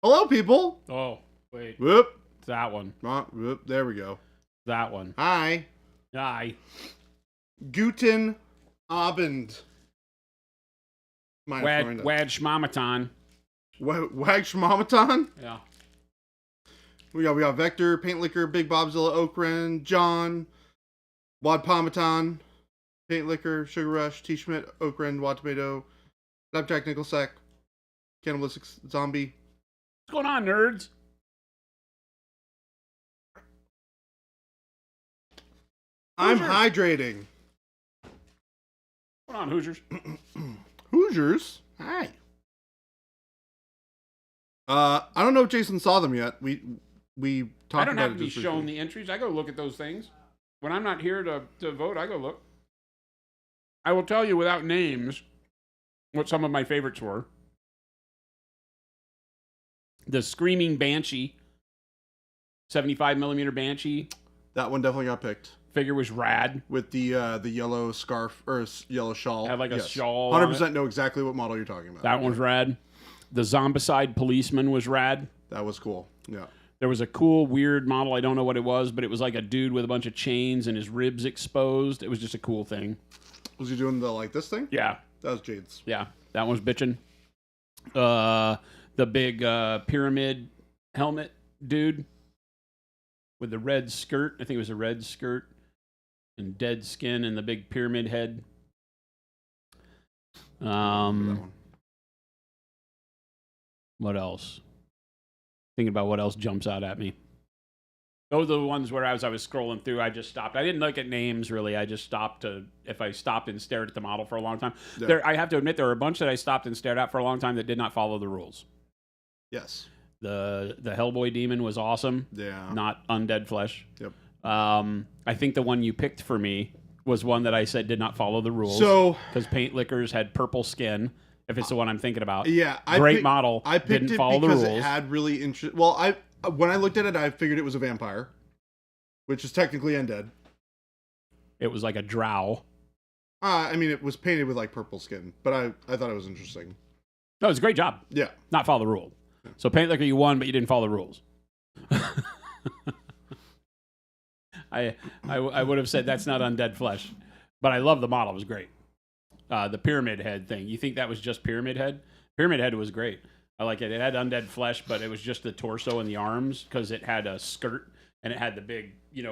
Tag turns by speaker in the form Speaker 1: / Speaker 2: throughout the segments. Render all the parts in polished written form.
Speaker 1: Hello, people.
Speaker 2: Oh, wait.
Speaker 1: Whoop.
Speaker 2: It's that one.
Speaker 1: Whoop. There we go.
Speaker 2: That one.
Speaker 1: Hi.
Speaker 2: Aye.
Speaker 1: Guten Abend.
Speaker 2: Wad Schmamaton.
Speaker 1: Wag Schmamaton?
Speaker 2: Yeah.
Speaker 1: We got Vector, Paint Liquor, Big Bobzilla, Oakren, John, Wad Pomaton, Paint Liquor, Sugar Rush, T. Schmidt, Oakren, Wad Tomato, Snapjack Nickelsack, Cannibalistic Zombie.
Speaker 2: What's going on, nerds?
Speaker 1: I'm hydrating.
Speaker 2: What's going on, Hoosiers?
Speaker 1: Hoosiers? Hi. I don't know if Jason saw them yet. We talked
Speaker 2: I don't
Speaker 1: about
Speaker 2: have
Speaker 1: it
Speaker 2: to be
Speaker 1: just
Speaker 2: shown
Speaker 1: briefly.
Speaker 2: the entries. I go look at those things. When I'm not here to vote, I go look. I will tell you without names what some of my favorites were. The Screaming Banshee, 75mm Banshee
Speaker 1: That one definitely got picked.
Speaker 2: figure was rad.
Speaker 1: With the yellow scarf or yellow shawl.
Speaker 2: Had like a shawl on
Speaker 1: 100% know exactly what model you're talking about.
Speaker 2: That one was rad. The Zombicide Policeman was rad.
Speaker 1: That was cool. Yeah.
Speaker 2: There was a cool, weird model. I don't know what it was, but it was like a dude with a bunch of chains and his ribs exposed. It was just a cool thing.
Speaker 1: Was he doing this thing?
Speaker 2: Yeah.
Speaker 1: That was Jade's.
Speaker 2: Yeah. That one's bitching. The big pyramid helmet dude with the red skirt. I think it was a red skirt and dead skin and the big pyramid head.
Speaker 1: That one.
Speaker 2: What else? Thinking about what else jumps out at me. Those are the ones where as I was scrolling through, I just stopped. I didn't look at names, really. I just stopped if I stopped and stared at the model for a long time.
Speaker 1: Yeah.
Speaker 2: I have to admit, there were a bunch that I stopped and stared at for a long time that did not follow the rules.
Speaker 1: Yes.
Speaker 2: The Hellboy Demon was awesome.
Speaker 1: Yeah.
Speaker 2: Not undead flesh.
Speaker 1: Yep.
Speaker 2: I think the one you picked for me was one that I said did not follow the rules.
Speaker 1: So,
Speaker 2: because Paint Liquors had purple skin, if it's the one I'm thinking about.
Speaker 1: yeah.
Speaker 2: Great model.
Speaker 1: I picked
Speaker 2: didn't
Speaker 1: it
Speaker 2: follow
Speaker 1: because
Speaker 2: the rules.
Speaker 1: it had really interesting... Well, when I looked at it, I figured it was a vampire, which is technically undead.
Speaker 2: It was like a drow.
Speaker 1: I mean, it was painted with like purple skin, but I thought it was interesting.
Speaker 2: No, it was a great job.
Speaker 1: Yeah.
Speaker 2: Not follow the rule. So Paint Liquor, you won, but you didn't follow the rules. I would have said that's not undead flesh, but I love the model. It was great. The pyramid head thing. You think that was just pyramid head? Pyramid head was great. I like it. It had undead flesh, but it was just the torso and the arms because it had a skirt and it had the big,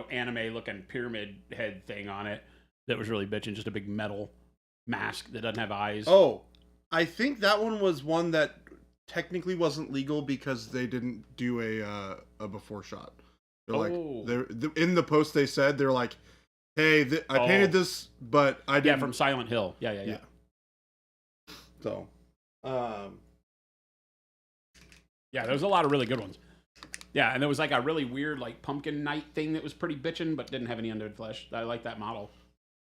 Speaker 2: anime-looking pyramid head thing on it that was really bitching. Just a big metal mask that doesn't have eyes.
Speaker 1: Oh, I think that one was one that technically wasn't legal because they didn't do a before shot. They're like, in the post they said, they're like, hey, I painted this, but I didn't.
Speaker 2: Yeah, from Silent Hill. Yeah.
Speaker 1: So,
Speaker 2: yeah, there was a lot of really good ones. Yeah, and there was like a really weird like pumpkin knight thing that was pretty bitchin', but didn't have any undead flesh. I like that model.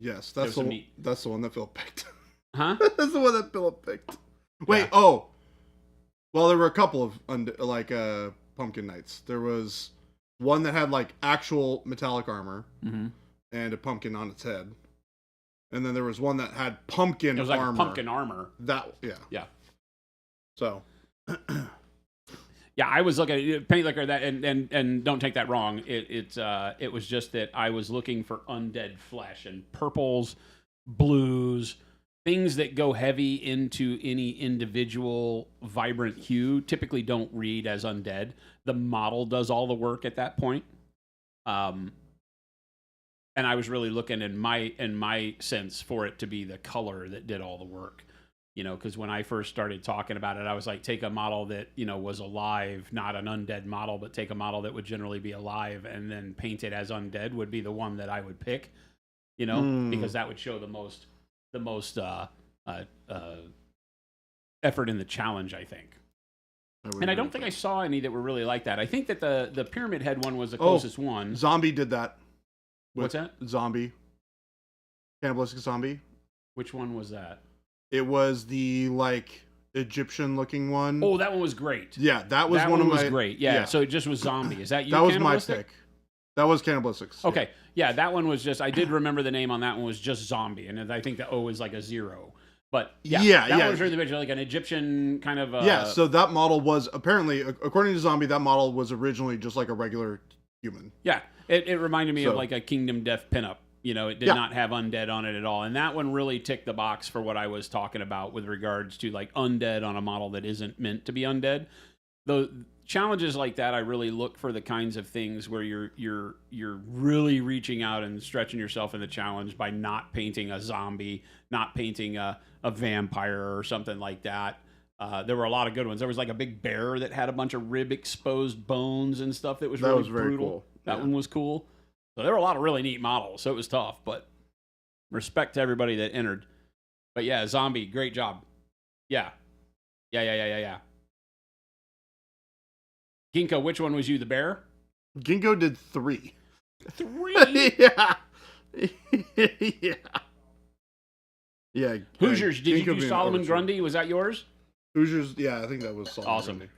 Speaker 1: yes, that's the one that Philip picked.
Speaker 2: Huh?
Speaker 1: That's the one that Philip picked. Wait, oh. Well, there were a couple of pumpkin knights. There was one that had like actual metallic armor and a pumpkin on its head. And then there was one that had pumpkin armor.
Speaker 2: It was like pumpkin armor.
Speaker 1: Yeah. So.
Speaker 2: Yeah, I was looking at Paint Liquor that, and don't take that wrong. It was just that I was looking for undead flesh and purples, blues, things that go heavy into any individual vibrant hue. Typically, don't read as undead. The model does all the work at that point. And I was really looking in my sense for it to be the color that did all the work. Because when I first started talking about it, I was like, take a model that, was alive, not an undead model, but take a model that would generally be alive and then paint it as undead would be the one that I would pick, because that would show the most effort in the challenge, I think. And I don't think I saw any that were really like that. I think that the pyramid head one was the closest one.
Speaker 1: Zombie did that.
Speaker 2: What's that?
Speaker 1: Zombie. Cannibalistic Zombie.
Speaker 2: Which one was that?
Speaker 1: It was the Egyptian looking one.
Speaker 2: Oh, that one was great.
Speaker 1: Yeah, that was one of my.
Speaker 2: Was great. Yeah, so it just was zombie. Is that you?
Speaker 1: That was my pick. That was Cannibalistic.
Speaker 2: Okay, yeah, that one was just. I did remember the name on that one was just zombie, and I think the O is like a 0. But yeah,
Speaker 1: Yeah,
Speaker 2: that
Speaker 1: yeah.
Speaker 2: one was really like an Egyptian kind of.
Speaker 1: Yeah, so that model was apparently, according to Zombie, that model was originally just like a regular human.
Speaker 2: Yeah, it reminded me of
Speaker 1: So-
Speaker 2: like a Kingdom Death pinup. You know, it did
Speaker 1: Yeah.
Speaker 2: not have undead on it at all, and that one really ticked the box for what I was talking about with regards to like undead on a model that isn't meant to be undead. The challenges like that, I really look for the kinds of things where you're really reaching out and stretching yourself in the challenge by not painting a zombie, not painting a vampire or something like that. There were a lot of good ones. There was like a big bear that had a bunch of rib exposed bones and stuff that was really
Speaker 1: very
Speaker 2: brutal.
Speaker 1: cool.
Speaker 2: That
Speaker 1: Yeah.
Speaker 2: one was cool. So there were a lot of really neat models. So it was tough, but respect to everybody that entered. But yeah, zombie, great job. Yeah. Yeah. Ginkgo, which one was you? The bear?
Speaker 1: Ginkgo did 3.
Speaker 2: 3?
Speaker 1: Yeah. Yeah. Yeah.
Speaker 2: Hoosiers, did you
Speaker 1: Ginkgo
Speaker 2: do
Speaker 1: being
Speaker 2: Solomon
Speaker 1: overture.
Speaker 2: Grundy? Was that yours?
Speaker 1: Hoosiers, yeah, I think that was Solomon
Speaker 2: Awesome.
Speaker 1: Grundy.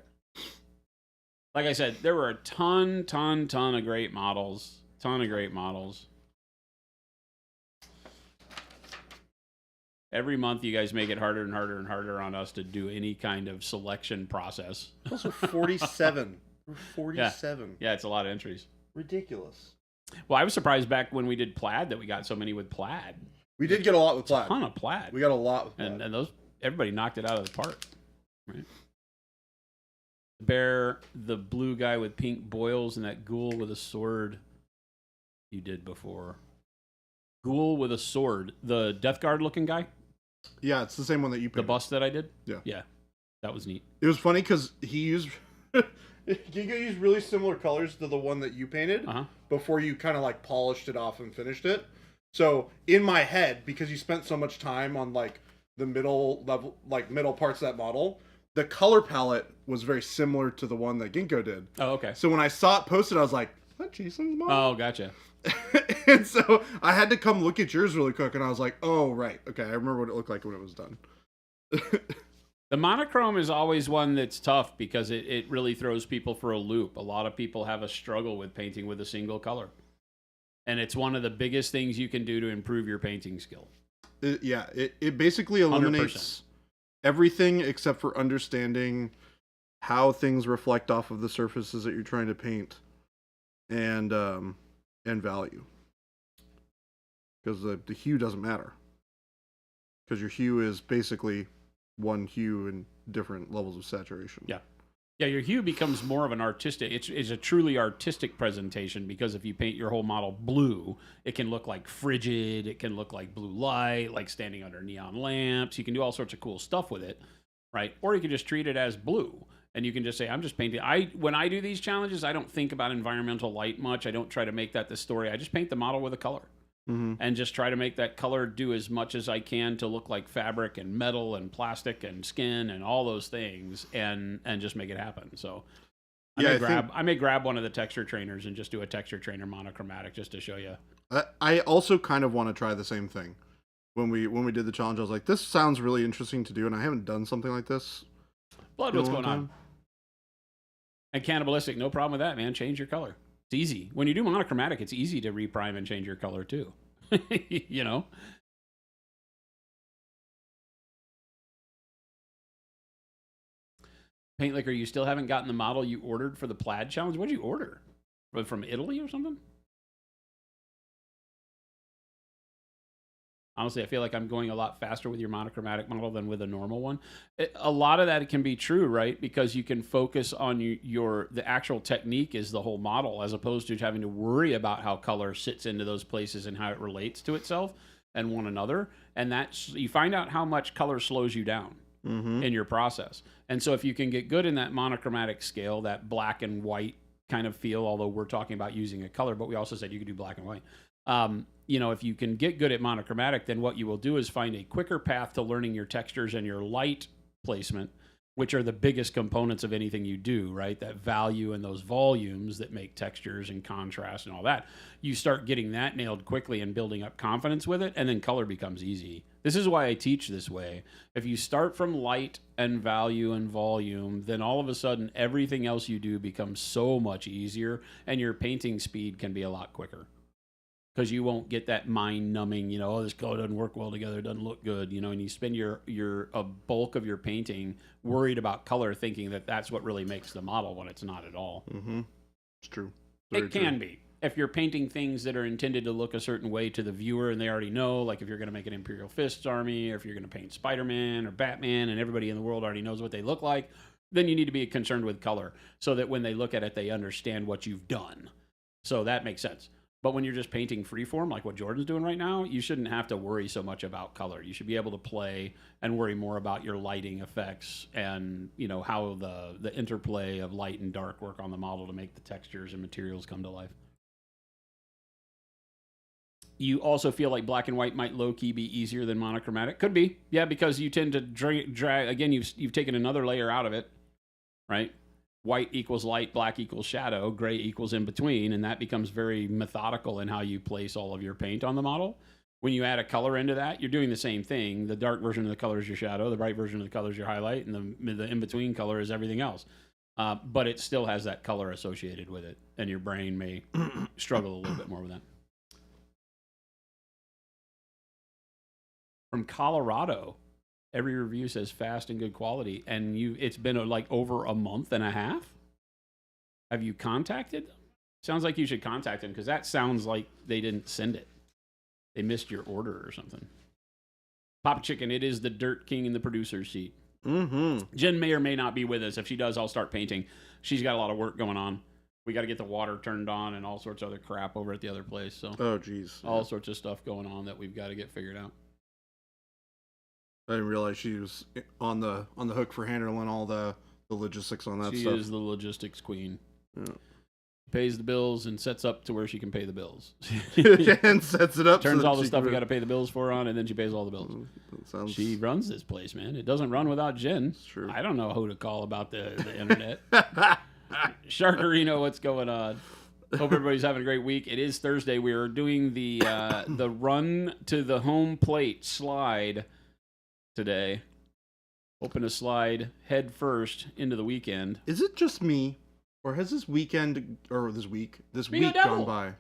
Speaker 2: Like I said, there were a ton of great models. Every month, you guys make it harder and harder and harder on us to do any kind of selection process.
Speaker 1: Also 47. 47.
Speaker 2: Yeah, it's a lot of entries.
Speaker 1: Ridiculous.
Speaker 2: Well, I was surprised back when we did plaid that we got so many with plaid.
Speaker 1: We did get a lot with plaid.
Speaker 2: A ton of plaid.
Speaker 1: We got a lot with plaid.
Speaker 2: And those everybody knocked it out of the park. Right. The bear, the blue guy with pink boils, and that ghoul with a sword you did before. Ghoul with a sword. The Death Guard looking guy?
Speaker 1: Yeah, it's the same one that you
Speaker 2: The
Speaker 1: painted.
Speaker 2: bust that I did?
Speaker 1: Yeah.
Speaker 2: Yeah. That was neat.
Speaker 1: It was funny because he used... Ginkgo used really similar colors to the one that you painted before you kind of like polished it off and finished it. So in my head, because you spent so much time on like the middle level, like middle parts of that model, the color palette was very similar to the one that Ginkgo did.
Speaker 2: Oh, okay.
Speaker 1: So when I saw it posted, I was like, "Is that Jason's model?"
Speaker 2: Oh, gotcha.
Speaker 1: And so I had to come look at yours really quick, and I was like, "Oh, right, okay, I remember what it looked like when it was done."
Speaker 2: The monochrome is always one that's tough because it really throws people for a loop. A lot of people have a struggle with painting with a single color. And it's one of the biggest things you can do to improve your painting skill.
Speaker 1: It basically eliminates
Speaker 2: 100%.
Speaker 1: everything except for understanding how things reflect off of the surfaces that you're trying to paint and value. Because the hue doesn't matter. Because your hue is basically one hue in different levels of saturation.
Speaker 2: Yeah. Yeah, your hue becomes more of an artistic, it's a truly artistic presentation because if you paint your whole model blue, it can look like frigid, it can look like blue light, like standing under neon lamps. You can do all sorts of cool stuff with it, right? Or you can just treat it as blue and you can just say, I'm just painting. When I do these challenges, I don't think about environmental light much. I don't try to make that the story. I just paint the model with a color. And just try to make that color do as much as I can to look like fabric and metal and plastic and skin and all those things and just make it happen. So I may grab one of the texture trainers and just do a texture trainer monochromatic just to show you.
Speaker 1: I also kind of want to try the same thing. When we did the challenge, I was like, this sounds really interesting to do, and I haven't done something like this.
Speaker 2: Blood, what's going on? And cannibalistic, no problem with that, man. Change your color. It's easy. When you do monochromatic, it's easy to reprime and change your color too. You know? Paint Liquor, you still haven't gotten the model you ordered for the plaid challenge? What did you order? From Italy or something? Honestly, I feel like I'm going a lot faster with your monochromatic model than with a normal one. A lot of that can be true, right? Because you can focus on the actual technique is the whole model, as opposed to having to worry about how color sits into those places and how it relates to itself and one another. And you find out how much color slows you down in your process. And so if you can get good in that monochromatic scale, that black and white kind of feel, although we're talking about using a color, but we also said you could do black and white. If you can get good at monochromatic, then what you will do is find a quicker path to learning your textures and your light placement, which are the biggest components of anything you do, right? That value and those volumes that make textures and contrast and all that. You start getting that nailed quickly and building up confidence with it, and then color becomes easy. This is why I teach this way. If you start from light and value and volume, then all of a sudden everything else you do becomes so much easier, and your painting speed can be a lot quicker. because you won't get that mind-numbing, oh, this color doesn't work well together, it doesn't look good, and you spend a bulk of your painting worried about color, thinking that that's what really makes the model when it's not at all.
Speaker 1: Mm-hmm. It's true.
Speaker 2: It can be. If you're painting things that are intended to look a certain way to the viewer and they already know, like if you're going to make an Imperial Fists army, or if you're going to paint Spider-Man or Batman and everybody in the world already knows what they look like, then you need to be concerned with color so that when they look at it, they understand what you've done. So that makes sense. But when you're just painting freeform, like what Jordan's doing right now, you shouldn't have to worry so much about color. You should be able to play and worry more about your lighting effects and, how the interplay of light and dark work on the model to make the textures and materials come to life. You also feel like black and white might low-key be easier than monochromatic? Could be. Yeah, because you tend to drag again, you've taken another layer out of it, right? White equals light, black equals shadow, gray equals in between, and that becomes very methodical in how you place all of your paint on the model. When you add a color into that, you're doing the same thing. The dark version of the color is your shadow, the bright version of the color is your highlight, and the in-between color is everything else. But it still has that color associated with it, and your brain may struggle a little bit more with that. From Colorado, every review says fast and good quality, and it's been like over a month and a half. Have you contacted them? Sounds like you should contact them, because that sounds like they didn't send it. They missed your order or something. Papa Chicken, it is the Dirt King in the producer's seat.
Speaker 1: Mm-hmm.
Speaker 2: Jen may or may not be with us. If she does, I'll start painting. She's got a lot of work going on. We got to get the water turned on and all sorts of other crap over at the other place. So,
Speaker 1: oh, geez.
Speaker 2: All sorts of stuff going on that we've got to get figured out.
Speaker 1: I didn't realize she was on the hook for handling all the logistics on that stuff.
Speaker 2: She is the logistics queen.
Speaker 1: Yeah.
Speaker 2: Pays the bills and sets up to where she can pay the bills.
Speaker 1: And sets it up.
Speaker 2: Turns all the stuff we got to pay the bills for on, and then she pays all the bills.
Speaker 1: Sounds...
Speaker 2: She runs this place, man. It doesn't run without Jen.
Speaker 1: It's true.
Speaker 2: I don't know who to call about the internet. Sharkarino, what's going on? Hope everybody's having a great week. It is Thursday. We are doing the run to the home plate slide today. Hoping to slide head first into the weekend.
Speaker 1: Is it just me, or has this week gone by?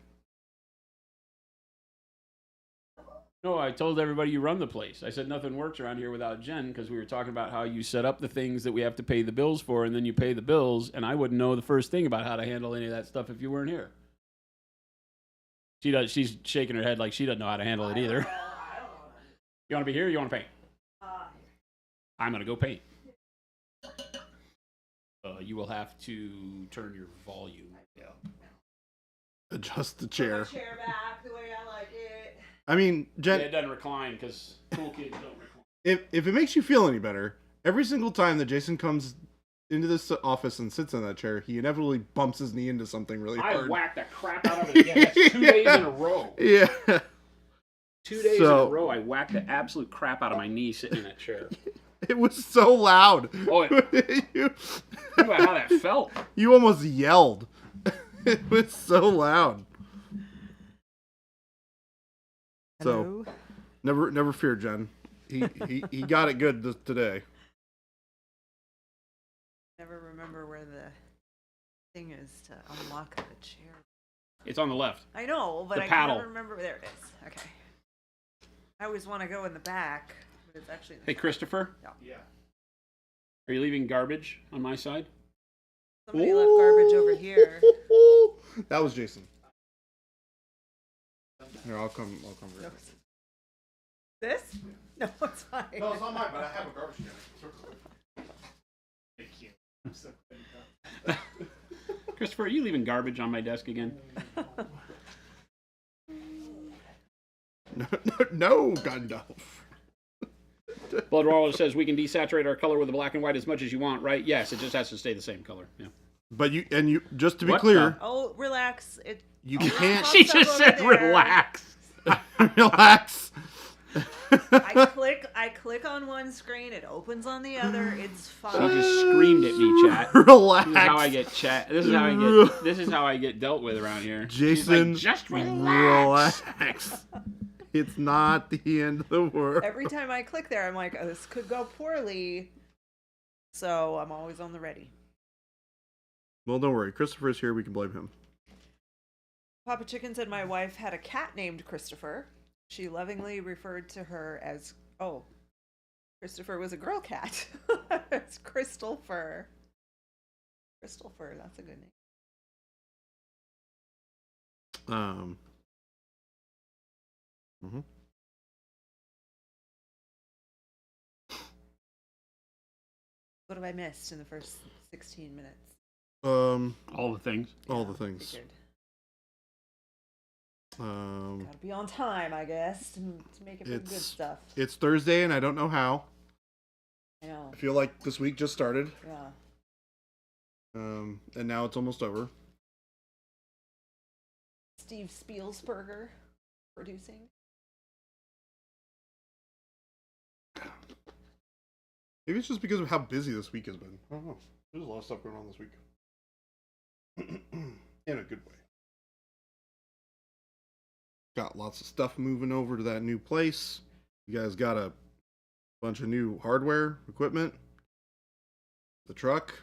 Speaker 2: No, I told everybody you run the place. I said nothing works around here without Jen, because we were talking about how you set up the things that we have to pay the bills for, and then you pay the bills, and I wouldn't know the first thing about how to handle any of that stuff if you weren't here. She does. She's shaking her head like she doesn't know how to handle it either. You want to be here or you want to paint? I'm going to go paint. You will have to turn your volume down.
Speaker 1: Adjust the chair.
Speaker 3: Put my chair back the way I like it.
Speaker 1: I mean, Jen...
Speaker 2: Yeah, it doesn't recline because cool kids don't recline.
Speaker 1: If it makes you feel any better, every single time that Jason comes into this office and sits in that chair, he inevitably bumps his knee into something really hard.
Speaker 2: I whacked the crap out of it again. That's 2 days in a row.
Speaker 1: Yeah.
Speaker 2: 2 days in a row, I whacked the absolute crap out of my knee sitting in that chair.
Speaker 1: It was so loud.
Speaker 2: Oh, think about how that felt.
Speaker 1: You almost yelled. It was so loud.
Speaker 3: Hello?
Speaker 1: So, never fear, Jen. He got it good today.
Speaker 3: Never remember where the thing is to unlock the chair.
Speaker 2: It's on the left.
Speaker 3: I know, but
Speaker 2: The
Speaker 3: I
Speaker 2: paddle.
Speaker 3: can't remember. There it is. Okay. I always want to go in the back, but it's actually in the
Speaker 2: Hey, Christopher?
Speaker 1: Yeah.
Speaker 2: Are you leaving garbage on my side?
Speaker 3: Somebody left garbage over here.
Speaker 1: That was Jason. Here, I'll come.
Speaker 3: No. This? No, it's fine.
Speaker 1: No, it's not mine, but I have a garbage can.
Speaker 2: Thank you. I'm so glad. Christopher, are you leaving garbage on my desk again?
Speaker 1: No, Gandalf.
Speaker 2: Blood Roller says we can desaturate our color with the black and white as much as you want, right? Yes, it just has to stay the same color. Yeah.
Speaker 1: But you just to be
Speaker 2: What
Speaker 1: clear,
Speaker 3: Oh, relax.
Speaker 1: you can't
Speaker 2: She just said relax.
Speaker 1: relax.
Speaker 3: I click on one screen, it opens on the other. It's
Speaker 2: She
Speaker 3: fine.
Speaker 2: just screamed at me, chat.
Speaker 1: Relax.
Speaker 2: This is how I get chat. This is how I get dealt with around here.
Speaker 1: Jason,
Speaker 2: She's like, just relax.
Speaker 1: It's not the end of the world.
Speaker 3: Every time I click there, I'm like, oh, this could go poorly. So I'm always on the ready.
Speaker 1: Well, don't worry. Christopher's here. We can blame him.
Speaker 3: Papa Chicken said my wife had a cat named Christopher. She lovingly referred to her as, oh, Christopher was a girl cat. It's Crystal Fur. Crystal Fur, that's a good name.
Speaker 1: Mhm.
Speaker 3: What have I missed in the first 16 minutes?
Speaker 2: All the things.
Speaker 1: All the things.
Speaker 3: Figured.
Speaker 1: Um,
Speaker 3: Gotta be on time, I guess, to make it for good stuff.
Speaker 1: It's Thursday, and I don't know how.
Speaker 3: I know.
Speaker 1: I feel like this week just started.
Speaker 3: Yeah.
Speaker 1: And now it's almost over.
Speaker 3: Steve Spielsberger producing.
Speaker 1: Maybe it's just because of how busy this week has been. I don't know. There's a lot of stuff going on this week. In a good way. Got lots of stuff moving over to that new place. You guys got a bunch of new hardware, equipment. The truck.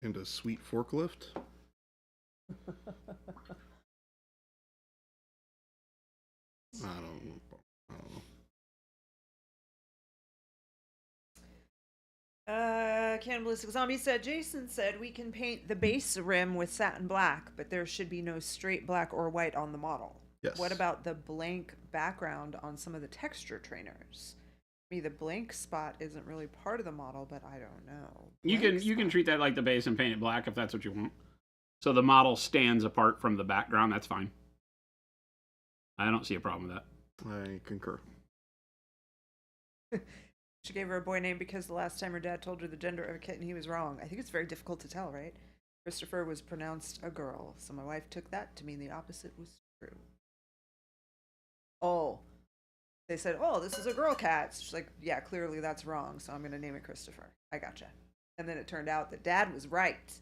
Speaker 1: And a sweet forklift. I don't know.
Speaker 3: Cannibalistic Zombie said, Jason said we can paint the base rim with satin black, but there should be no straight black or white on the model.
Speaker 1: Yes.
Speaker 3: What about the blank background on some of the texture trainers? I mean, the blank spot isn't really part of the model, but I don't know.
Speaker 2: You can treat that like the base and paint it black if that's what you want. So the model stands apart from the background. That's fine. I don't see a problem with that.
Speaker 1: I concur.
Speaker 3: She gave her a boy name because the last time her dad told her the gender of a kitten, he was wrong. I think it's very difficult to tell, right? Christopher was pronounced a girl, so my wife took that to mean the opposite was true. Oh. They said, oh, this is a girl cat. So she's like, yeah, clearly that's wrong, so I'm going to name it Christopher. I gotcha. And then it turned out that Dad was right.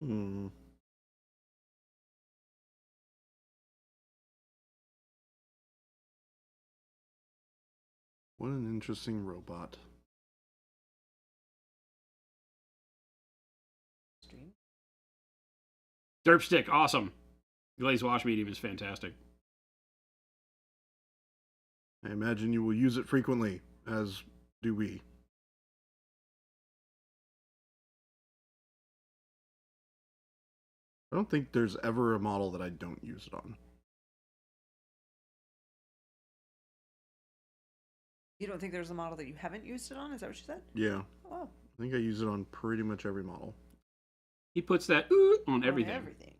Speaker 1: Hmm. What an interesting robot.
Speaker 3: Stream.
Speaker 2: Derp stick, awesome. Glazed wash medium is fantastic.
Speaker 1: I imagine you will use it frequently, as do we. I don't think there's ever a model that I don't use it on.
Speaker 3: You don't think there's a model that you haven't used it on? Is that what you said?
Speaker 1: Yeah.
Speaker 3: Oh.
Speaker 1: I think I use it on pretty much every model.
Speaker 2: He puts that ooh on everything.
Speaker 3: On everything.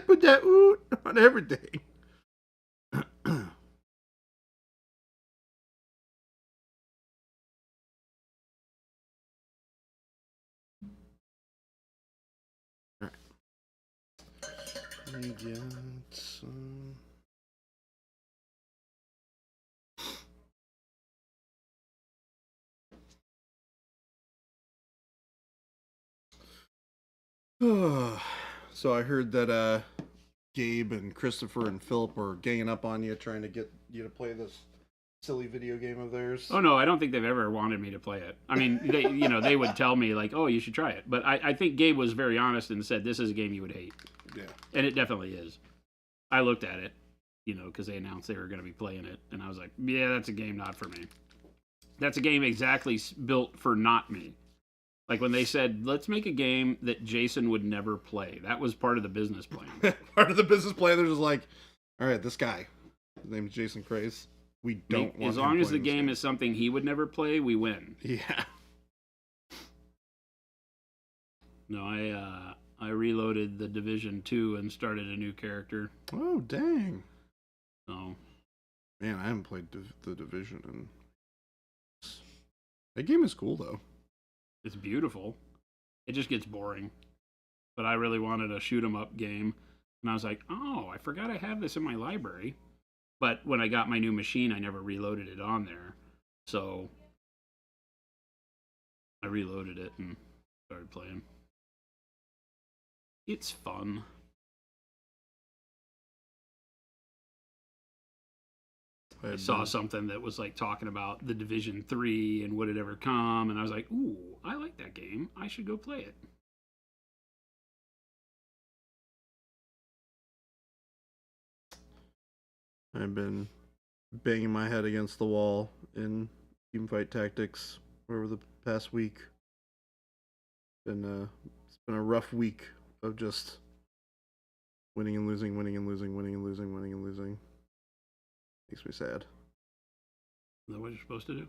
Speaker 1: Put that ooh on everything. Alright. We get some... So I heard that Gabe and Christopher and Philip were ganging up on you, trying to get you to play this silly video game of theirs.
Speaker 2: Oh no, I don't think they've ever wanted me to play it. I mean, they would tell me like, oh, you should try it. But I think Gabe was very honest and said this is a game you would hate.
Speaker 1: Yeah.
Speaker 2: And it definitely is. I looked at it, because they announced they were going to be playing it, and I was like, yeah, that's a game not for me. That's a game exactly built for not me. Like when they said, let's make a game that Jason would never play. That was part of the business plan.
Speaker 1: Part of the business plan, they're just like, all right, this guy, his name's Jason Craze. We don't want
Speaker 2: as long as the game is something he would never play, we win.
Speaker 1: Yeah.
Speaker 2: No, I reloaded the Division 2 and started a new character.
Speaker 1: Oh, dang.
Speaker 2: So,
Speaker 1: man, I haven't played the Division. And that game is cool, though.
Speaker 2: it's beautiful. It just gets boring. But I really wanted a shoot 'em up game. And I was like, oh, I forgot I have this in my library. But when I got my new machine, I never reloaded it on there. So I reloaded it and started playing. It's fun. I saw something that was like talking about the Division 3 and would it ever come, and I was like, ooh, I like that game. I should go play it.
Speaker 1: I've been banging my head against the wall in Teamfight Tactics over the past week. It's been a rough week of just winning and losing, winning and losing, winning and losing, winning and losing. Makes me sad.
Speaker 2: Is that what you're supposed to do?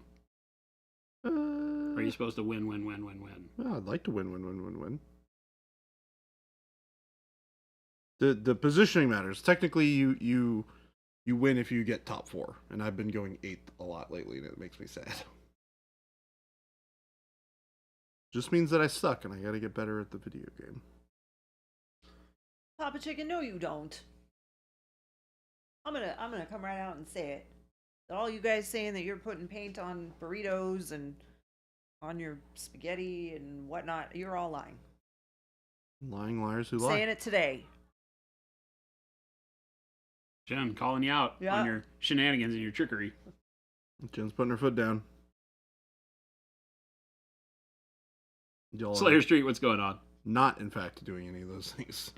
Speaker 1: Or
Speaker 2: are you supposed to win, win, win, win, win?
Speaker 1: Well, I'd like to win, win, win, win, win. The positioning matters. Technically, you win if you get top 4, and I've been going 8th a lot lately, and it makes me sad. Just means that I suck, and I got to get better at the video game.
Speaker 3: Papa Chicken, no, you don't. I'm gonna come right out and say it. All you guys saying that you're putting paint on burritos and on your spaghetti and whatnot, you're all lying.
Speaker 1: Lying liars who lie.
Speaker 3: Saying it today.
Speaker 2: Jen, calling you out on your shenanigans and your trickery.
Speaker 1: Jen's putting her foot down.
Speaker 2: Slayer Street, what's going on?
Speaker 1: Not, in fact, doing any of those things.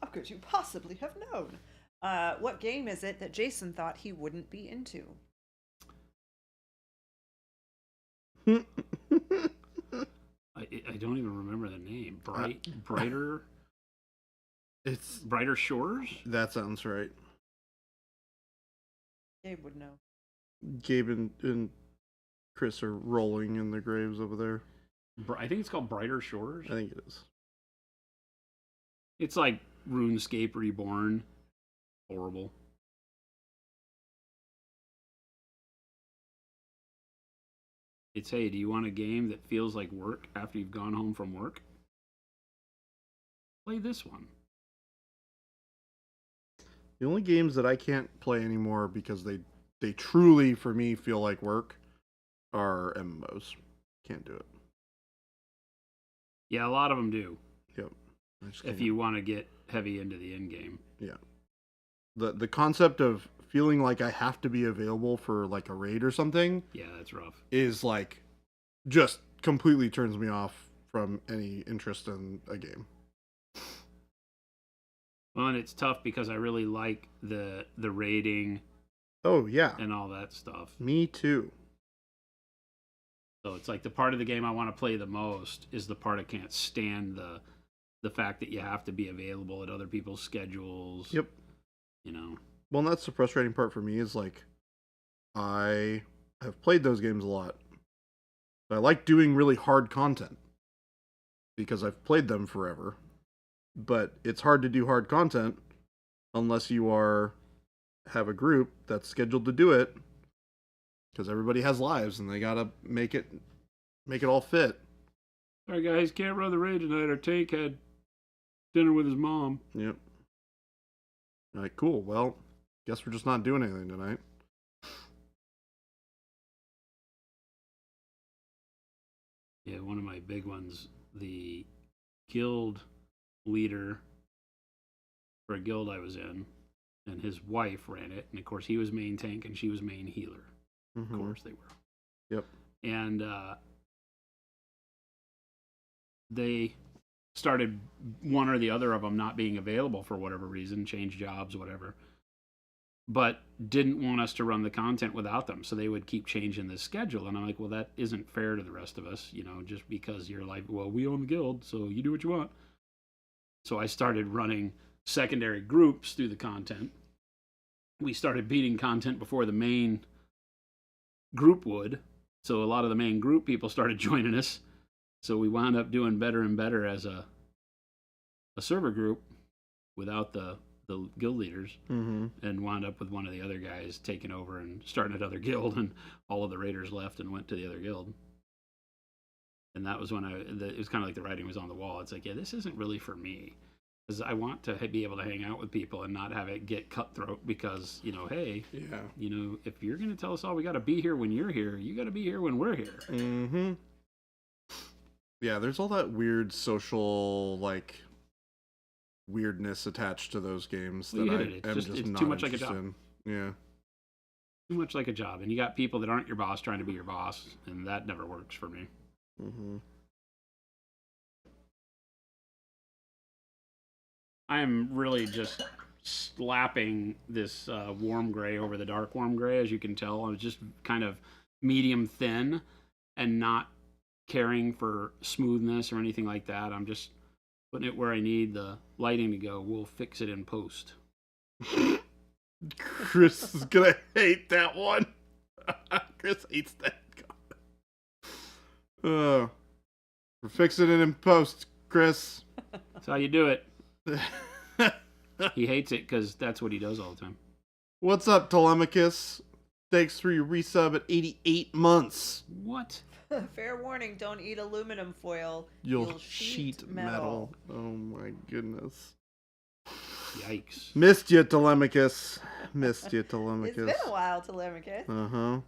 Speaker 3: How could you possibly have known? What game is it that Jason thought he wouldn't be into?
Speaker 2: I don't even remember the name. Brighter.
Speaker 1: It's
Speaker 2: Brighter Shores.
Speaker 1: That sounds right.
Speaker 3: Gabe would know.
Speaker 1: Gabe and Chris are rolling in the graves over there.
Speaker 2: I think it's called Brighter Shores.
Speaker 1: I think it is.
Speaker 2: It's like RuneScape Reborn. Horrible. It's, hey, do you want a game that feels like work after you've gone home from work? Play this one.
Speaker 1: The only games that I can't play anymore because they truly, for me, feel like work are MMOs. Can't do it.
Speaker 2: Yeah, a lot of them do.
Speaker 1: Yep.
Speaker 2: If you want to get heavy into the end game.
Speaker 1: Yeah. The concept of feeling like I have to be available for like a raid or something.
Speaker 2: Yeah, that's rough.
Speaker 1: Is like just completely turns me off from any interest in a game.
Speaker 2: Well, and it's tough because I really like the raiding.
Speaker 1: Oh yeah.
Speaker 2: And all that stuff.
Speaker 1: Me too.
Speaker 2: So it's like the part of the game I want to play the most is the part I can't stand the fact that you have to be available at other people's schedules.
Speaker 1: Yep.
Speaker 2: You know.
Speaker 1: Well, and that's the frustrating part for me is like I have played those games a lot. I like doing really hard content because I've played them forever. But it's hard to do hard content unless you have a group that's scheduled to do it because everybody has lives and they gotta make it all fit.
Speaker 2: All right, guys, can't run the raid tonight. Our tank had dinner with his mom.
Speaker 1: Yep. All right, cool. Well, guess we're just not doing anything tonight.
Speaker 2: Yeah, one of my big ones, the guild leader for a guild I was in, and his wife ran it, and of course he was main tank and she was main healer.
Speaker 1: Mm-hmm.
Speaker 2: Of course they were.
Speaker 1: Yep.
Speaker 2: And they started one or the other of them not being available for whatever reason, change jobs, whatever, but didn't want us to run the content without them. So they would keep changing the schedule. And I'm like, well, that isn't fair to the rest of us, you know, just because you're like, well, we own the guild, so you do what you want. So I started running secondary groups through the content. We started beating content before the main group would. So a lot of the main group people started joining us. So we wound up doing better and better as a a server group without the guild leaders,
Speaker 1: Mm-hmm.
Speaker 2: and wound up with one of the other guys taking over and starting another guild, and all of the raiders left and went to the other guild. And that was when it was kind of like the writing was on the wall. It's like, yeah, this isn't really for me, because I want to be able to hang out with people and not have it get cutthroat. Because hey, if you're gonna tell us all we got to be here when you're here, you got to be here when we're here.
Speaker 1: Mm-hmm. Yeah, there's all that weird social weirdness attached to those games that I am just
Speaker 2: it's
Speaker 1: not
Speaker 2: too much like a
Speaker 1: interested
Speaker 2: job.
Speaker 1: in. Yeah.
Speaker 2: Too much like a job, and you got people that aren't your boss trying to be your boss, and that never works for me.
Speaker 1: Mm-hmm.
Speaker 2: I am really just slapping this warm gray over the dark warm gray, as you can tell. I was just kind of medium thin and not caring for smoothness or anything like that. I'm just putting it where I need the lighting to go. We'll fix it in post.
Speaker 1: Chris is gonna hate that one. Chris hates that comment. We're fixing it in post, Chris.
Speaker 2: That's how you do it. He hates it because that's what he does all the time.
Speaker 1: What's up, Telemachus? Thanks for your resub at 88 months.
Speaker 2: What?
Speaker 3: Fair warning, don't eat aluminum foil.
Speaker 1: You'll sheet metal. Oh my goodness.
Speaker 2: Yikes.
Speaker 1: Missed you, Telemachus. Missed you, Telemachus.
Speaker 3: It's been a while, Telemachus.
Speaker 1: Uh-huh.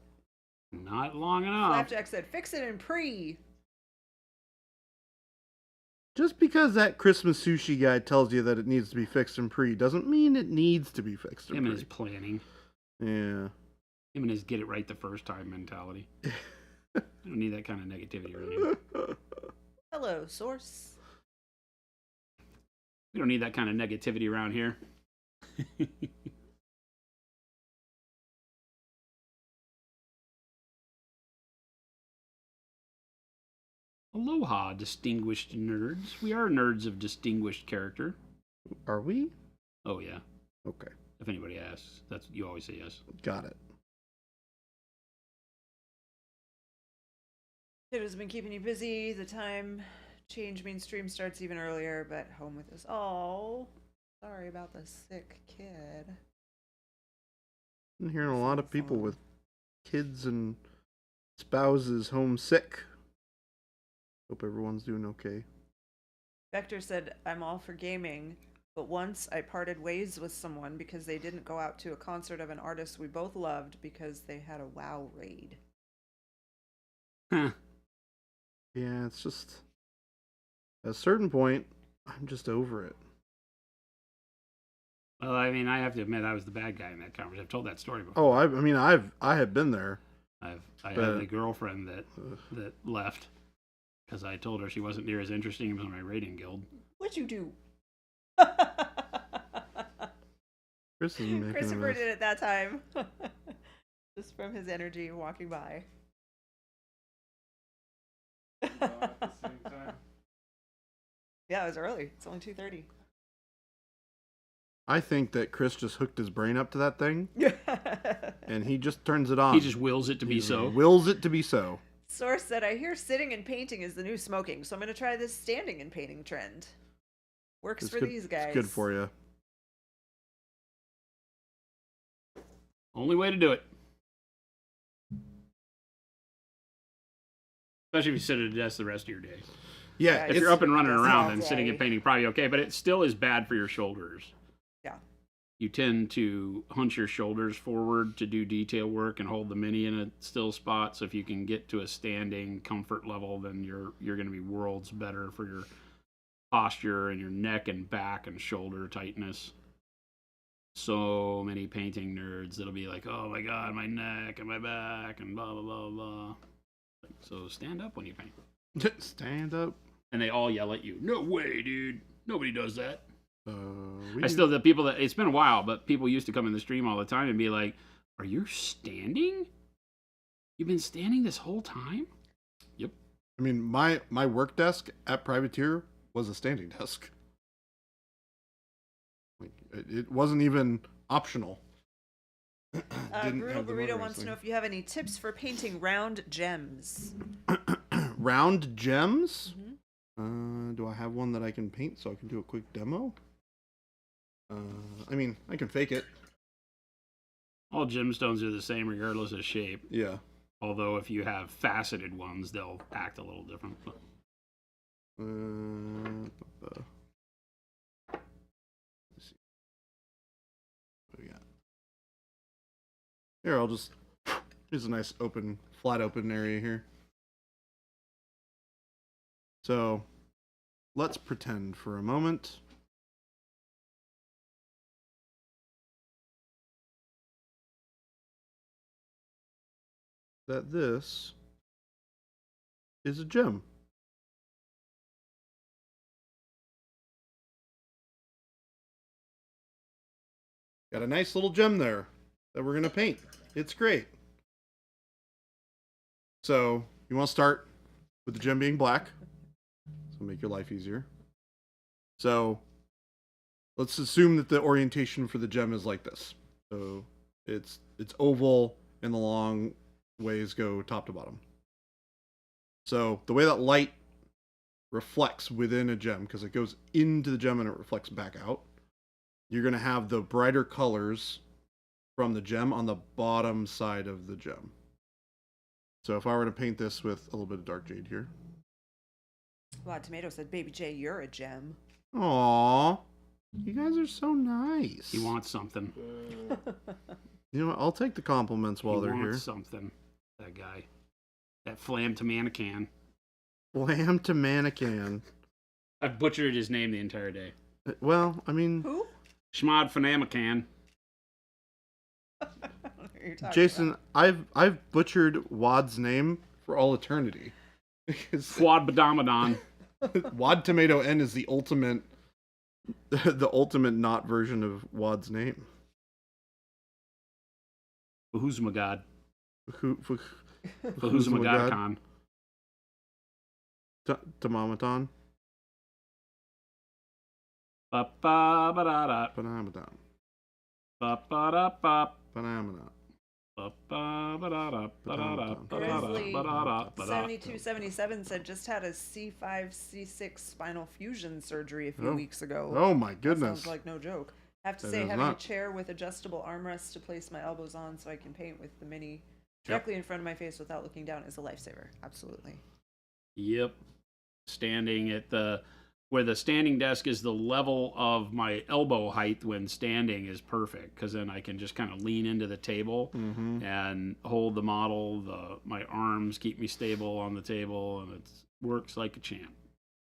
Speaker 2: Not long enough.
Speaker 3: Flapjack said, fix it in pre.
Speaker 1: Just because that Christmas sushi guy tells you that it needs to be fixed in pre doesn't mean it needs to be fixed in
Speaker 2: Him
Speaker 1: pre.
Speaker 2: and his planning.
Speaker 1: Yeah.
Speaker 2: Him and his get it right the first time mentality. I don't need that kind of negativity around here.
Speaker 3: Hello, source.
Speaker 2: We don't need that kind of negativity around here. Aloha, distinguished nerds. We are nerds of distinguished character.
Speaker 1: Are we?
Speaker 2: Oh, yeah.
Speaker 1: Okay.
Speaker 2: If anybody asks, you always say yes.
Speaker 1: Got it.
Speaker 3: It has been keeping you busy. The time change means stream starts even earlier, but home with us. Oh, sorry about the sick kid.
Speaker 1: I'm hearing a lot of people with kids and spouses homesick. Hope everyone's doing okay.
Speaker 3: Vector said, I'm all for gaming, but once I parted ways with someone because they didn't go out to a concert of an artist we both loved because they had a WoW raid.
Speaker 2: Huh.
Speaker 1: Yeah, it's just at a certain point, I'm just over it.
Speaker 2: Well, I mean, I have to admit, I was the bad guy in that conversation. I've told that story before.
Speaker 1: Oh, I have been there.
Speaker 2: I had a girlfriend that left because I told her she wasn't near as interesting as my raiding guild.
Speaker 3: What'd you do?
Speaker 1: Chris is making
Speaker 3: Christopher did it that time. Just from his energy walking by.
Speaker 2: At the same time.
Speaker 3: Yeah, it was early. It's only 2:30.
Speaker 1: I think that Chris just hooked his brain up to that thing, and he just turns it on.
Speaker 2: He just wills it to be so.
Speaker 1: Wills it to be so.
Speaker 3: Source said, I hear sitting and painting is the new smoking, so I'm going to try this standing and painting trend. Works
Speaker 1: It's
Speaker 3: for
Speaker 1: good,
Speaker 3: these guys.
Speaker 1: It's good for you.
Speaker 2: Only way to do it. Especially if you sit at a desk the rest of your day.
Speaker 1: Yeah,
Speaker 2: If you're up and running
Speaker 3: That's
Speaker 2: around,
Speaker 3: all
Speaker 2: then
Speaker 3: day.
Speaker 2: sitting and painting probably okay, but it still is bad for your shoulders.
Speaker 3: Yeah.
Speaker 2: You tend to hunch your shoulders forward to do detail work and hold the mini in a still spot. So if you can get to a standing comfort level, then you're going to be worlds better for your posture and your neck and back and shoulder tightness. So many painting nerds that'll be like, oh my god, my neck and my back and blah blah blah blah. So stand up when you paint.
Speaker 1: Stand up.
Speaker 2: And they all yell at you. No way, dude. Nobody does that.
Speaker 1: The
Speaker 2: people that, it's been a while, but people used to come in the stream all the time and be like, are you standing? You've been standing this whole time? Yep.
Speaker 1: I mean, my work desk at Privateer was a standing desk. Like, it wasn't even optional.
Speaker 3: Brutal Burrito wants to know if you have any tips for painting round gems.
Speaker 1: Round gems?
Speaker 3: Mm-hmm.
Speaker 1: Do I have one that I can paint so I can do a quick demo? I mean, I can fake it.
Speaker 2: All gemstones are the same regardless of shape.
Speaker 1: Yeah.
Speaker 2: Although if you have faceted ones, they'll act a little different.
Speaker 1: Let's see. What do we got? Here, I'll just... Here's a nice open, flat open area here. So, let's pretend for a moment that this is a gem. Got a nice little gem there that we're going to paint. It's great. So, you want to start with the gem being black. So make your life easier. So, let's assume that the orientation for the gem is like this. So, it's oval and the long ways go top to bottom. So, the way that light reflects within a gem, because it goes into the gem and it reflects back out, you're going to have the brighter colors from the gem on the bottom side of the gem. So if I were to paint this with a little bit of dark jade here.
Speaker 3: Well, Tomato said, "Baby J, you're a gem."
Speaker 1: Aww. You guys are so nice.
Speaker 2: He wants something.
Speaker 1: You know what? I'll take the compliments while they're here.
Speaker 2: Something. That guy. That flam to mannequin.
Speaker 1: Lamb to mannequin.
Speaker 2: I've butchered his name the entire day.
Speaker 1: Well, I mean...
Speaker 3: Who?
Speaker 2: Schmod Fanamacan.
Speaker 1: Jason, I've butchered Wad's name for all eternity.
Speaker 2: Fwad Badamadan.
Speaker 1: Wad Tomato N is the ultimate not version of Wad's name.
Speaker 2: Fahuzmagad.
Speaker 1: Fahuzmagad.
Speaker 2: Fahuzmagad.
Speaker 1: Tamamaton.
Speaker 2: Ba-ba-ba-da-da.
Speaker 1: Banamaton.
Speaker 2: Ba-ba-da-ba.
Speaker 1: Banamana.
Speaker 3: Grizzly 7277 said just had a C5 C6 spinal fusion surgery a few weeks ago.
Speaker 1: Oh my
Speaker 3: That
Speaker 1: goodness.
Speaker 3: sounds like no joke. Have to
Speaker 1: That
Speaker 3: say,
Speaker 1: is
Speaker 3: having
Speaker 1: not.
Speaker 3: a chair with adjustable armrests to place my elbows on so I can paint with the mini directly in front of my face without looking down is a lifesaver. Absolutely.
Speaker 2: Yep. Standing at where the standing desk is the level of my elbow height when standing is perfect, because then I can just kind of lean into the table and hold the model. My arms keep me stable on the table, and it works like a champ.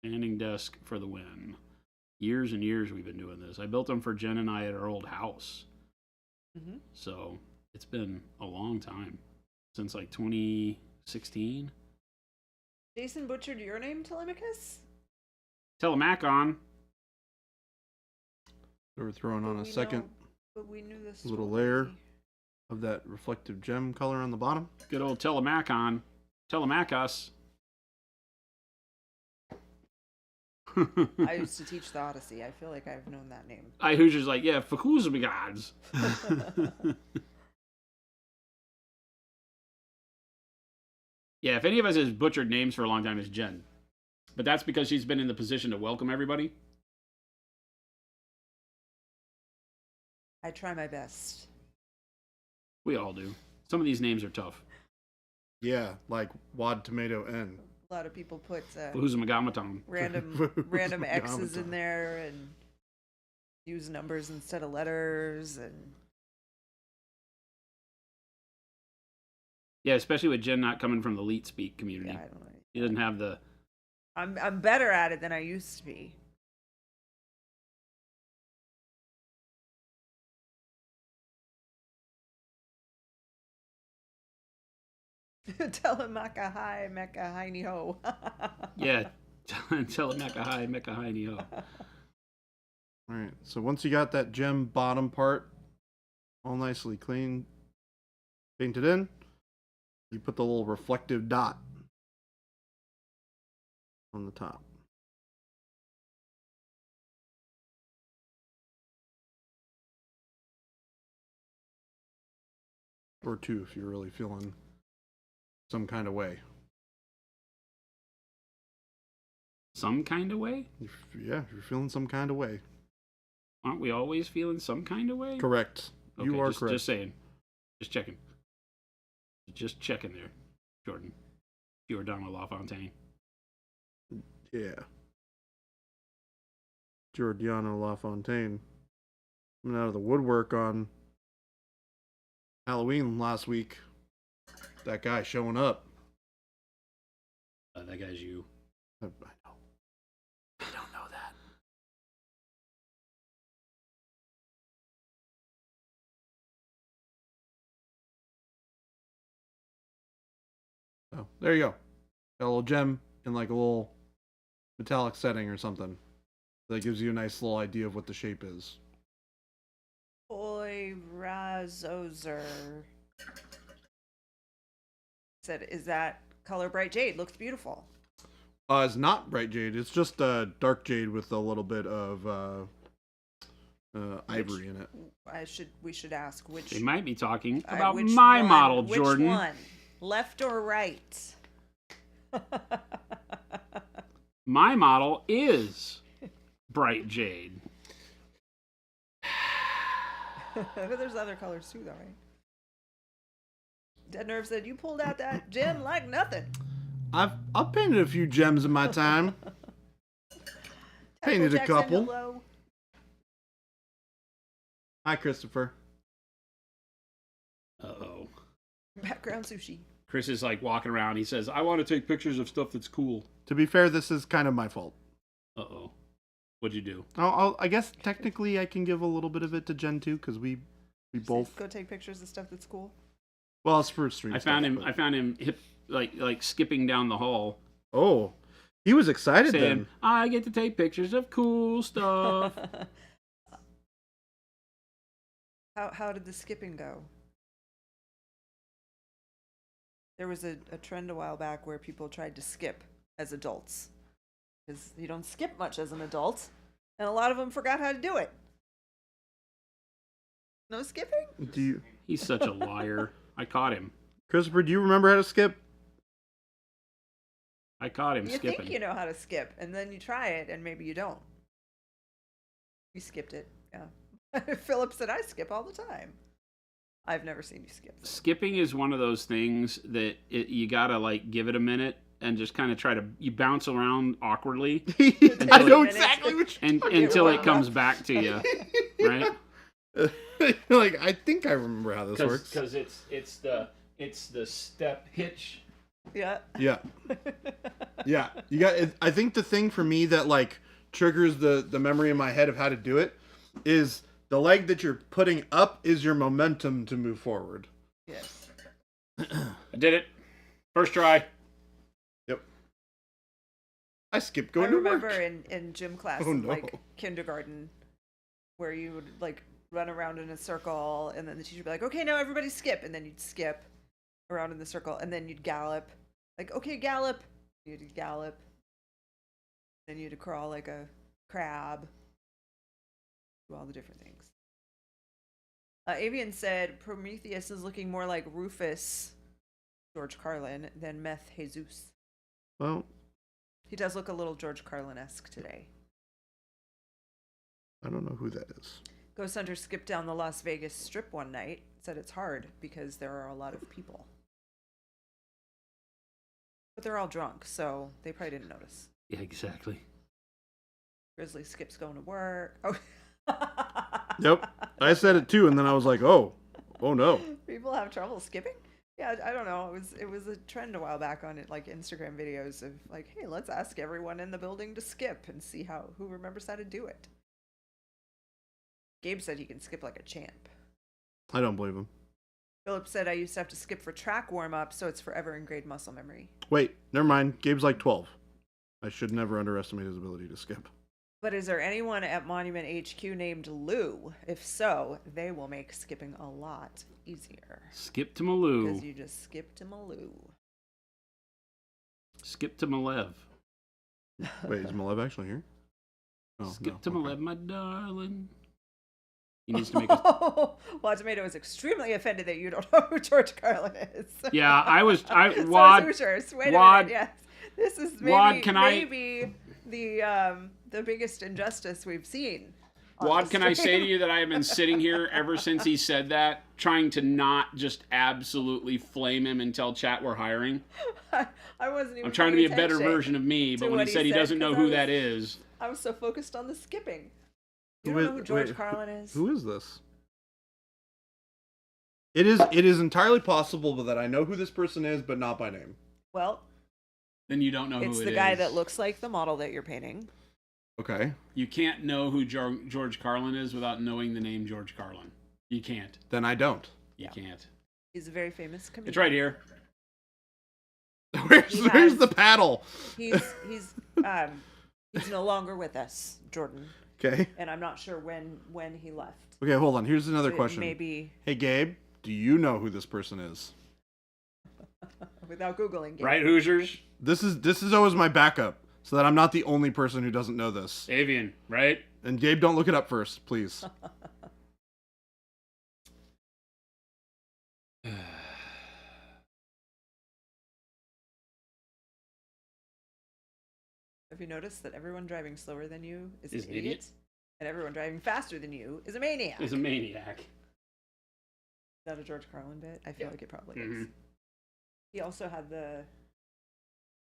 Speaker 2: Standing desk for the win. Years and years we've been doing this. I built them for Jen and I at our old house. So it's been a long time, since like 2016.
Speaker 3: Jason butchered your name, Telemachus?
Speaker 2: Telemacon.
Speaker 1: So we're throwing on a second
Speaker 3: But we knew this
Speaker 1: little
Speaker 3: already.
Speaker 1: layer of that reflective gem color on the bottom.
Speaker 2: Good old Telemacon. Telemachus.
Speaker 3: I used to teach the Odyssey. I feel like I've known that name.
Speaker 2: I Hoosier's like, yeah, for who's the gods? Yeah, if any of us has butchered names for a long time, it's Jen. But that's because she's been in the position to welcome everybody.
Speaker 3: I try my best.
Speaker 2: We all do. Some of these names are tough.
Speaker 1: Yeah, like Wad Tomato N.
Speaker 3: A lot of people put
Speaker 2: Who's a Megamaton?
Speaker 3: random X's in there and use numbers instead of letters and
Speaker 2: Yeah, especially with Jen not coming from the Leet Speak community.
Speaker 3: yeah, I don't know.
Speaker 2: He doesn't have the...
Speaker 3: I'm better at it than I used to be. Tell him Mecca hi, Mecca hi ni ho.
Speaker 2: Yeah, tell it Mecca hi, ni ho.
Speaker 1: Alright, so once you got that gem bottom part all nicely clean, painted in, you put the little reflective dot on the top. Or two if you're really feeling some kind of way.
Speaker 2: some kind of way?
Speaker 1: Yeah, if you're feeling some kind of way.
Speaker 2: Aren't we always feeling some kind of way?
Speaker 1: Correct.
Speaker 2: Okay,
Speaker 1: You are correct.
Speaker 2: Just saying. Just checking. Just checking there, Jordan. Giordano LaFontaine.
Speaker 1: Yeah. Giordano LaFontaine. Coming out of the woodwork on Halloween last week. That guy showing up.
Speaker 2: That guy's you.
Speaker 1: I know.
Speaker 2: I don't know that.
Speaker 1: Oh, there you go. Got a little gem in like a little metallic setting or something. That gives you a nice little idea of what the shape is.
Speaker 3: Boy Razozer said, "Is that color bright jade? Looks beautiful."
Speaker 1: It's not bright jade. It's just dark jade with a little bit of ivory in it.
Speaker 3: We should ask which.
Speaker 2: They might be talking about
Speaker 3: which
Speaker 2: my
Speaker 3: one,
Speaker 2: model,
Speaker 3: which
Speaker 2: Jordan.
Speaker 3: one? Left or right?
Speaker 2: My model is bright jade.
Speaker 3: But there's other colors too, though, right? Dead Nerve said, "You pulled out that gem like nothing."
Speaker 1: I've painted a few gems in my time. Painted a
Speaker 3: Jackson,
Speaker 1: couple.
Speaker 3: hello.
Speaker 1: Hi, Christopher.
Speaker 2: Uh-oh.
Speaker 3: Background sushi.
Speaker 2: Chris is like walking around. He says, I want to take pictures of stuff that's cool.
Speaker 1: To be fair, this is kind of my fault.
Speaker 2: Uh-oh. What'd you do?
Speaker 1: I guess technically I can give a little bit of it to Gen 2 because we both.
Speaker 3: Go take pictures of stuff that's cool.
Speaker 1: Well, it's for stream.
Speaker 2: I found him hip, like skipping down the hall.
Speaker 1: Oh, he was excited
Speaker 2: saying,
Speaker 1: then.
Speaker 2: I get to take pictures of cool stuff.
Speaker 3: How did the skipping go? There was a trend a while back where people tried to skip as adults. Because you don't skip much as an adult. And a lot of them forgot how to do it. No skipping?
Speaker 1: Do you,
Speaker 2: He's such a liar. I caught him.
Speaker 1: Christopher? Do you remember how to skip?
Speaker 2: I caught him
Speaker 3: You
Speaker 2: skipping.
Speaker 3: think you know how to skip, and then you try it, and maybe you don't. You skipped it, yeah. Philip said, I skip all the time. I've never seen you skip.
Speaker 2: Skipping is one of those things that you gotta like give it a minute and just kind of try to you bounce around awkwardly.
Speaker 1: I know exactly what you're talking
Speaker 2: until
Speaker 1: about.
Speaker 2: it comes back to you, right?
Speaker 1: Like I think I remember how this works.
Speaker 2: Because it's the step hitch.
Speaker 3: Yeah.
Speaker 1: Yeah. Yeah. You got. I think the thing for me that like triggers the memory in my head of how to do it is the leg that you're putting up is your momentum to move forward.
Speaker 3: Yes.
Speaker 2: I did it. First try.
Speaker 1: Yep. I skipped
Speaker 3: I
Speaker 1: going to
Speaker 3: remember
Speaker 1: work.
Speaker 3: in gym class,
Speaker 1: Oh,
Speaker 3: in,
Speaker 1: no.
Speaker 3: like kindergarten, where you would like run around in a circle, and then the teacher would be like, "Okay, now everybody skip," and then you'd skip around in the circle, and then you'd gallop, like, "Okay, gallop." You'd gallop, then you'd crawl like a crab. Do all the different things. Avian said Prometheus is looking more like Rufus, George Carlin, than Meth Jesus.
Speaker 1: Well,
Speaker 3: He does look a little George Carlin-esque today.
Speaker 1: I don't know who that is.
Speaker 3: Ghost Hunter skipped down the Las Vegas Strip one night. Said it's hard because there are a lot of people. But they're all drunk, so they probably didn't notice.
Speaker 2: Yeah, exactly.
Speaker 3: Grizzly skips going to work. Oh.
Speaker 1: Yep. I said it too, and then I was like, oh no.
Speaker 3: People have trouble skipping? Yeah, I don't know. It was a trend a while back on it, like Instagram videos of like, hey, let's ask everyone in the building to skip and see who remembers how to do it. Gabe said he can skip like a champ.
Speaker 1: I don't believe him.
Speaker 3: Philip said I used to have to skip for track warm-up, so it's forever ingrained muscle memory.
Speaker 1: Wait, never mind. Gabe's like 12. I should never underestimate his ability to skip.
Speaker 3: But is there anyone at Monument HQ named Lou? If so, they will make skipping a lot easier.
Speaker 2: Skip to Malou.
Speaker 3: Because you just skip to Malou.
Speaker 2: Skip to Malev.
Speaker 1: Wait, is Malev actually here? Oh,
Speaker 2: Skip
Speaker 1: no.
Speaker 2: to
Speaker 1: Okay.
Speaker 2: Malev, my darling. He needs to make a...
Speaker 3: Well, Tomato is extremely offended that you don't know who George Carlin is.
Speaker 2: Yeah,
Speaker 3: So
Speaker 2: Wad,
Speaker 3: is Hoosiers. Wait a
Speaker 2: Wad-
Speaker 3: minute, yes. This is maybe,
Speaker 2: Wad, can I-
Speaker 3: maybe the biggest injustice we've seen. on
Speaker 2: Wad,
Speaker 3: this
Speaker 2: can I say to
Speaker 3: stream.
Speaker 2: you that I have been sitting here ever since he said that, trying to not just absolutely flame him and tell chat we're hiring?
Speaker 3: I wasn't even.
Speaker 2: I'm trying to be
Speaker 3: paying
Speaker 2: a better
Speaker 3: attention
Speaker 2: version of me, but
Speaker 3: to
Speaker 2: when
Speaker 3: what
Speaker 2: he said he doesn't know
Speaker 3: 'cause
Speaker 2: who that is,
Speaker 3: I was so focused on the skipping. You
Speaker 1: Who
Speaker 3: don't
Speaker 1: is-
Speaker 3: know who George
Speaker 1: wait,
Speaker 3: Carlin is?
Speaker 1: Who is this? It is entirely possible that I know who this person is, but not by name.
Speaker 3: Well,
Speaker 2: then you don't know who it
Speaker 3: it's
Speaker 2: is.
Speaker 3: the guy that looks like the model that you're painting.
Speaker 1: Okay.
Speaker 2: You can't know who George Carlin is without knowing the name George Carlin. You can't.
Speaker 1: Then I don't.
Speaker 2: You can't.
Speaker 3: He's a very famous comedian.
Speaker 2: It's right here.
Speaker 1: Where's the paddle?
Speaker 3: He's no longer with us, Jordan,
Speaker 1: Okay.
Speaker 3: and I'm not sure when he left.
Speaker 1: Okay, hold on. Here's another
Speaker 3: So
Speaker 1: question.
Speaker 3: Maybe
Speaker 1: Hey, Gabe, do you know who this person is?
Speaker 3: without googling. Gabe.
Speaker 2: Right, Hoosiers?
Speaker 1: This is always my backup, so that I'm not the only person who doesn't know this.
Speaker 2: Avian, right?
Speaker 1: And Gabe, don't look it up first, please.
Speaker 3: Have you noticed that everyone driving slower than you is
Speaker 2: Is
Speaker 3: an
Speaker 2: an
Speaker 3: idiot?
Speaker 2: idiot?
Speaker 3: And everyone driving faster than you is a maniac?
Speaker 2: Is a maniac.
Speaker 3: Is that a George Carlin bit? I feel like it probably is.
Speaker 2: Mhm.
Speaker 3: He also had the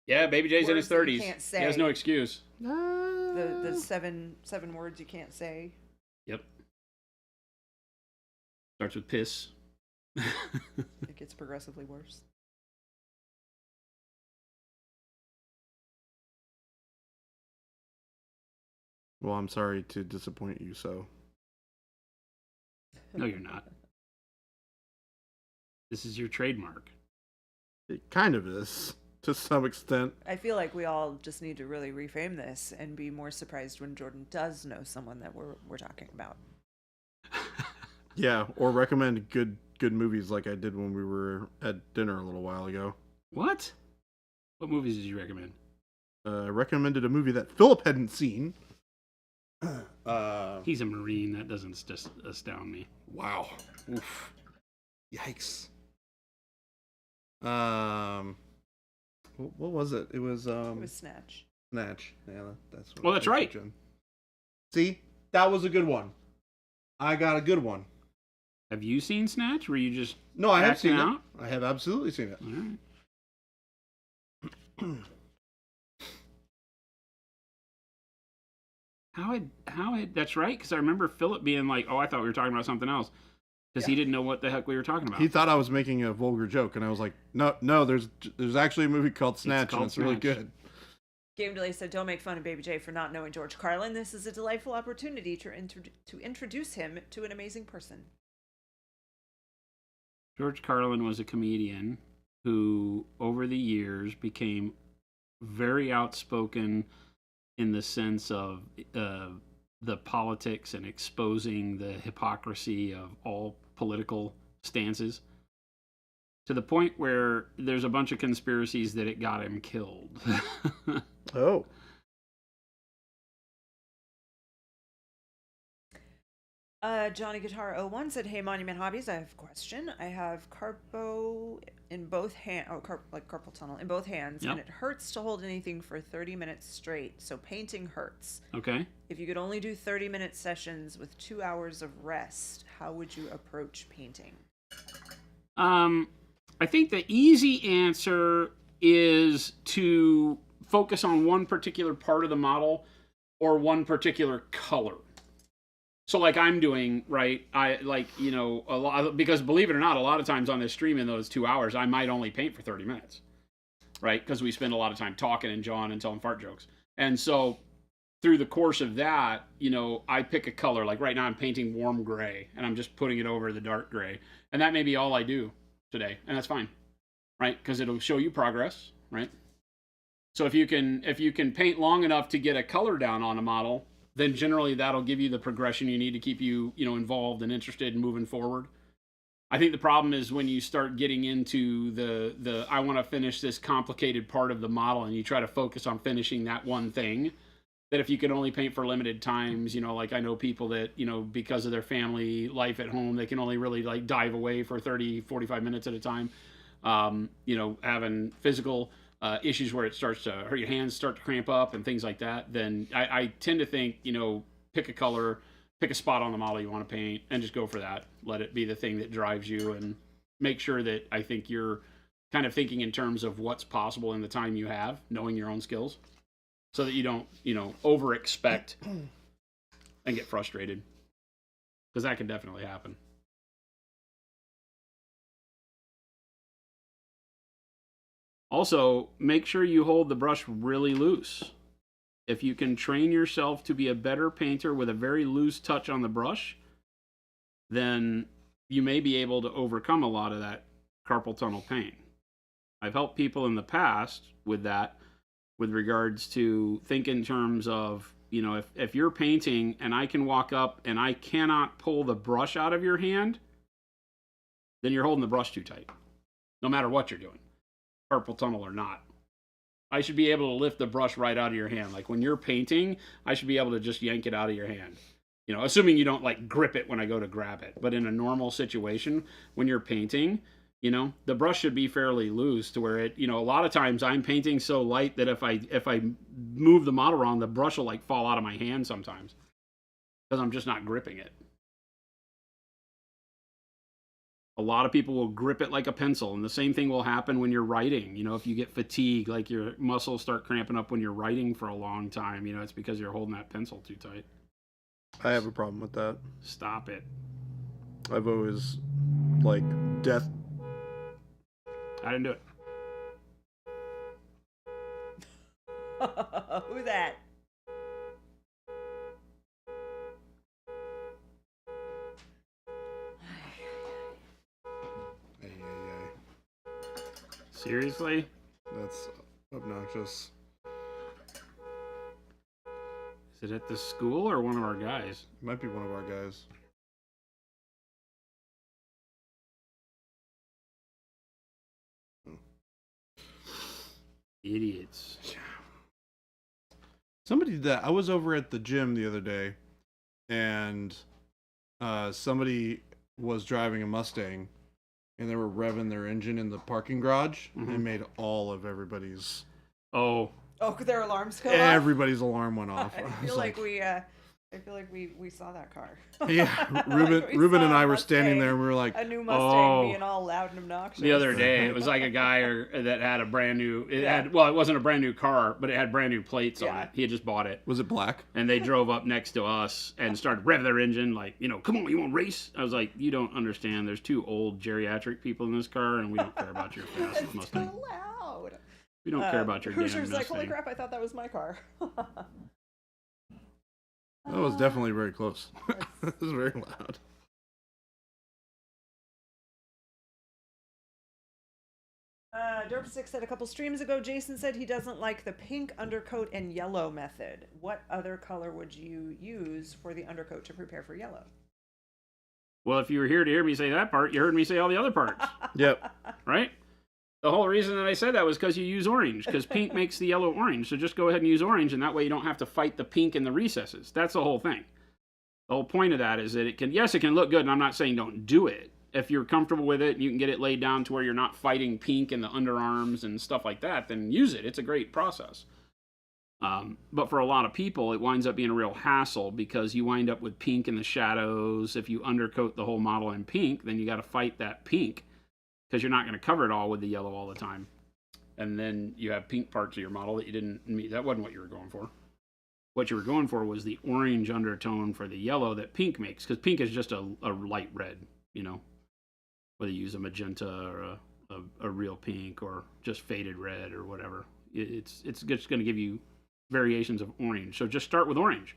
Speaker 2: Yeah, Baby J's in his
Speaker 3: Words that you
Speaker 2: 30s.
Speaker 3: can't
Speaker 2: He has
Speaker 3: say.
Speaker 2: no excuse.
Speaker 3: the seven words you can't say.
Speaker 2: Yep. Starts with piss.
Speaker 3: It gets progressively worse.
Speaker 1: Well, I'm sorry to disappoint you, so.
Speaker 2: No, you're not. This is your trademark.
Speaker 1: It kind of is, to some extent.
Speaker 3: I feel like we all just need to really reframe this and be more surprised when Jordan does know someone that we're talking about.
Speaker 1: Yeah, or recommend good movies like I did when we were at dinner a little while ago.
Speaker 2: What? What movies did you recommend?
Speaker 1: I recommended a movie that Philip hadn't seen.
Speaker 2: He's a Marine. That doesn't just astound me.
Speaker 1: Wow. Oof. Yikes. What was it? It was
Speaker 3: It was Snatch.
Speaker 1: Snatch. Yeah, that's what
Speaker 2: Well, that's
Speaker 1: I
Speaker 2: right.
Speaker 1: pictured. See? That was a good one. I got a good one.
Speaker 2: Have you seen Snatch? Were you just
Speaker 1: No, I have
Speaker 2: acting
Speaker 1: seen
Speaker 2: out?
Speaker 1: it. I have absolutely seen it.
Speaker 2: All right. How had that's right, because I remember Philip being like, "Oh, I thought we were talking about something else," because he didn't know what the heck we were talking about.
Speaker 1: He thought I was making a vulgar joke, and I was like, no, there's actually a movie called Snatch,
Speaker 2: called
Speaker 1: and it's really
Speaker 2: Snatch.
Speaker 1: good.
Speaker 3: Game Delay said, "Don't make fun of Baby J for not knowing George Carlin. This is a delightful opportunity to introduce him to an amazing person."
Speaker 2: George Carlin was a comedian who, over the years, became very outspoken in the sense of the politics and exposing the hypocrisy of all political stances, to the point where there's a bunch of conspiracies that it got him killed.
Speaker 1: Oh.
Speaker 3: Johnny Guitar 01 said, "Hey, Monument Hobbies, I have a question. I have carpo in both hands, like carpal tunnel in both hands,
Speaker 2: Yep.
Speaker 3: and it hurts to hold anything for 30 minutes straight. So painting hurts.
Speaker 2: Okay.
Speaker 3: If you could only do 30-minute sessions with 2 hours of rest, how would you approach painting?"
Speaker 2: I think the easy answer is to focus on one particular part of the model or one particular color. So like I'm doing, right, I like, a lot, because believe it or not, a lot of times on this stream in those 2 hours, I might only paint for 30 minutes, right? Because we spend a lot of time talking and jawing and telling fart jokes. And so through the course of that, I pick a color. Like right now I'm painting warm gray and I'm just putting it over the dark gray. And that may be all I do today. And that's fine, right? Because it'll show you progress, right? So if you can paint long enough to get a color down on a model, then generally that'll give you the progression you need to keep you, involved and interested in moving forward. I think the problem is when you start getting into the I want to finish this complicated part of the model and you try to focus on finishing that one thing, that if you can only paint for limited times, like I know people that, because of their family life at home, they can only really like dive away for 30, 45 minutes at a time, having physical issues where it starts to hurt your hands, start to cramp up, and things like that, then I tend to think, pick a color, pick a spot on the model you want to paint, and just go for that. Let it be the thing that drives you, and make sure that I think you're kind of thinking in terms of what's possible in the time you have, knowing your own skills, so that you don't, over expect and get frustrated, because that can definitely happen. Also, make sure you hold the brush really loose. If you can train yourself to be a better painter with a very loose touch on the brush, then you may be able to overcome a lot of that carpal tunnel pain. I've helped people in the past with that, with regards to think in terms of, if you're painting and I can walk up and I cannot pull the brush out of your hand, then you're holding the brush too tight, no matter what you're doing, carpal tunnel or not. I should be able to lift the brush right out of your hand. Like when you're painting, I should be able to just yank it out of your hand. Assuming you don't like grip it when I go to grab it. But in a normal situation, when you're painting, the brush should be fairly loose to where it, a lot of times I'm painting so light that if I move the model wrong, the brush will like fall out of my hand sometimes because I'm just not gripping it. A lot of people will grip it like a pencil, and the same thing will happen when you're writing. If you get fatigue, like your muscles start cramping up when you're writing for a long time, it's because you're holding that pencil too tight.
Speaker 1: I have a problem with that.
Speaker 2: Stop it.
Speaker 1: I've always, death.
Speaker 2: I didn't do it.
Speaker 3: Who's that?
Speaker 2: Seriously?
Speaker 1: That's obnoxious.
Speaker 2: Is it at the school or one of our guys?
Speaker 1: It might be one of our guys.
Speaker 2: Idiots.
Speaker 1: Somebody did that. I was over at the gym the other day, and somebody was driving a Mustang, and they were revving their engine in the parking garage, and made all of everybody's...
Speaker 3: Oh, their alarms go off?
Speaker 1: Everybody's alarm went off.
Speaker 3: I feel like we saw that car.
Speaker 1: Yeah, Ruben and I were standing there, and we were like,
Speaker 3: a new Mustang being all loud and obnoxious.
Speaker 2: The other day, it was like a guy that had a brand new. It wasn't a brand new car, but it had brand new plates on it. He had just bought it.
Speaker 1: Was it black?
Speaker 2: And they drove up next to us and started revving their engine, like, come on, you want to race? I was like, you don't understand. There's two old geriatric people in this car, and we don't care about your fast Mustang.
Speaker 3: Too loud.
Speaker 2: We don't care about your damn
Speaker 3: Hoosier's
Speaker 2: Mustang.
Speaker 3: like, holy crap, I thought that was my car.
Speaker 1: That was definitely very close. It was very loud.
Speaker 3: Derp6 said a couple streams ago, Jason said he doesn't like the pink undercoat and yellow method. What other color would you use for the undercoat to prepare for yellow?
Speaker 2: Well, if you were here to hear me say that part, you heard me say all the other parts.
Speaker 1: Yep.
Speaker 2: Right? The whole reason that I said that was because you use orange, because pink makes the yellow orange. So just go ahead and use orange, and that way you don't have to fight the pink in the recesses. That's the whole thing. The whole point of that is that it can look good, and I'm not saying don't do it. If you're comfortable with it and you can get it laid down to where you're not fighting pink in the underarms and stuff like that, then use it. It's a great process. But for a lot of people, it winds up being a real hassle because you wind up with pink in the shadows. If you undercoat the whole model in pink, then you got to fight that pink, because you're not going to cover it all with the yellow all the time. And then you have pink parts of your model that you didn't meet. That wasn't what you were going for. What you were going for was the orange undertone for the yellow that pink makes, because pink is just a light red, whether you use a magenta or a real pink or just faded red or whatever. It's just going to give you variations of orange. So just start with orange.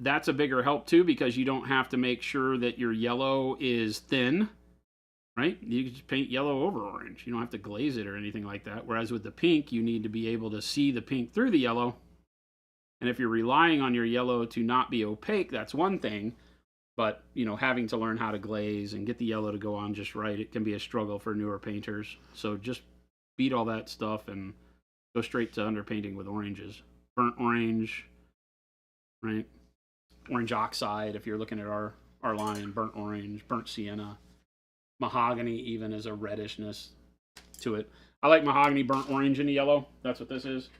Speaker 2: That's a bigger help too, because you don't have to make sure that your yellow is thin. Right? You can just paint yellow over orange. You don't have to glaze it or anything like that. Whereas with the pink, you need to be able to see the pink through the yellow. And if you're relying on your yellow to not be opaque, that's one thing. But, having to learn how to glaze and get the yellow to go on just right, it can be a struggle for newer painters. So just beat all that stuff and go straight to underpainting with oranges. Burnt orange, right? Orange oxide, if you're looking at our line, burnt orange, burnt sienna. Mahogany even is a reddishness to it. I like mahogany, burnt orange, and yellow. That's what this is.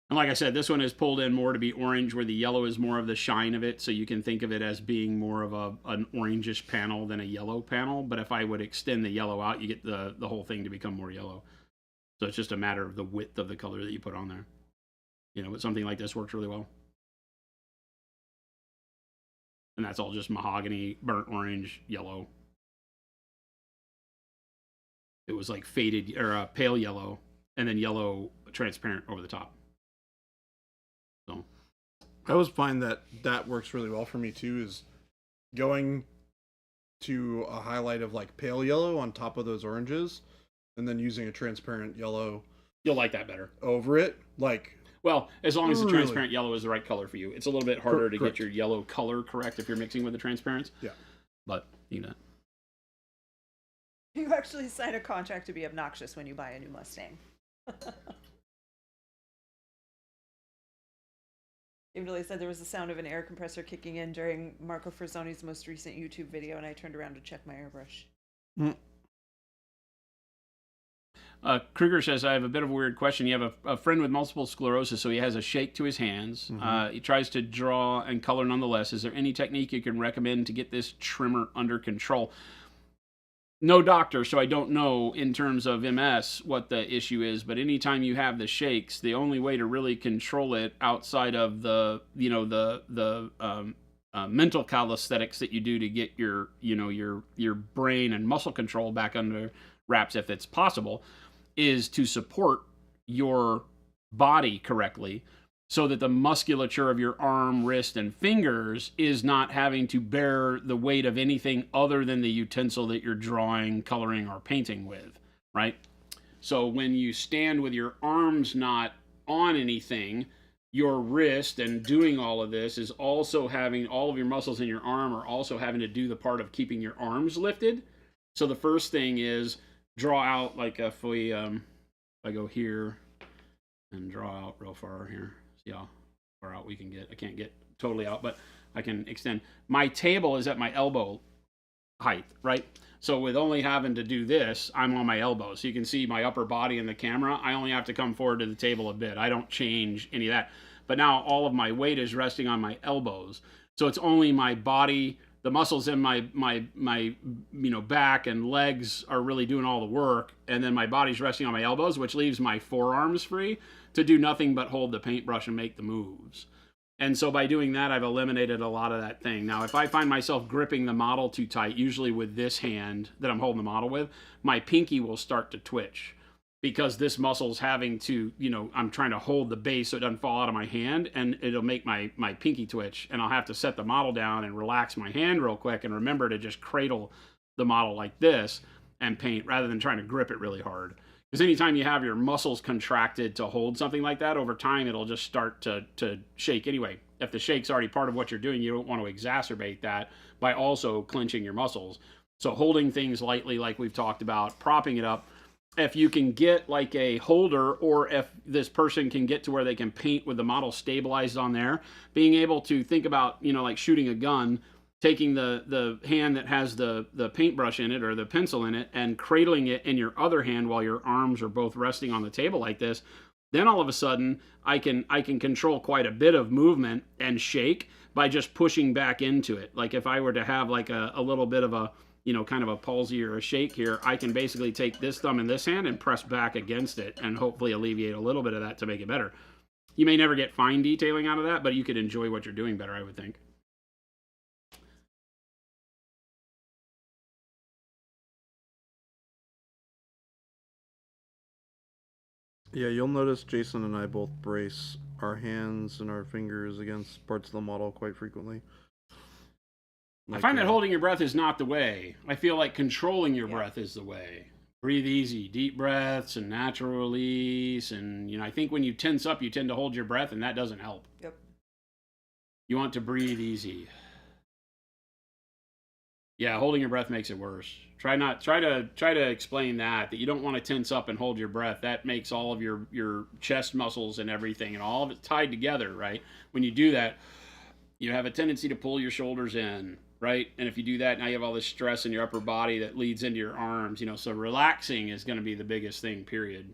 Speaker 2: And like I said, this one is pulled in more to be orange, where the yellow is more of the shine of it. So you can think of it as being more of an orangish panel than a yellow panel. But if I would extend the yellow out, you get the whole thing to become more yellow. So it's just a matter of the width of the color that you put on there. You know, but something like this works really well. And that's all just mahogany, burnt orange, yellow. It was like faded or pale yellow, and then yellow transparent over the top. So
Speaker 1: I always find that works really well for me too, is going to a highlight of like pale yellow on top of those oranges, and then using a transparent yellow.
Speaker 2: You'll like that better.
Speaker 1: Over it. Like,
Speaker 2: well, as long as the
Speaker 1: really?
Speaker 2: transparent yellow is the right color for you. It's a little bit harder to
Speaker 1: Correct.
Speaker 2: get your yellow color correct if you're mixing with the transparents.
Speaker 1: Yeah.
Speaker 2: But, you know.
Speaker 3: You actually sign a contract to be obnoxious when you buy a new Mustang. Kimberly said there was the sound of an air compressor kicking in during Marco Frazzoni's most recent YouTube video, and I turned around to check my airbrush.
Speaker 2: Kruger says, I have a bit of a weird question. You have a friend with multiple sclerosis, so he has a shake to his hands.
Speaker 1: Mm-hmm.
Speaker 2: He tries to draw and color nonetheless. Is there any technique you can recommend to get this tremor under control? No doctor, so I don't know in terms of MS what the issue is, but anytime you have the shakes, the only way to really control it outside of the mental calisthenics that you do to get your brain and muscle control back under wraps, if it's possible, is to support your body correctly so that the musculature of your arm, wrist, and fingers is not having to bear the weight of anything other than the utensil that you're drawing, coloring, or painting with, right? So when you stand with your arms not on anything, your wrist and doing all of this is also having, all of your muscles in your arm are also having to do the part of keeping your arms lifted. So the first thing is draw out, like if I go here and draw out real far here. See how far out we can get. I can't get totally out, but I can extend. My table is at my elbow height, right? So with only having to do this, I'm on my elbow. So you can see my upper body in the camera. I only have to come forward to the table a bit. I don't change any of that. But now all of my weight is resting on my elbows. So it's only my body, the muscles in my back and legs are really doing all the work, and then my body's resting on my elbows, which leaves my forearms free to do nothing but hold the paintbrush and make the moves. And so by doing that, I've eliminated a lot of that thing. Now, if I find myself gripping the model too tight, usually with this hand that I'm holding the model with, my pinky will start to twitch, because this muscle's having to, I'm trying to hold the base so it doesn't fall out of my hand, and it'll make my pinky twitch, and I'll have to set the model down and relax my hand real quick and remember to just cradle the model like this and paint rather than trying to grip it really hard. Because anytime you have your muscles contracted to hold something like that, over time it'll just start to shake anyway. If the shake's already part of what you're doing, you don't want to exacerbate that by also clenching your muscles. So holding things lightly, like we've talked about, propping it up. If you can get like a holder, or if this person can get to where they can paint with the model stabilized on there, being able to think about, like shooting a gun, taking the hand that has the paintbrush in it or the pencil in it and cradling it in your other hand while your arms are both resting on the table like this, then all of a sudden I can control quite a bit of movement and shake by just pushing back into it. Like if I were to have like a little bit of a, kind of a palsy or a shake here, I can basically take this thumb in this hand and press back against it and hopefully alleviate a little bit of that to make it better. You may never get fine detailing out of that, but you could enjoy what you're doing better, I would think.
Speaker 1: Yeah, you'll notice Jason and I both brace our hands and our fingers against parts of the model quite frequently.
Speaker 2: I find that holding your breath is not the way. I feel like controlling your breath is the way. Breathe easy, deep breaths and natural release. And, I think when you tense up, you tend to hold your breath, and that doesn't help.
Speaker 3: Yep.
Speaker 2: You want to breathe easy. Yeah, holding your breath makes it worse. Try to explain that you don't want to tense up and hold your breath. That makes all of your chest muscles and everything and all of it tied together, right? When you do that, you have a tendency to pull your shoulders in, right? And if you do that, now you have all this stress in your upper body that leads into your arms, so relaxing is going to be the biggest thing, period.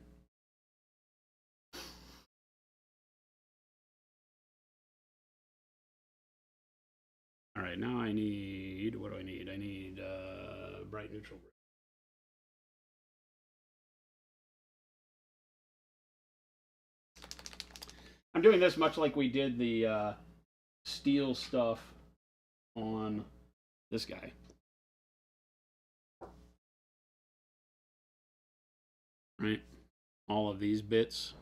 Speaker 2: All right, now I need, what do I need? I need bright neutral. I'm doing this much like we did the steel stuff on this guy. Right? All of these bits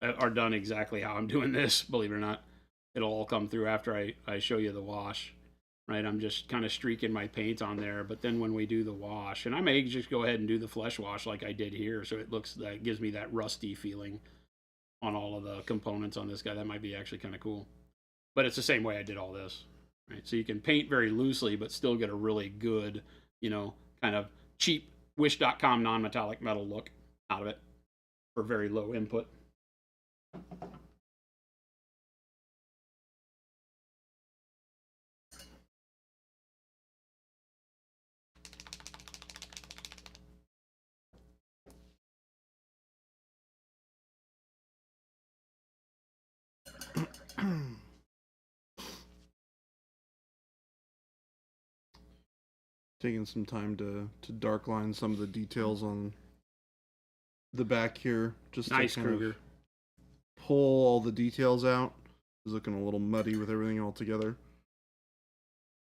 Speaker 2: are done exactly how I'm doing this, believe it or not. It'll all come through after I show you the wash. Right? I'm just kind of streaking my paint on there, but then when we do the wash, and I may just go ahead and do the flesh wash like I did here, so it gives me that rusty feeling on all of the components on this guy. That might be actually kind of cool. But it's the same way I did all this. Right? So you can paint very loosely, but still get a really good, kind of cheap Wish.com non-metallic metal look out of it for very low input.
Speaker 1: Taking some time to dark line some of the details on the back here, just
Speaker 2: nice,
Speaker 1: to kind
Speaker 2: Kruger.
Speaker 1: of pull all the details out. It's looking a little muddy with everything all together.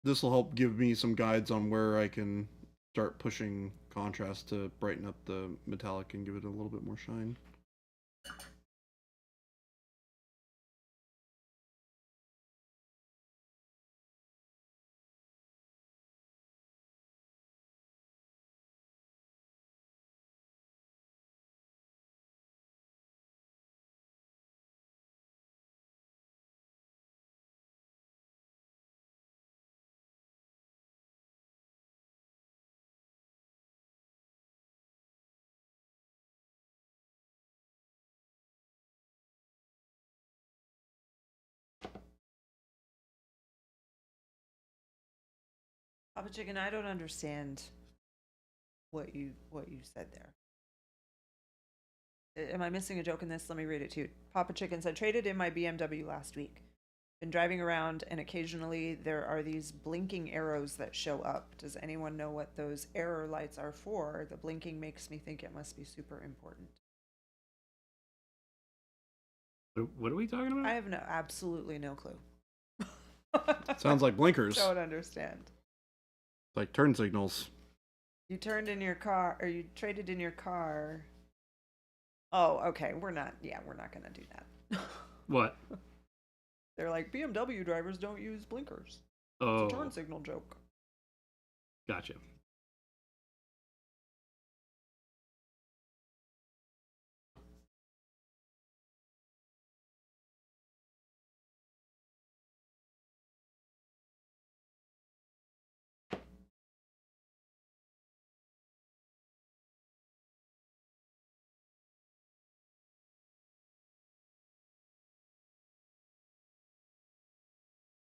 Speaker 1: This will help give me some guides on where I can start pushing contrast to brighten up the metallic and give it a little bit more shine.
Speaker 3: Papa Chicken, I don't understand what you said there. Am I missing a joke in this? Let me read it to you. Papa Chicken said, traded in my BMW last week. Been driving around and occasionally there are these blinking arrows that show up. Does anyone know what those error lights are for? The blinking makes me think it must be super important.
Speaker 2: What are we talking about?
Speaker 3: I have absolutely no clue.
Speaker 1: Sounds like blinkers.
Speaker 3: Don't understand.
Speaker 1: Like turn signals.
Speaker 3: You turned in your car, or you traded in your car. Oh, okay. We're not gonna do that.
Speaker 2: What?
Speaker 3: They're like, BMW drivers don't use blinkers.
Speaker 2: Oh.
Speaker 3: It's a turn signal joke.
Speaker 2: Gotcha.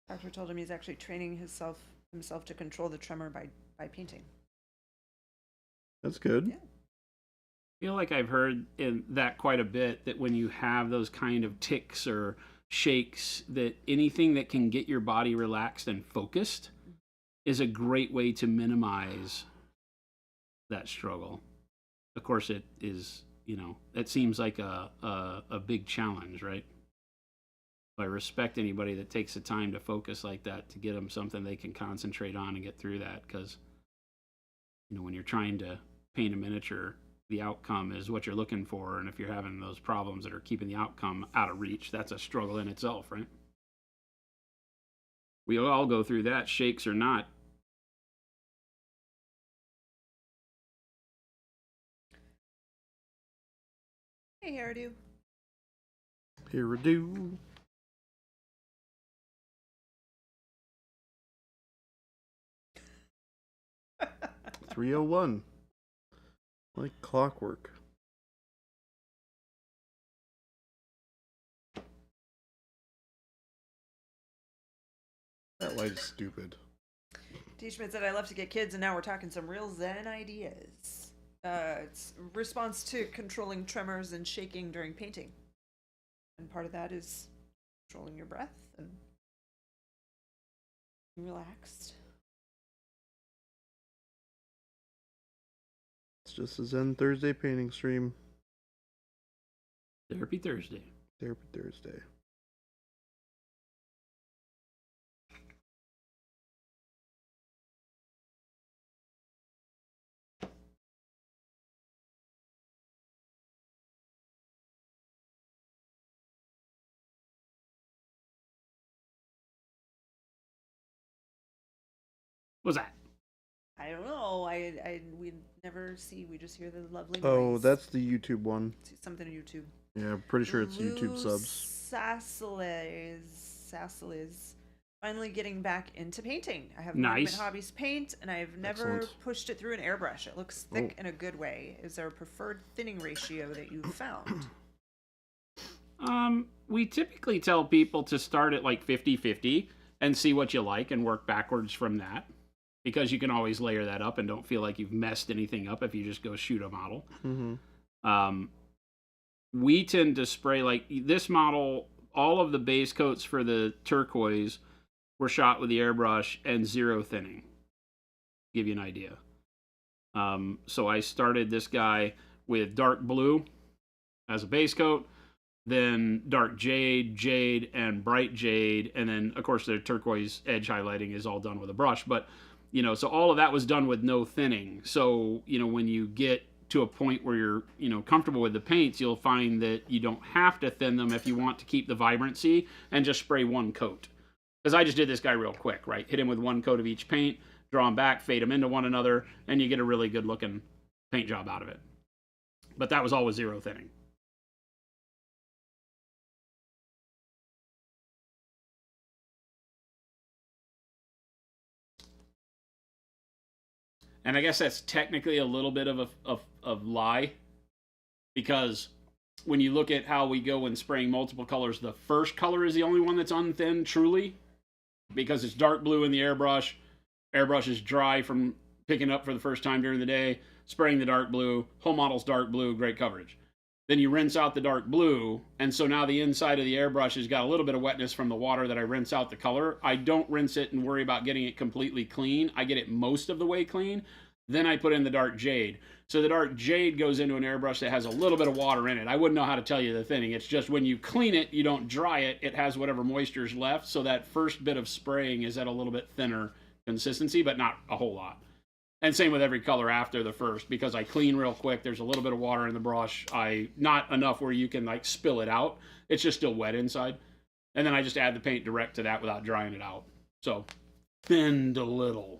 Speaker 3: Doctor told him he's actually training himself to control the tremor by painting.
Speaker 1: That's good.
Speaker 3: Yeah.
Speaker 2: I feel like I've heard that quite a bit, that when you have those kind of tics or shakes, that anything that can get your body relaxed and focused is a great way to minimize that struggle. Of course, it is, it seems like a big challenge, right? I respect anybody that takes the time to focus like that, to get them something they can concentrate on and get through that. Because, when you're trying to paint a miniature, the outcome is what you're looking for. And if you're having those problems that are keeping the outcome out of reach, that's a struggle in itself, right? We all go through that, shakes or not.
Speaker 3: Hey, hairdo.
Speaker 1: Hairdo. $301. Like clockwork. That light is stupid.
Speaker 3: T-Schmidt said, I love to get kids, and now we're talking some real Zen ideas. It's response to controlling tremors and shaking during painting. And part of that is controlling your breath and being relaxed.
Speaker 1: It's just a Zen Thursday painting stream.
Speaker 2: Therapy Thursday.
Speaker 1: Therapy Thursday.
Speaker 2: What's that?
Speaker 3: I don't know. We never see. We just hear the lovely noise.
Speaker 1: Oh, that's the YouTube one.
Speaker 3: See something on YouTube.
Speaker 1: Yeah, I'm pretty sure it's YouTube subs.
Speaker 3: Sassaliz. Finally getting back into painting. I have
Speaker 2: Nice.
Speaker 3: Movement Hobbies paint, and I've never
Speaker 1: Excellent.
Speaker 3: pushed it through an airbrush. It looks thick in a good way. Is there a preferred thinning ratio that you've found?
Speaker 2: We typically tell people to start at like 50-50 and see what you like and work backwards from that. Because you can always layer that up and don't feel like you've messed anything up if you just go shoot a model.
Speaker 1: Mm-hmm.
Speaker 2: We tend to spray, like this model, all of the base coats for the turquoise were shot with the airbrush and zero thinning. Give you an idea. So I started this guy with dark blue as a base coat, then dark jade, and bright jade, and then, of course, the turquoise edge highlighting is all done with a brush. But so all of that was done with no thinning. So, when you get to a point where you're, comfortable with the paints, you'll find that you don't have to thin them if you want to keep the vibrancy and just spray one coat. Because I just did this guy real quick, right? Hit him with one coat of each paint, draw them back, fade them into one another, and you get a really good looking paint job out of it. But that was all with zero thinning. And I guess that's technically a little bit of a lie, because when you look at how we go when spraying multiple colors, the first color is the only one that's unthinned truly, because it's dark blue in the airbrush. Airbrush is dry from picking up for the first time during the day, spraying the dark blue, whole model's dark blue, great coverage. Then you rinse out the dark blue, and so now the inside of the airbrush has got a little bit of wetness from the water that I rinse out the color. I don't rinse it and worry about getting it completely clean. I get it most of the way clean. Then I put in the dark jade. So the dark jade goes into an airbrush that has a little bit of water in it. I wouldn't know how to tell you the thinning. It's just when you clean it, you don't dry it. It has whatever moisture is left, so that first bit of spraying is at a little bit thinner consistency, but not a whole lot. And same with every color after the first, because I clean real quick. There's a little bit of water in the brush. Not enough where you can like spill it out. It's just still wet inside. And then I just add the paint direct to that without drying it out. So thinned a little,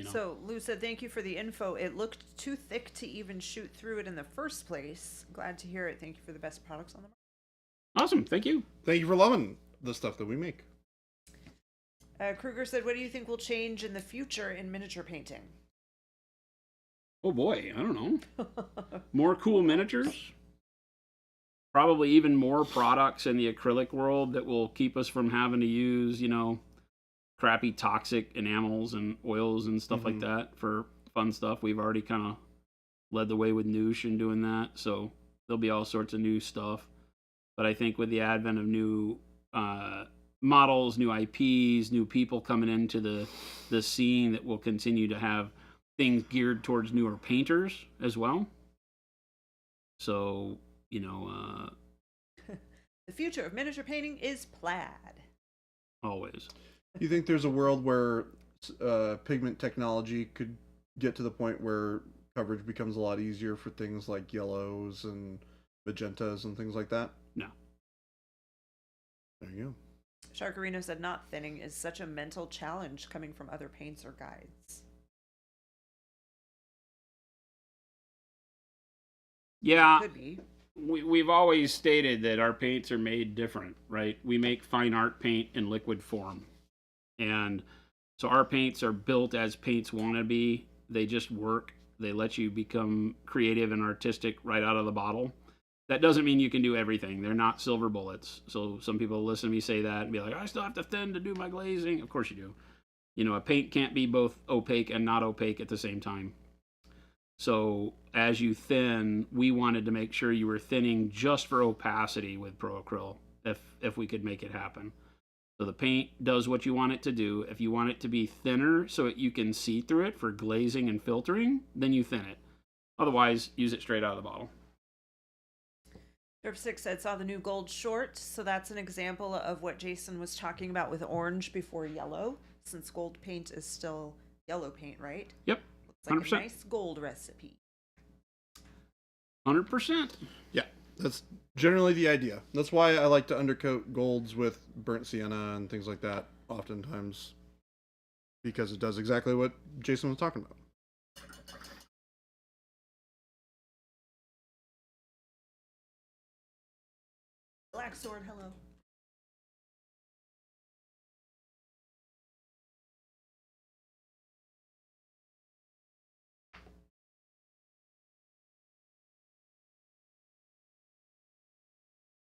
Speaker 3: So Lou said, thank you for the info. It looked too thick to even shoot through it in the first place. Glad to hear it. Thank you for the best products on the market.
Speaker 2: Awesome. Thank you.
Speaker 1: Thank you for loving the stuff that we make.
Speaker 3: Kruger said, what do you think will change in the future in miniature painting?
Speaker 2: Oh boy, I don't know. More cool miniatures. Probably even more products in the acrylic world that will keep us from having to use, crappy toxic enamels and oils and stuff like that for fun stuff. We've already kind of led the way with Noosh in doing that. So there'll be all sorts of new stuff. But I think with the advent of new models, new IPs, new people coming into the scene, that will continue to have things geared towards newer painters as well. So,
Speaker 3: The future of miniature painting is plaid.
Speaker 2: Always.
Speaker 1: You think there's a world where pigment technology could get to the point where coverage becomes a lot easier for things like yellows and magentas and things like that?
Speaker 2: No.
Speaker 1: There you go.
Speaker 3: Sharkarino said, not thinning is such a mental challenge coming from other paints or guides.
Speaker 2: Yeah.
Speaker 3: Could be.
Speaker 2: We've always stated that our paints are made different, right? We make fine art paint in liquid form. And so our paints are built as paints want to be. They just work. They let you become creative and artistic right out of the bottle. That doesn't mean you can do everything. They're not silver bullets. So some people listen to me say that and be like, I still have to thin to do my glazing. Of course you do. You know, a paint can't be both opaque and not opaque at the same time. So as you thin, we wanted to make sure you were thinning just for opacity with Pro Acryl, if we could make it happen. So the paint does what you want it to do. If you want it to be thinner so that you can see through it for glazing and filtering, then you thin it. Otherwise, use it straight out of the bottle.
Speaker 3: Derp 6 said, saw the new gold short. So that's an example of what Jason was talking about with orange before yellow, since gold paint is still yellow paint, right?
Speaker 2: Yep.
Speaker 3: Looks like
Speaker 2: 100%.
Speaker 3: a nice gold recipe.
Speaker 2: 100%.
Speaker 1: Yeah, that's generally the idea. That's why I like to undercoat golds with burnt sienna and things like that oftentimes, because it does exactly what Jason was talking about.
Speaker 3: Black Sword, hello.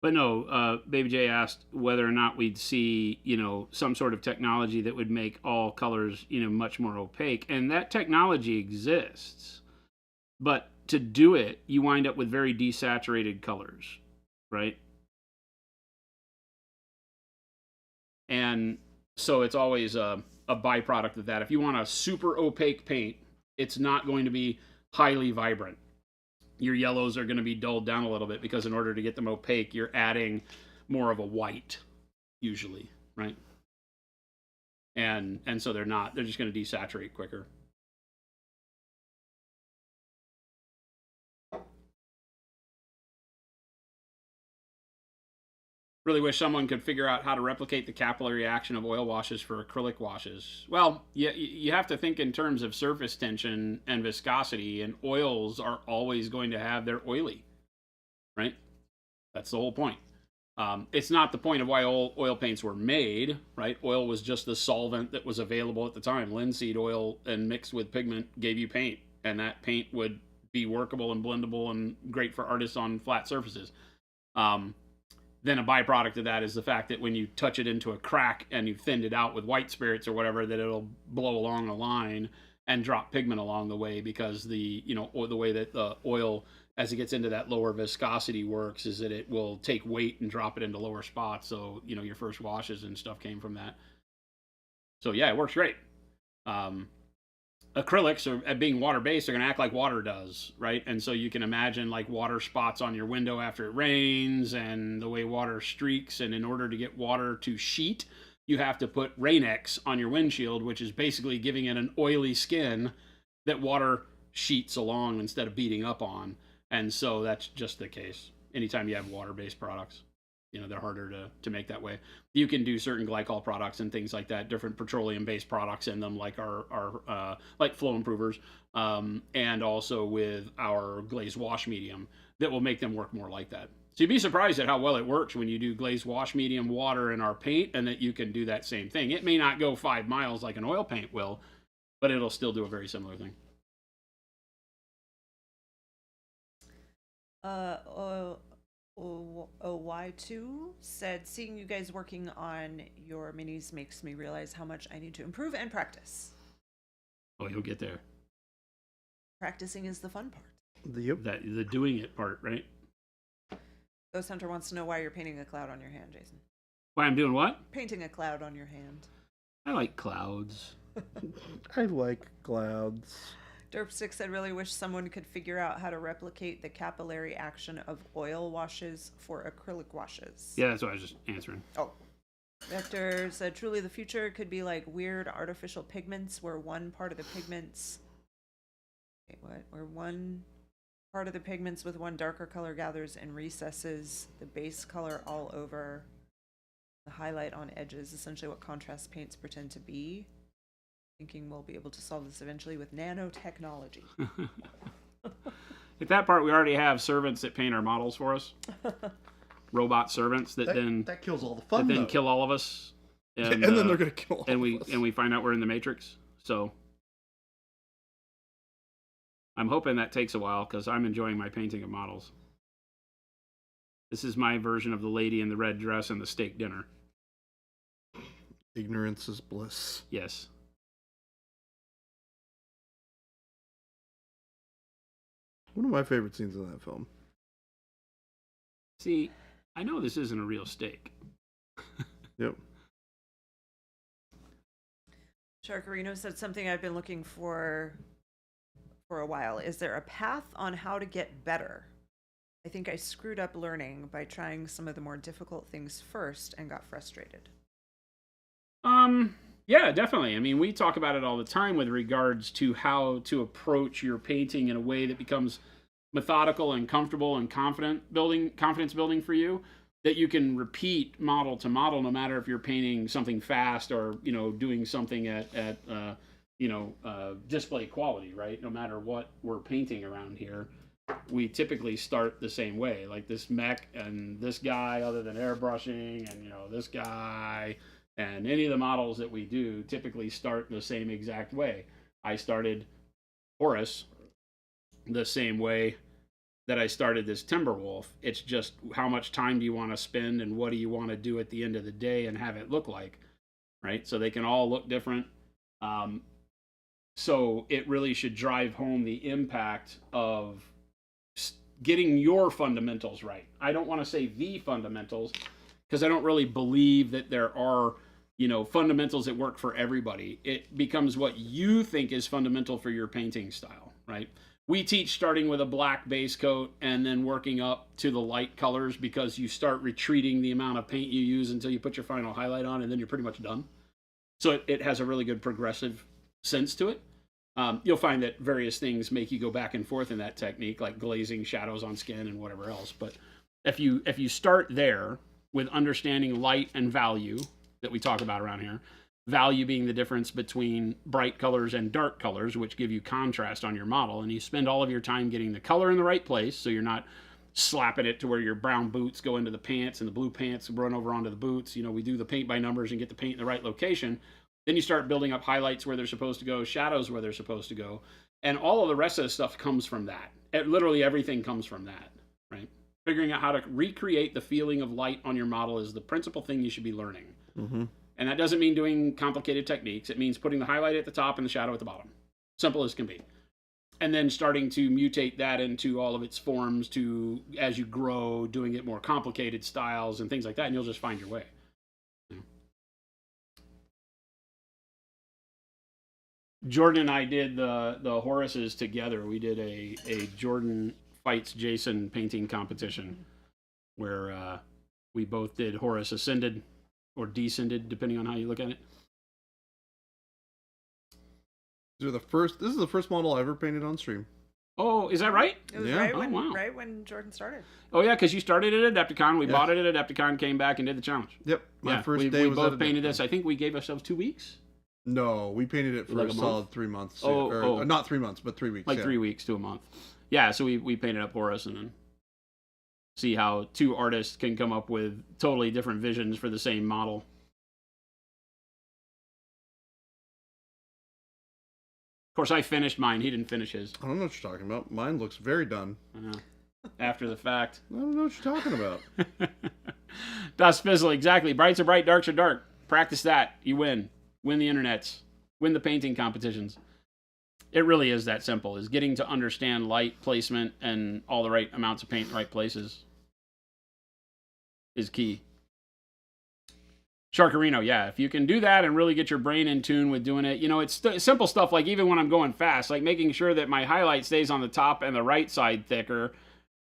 Speaker 2: But no, Baby J asked whether or not we'd see, you know, some sort of technology that would make all colors, you know, much more opaque. And that technology exists. But to do it, you wind up with very desaturated colors, right? And so it's always a byproduct of that. If you want a super opaque paint, it's not going to be highly vibrant. Your yellows are going to be dulled down a little bit because in order to get them opaque, you're adding more of a white, usually, right? And so they're just going to desaturate quicker. Really wish someone could figure out how to replicate the capillary action of oil washes for acrylic washes. Well, you have to think in terms of surface tension and viscosity, and oils are always going to have their oily, right? That's the whole point. It's not the point of why oil paints were made, right? Oil was just the solvent that was available at the time. Linseed oil and mixed with pigment gave you paint, and that paint would be workable and blendable and great for artists on flat surfaces. Then a byproduct of that is the fact that when you touch it into a crack and you've thinned it out with white spirits or whatever, that it'll blow along a line and drop pigment along the way, because the way that the oil, as it gets into that lower viscosity, works is that it will take weight and drop it into lower spots. So, you know, your first washes and stuff came from that. So yeah, it works great. Acrylics are being water-based, are going to act like water does, right? And so you can imagine like water spots on your window after it rains and the way water streaks. And in order to get water to sheet, you have to put Rain-X on your windshield, which is basically giving it an oily skin that water sheets along instead of beating up on. And so that's just the case anytime you have water-based products. You know, they're harder to make that way. You can do certain glycol products and things like that, different petroleum-based products in them, like our like flow improvers, and also with our glazed wash medium that will make them work more like that. So you'd be surprised at how well it works when you do glazed wash medium, water, and our paint, and that you can do that same thing. It may not go 5 miles like an oil paint will, but it'll still do a very similar thing.
Speaker 3: Y2 said, seeing you guys working on your minis makes me realize how much I need to improve and practice.
Speaker 2: Oh, you'll get there.
Speaker 3: Practicing is the fun part.
Speaker 2: The doing it part, right?
Speaker 3: Ghost Hunter wants to know why you're painting a cloud on your hand, Jason.
Speaker 2: Why I'm doing what?
Speaker 3: Painting a cloud on your hand.
Speaker 2: I like clouds.
Speaker 1: I like clouds.
Speaker 3: Derp6 said, really wish someone could figure out how to replicate the capillary action of oil washes for acrylic washes.
Speaker 2: Yeah, that's what I was just answering.
Speaker 3: Oh. Vector said, truly the future could be like weird artificial pigments where one part of the pigments... Wait, what? Where one part of the pigments with one darker color gathers in recesses, the base color all over, the highlight on edges, essentially what contrast paints pretend to be. Thinking we'll be able to solve this eventually with nanotechnology.
Speaker 2: At that part, we already have servants that paint our models for us. Robot servants that
Speaker 1: kills all the fun.
Speaker 2: That then kill all of us,
Speaker 1: and then they're gonna kill all
Speaker 2: and
Speaker 1: of us.
Speaker 2: And we find out we're in the Matrix. So I'm hoping that takes a while because I'm enjoying my painting of models. This is my version of the lady in the red dress and the steak dinner.
Speaker 1: Ignorance is bliss.
Speaker 2: Yes.
Speaker 1: One of my favorite scenes in that film.
Speaker 2: See, I know this isn't a real steak.
Speaker 1: Yep.
Speaker 3: Sharkarino said something I've been looking for a while. Is there a path on how to get better? I think I screwed up learning by trying some of the more difficult things first and got frustrated.
Speaker 2: Yeah, definitely. I mean, we talk about it all the time with regards to how to approach your painting in a way that becomes methodical and comfortable and confidence building for you, that you can repeat model to model, no matter if you're painting something fast or, you know, doing something at display quality, right? No matter what we're painting around here, we typically start the same way. Like this mech and this guy, other than airbrushing, and, you know, this guy, and any of the models that we do typically start the same exact way. I started Horus the same way that I started this Timberwolf. It's just how much time do you want to spend and what do you want to do at the end of the day and have it look like, right? So they can all look different. So it really should drive home the impact of getting your fundamentals right. I don't want to say the fundamentals, because I don't really believe that there are, you know, fundamentals that work for everybody. It becomes what you think is fundamental for your painting style, right? We teach starting with a black base coat and then working up to the light colors, because you start retreating the amount of paint you use until you put your final highlight on, and then you're pretty much done. So it has a really good progressive sense to it. You'll find that various things make you go back and forth in that technique, like glazing, shadows on skin, and whatever else. But if you start there with understanding light and value that we talk about around here, value being the difference between bright colors and dark colors, which give you contrast on your model, and you spend all of your time getting the color in the right place, so you're not slapping it to where your brown boots go into the pants and the blue pants run over onto the boots. You know, we do the paint by numbers and get the paint in the right location. Then you start building up highlights where they're supposed to go, shadows where they're supposed to go, and all of the rest of the stuff comes from that. Literally everything comes from that, right? Figuring out how to recreate the feeling of light on your model is the principal thing you should be learning.
Speaker 1: Mm-hmm.
Speaker 2: And that doesn't mean doing complicated techniques. It means putting the highlight at the top and the shadow at the bottom. Simple as can be. And then starting to mutate that into all of its forms to, as you grow, doing it more complicated styles and things like that, and you'll just find your way. Jordan and I did the Horuses together. We did a Jordan fights Jason painting competition where we both did Horus Ascended or Descended, depending on how you look at it.
Speaker 1: This is the first model I ever painted on stream.
Speaker 2: Oh, is that right?
Speaker 3: It was
Speaker 1: Yeah.
Speaker 3: right when Jordan started.
Speaker 2: Oh yeah, because you started at Adepticon. We bought it at Adepticon, came back and did the challenge.
Speaker 1: Yep. My first day
Speaker 2: we
Speaker 1: was
Speaker 2: both
Speaker 1: at
Speaker 2: painted
Speaker 1: Adepticon.
Speaker 2: this. I think we gave ourselves 2 weeks.
Speaker 1: No, we painted it for
Speaker 2: Like
Speaker 1: a
Speaker 2: a
Speaker 1: solid
Speaker 2: month?
Speaker 1: 3 months.
Speaker 2: Oh.
Speaker 1: Not 3 months, but 3 weeks.
Speaker 2: Like 3 weeks to a month. Yeah, so we painted up Horus and then see how two artists can come up with totally different visions for the same model. Of course, I finished mine. He didn't finish his.
Speaker 1: I don't know what you're talking about. Mine looks very done.
Speaker 2: I know. After the fact.
Speaker 1: I don't know what you're talking about.
Speaker 2: Das Fizzle, exactly. Brights are bright, darks are dark. Practice that. You win. Win the internets. Win the painting competitions. It really is that simple, is getting to understand light placement and all the right amounts of paint in the right places is key. Sharkarino, yeah. If you can do that and really get your brain in tune with doing it, you know, it's simple stuff like even when I'm going fast, like making sure that my highlight stays on the top and the right side thicker,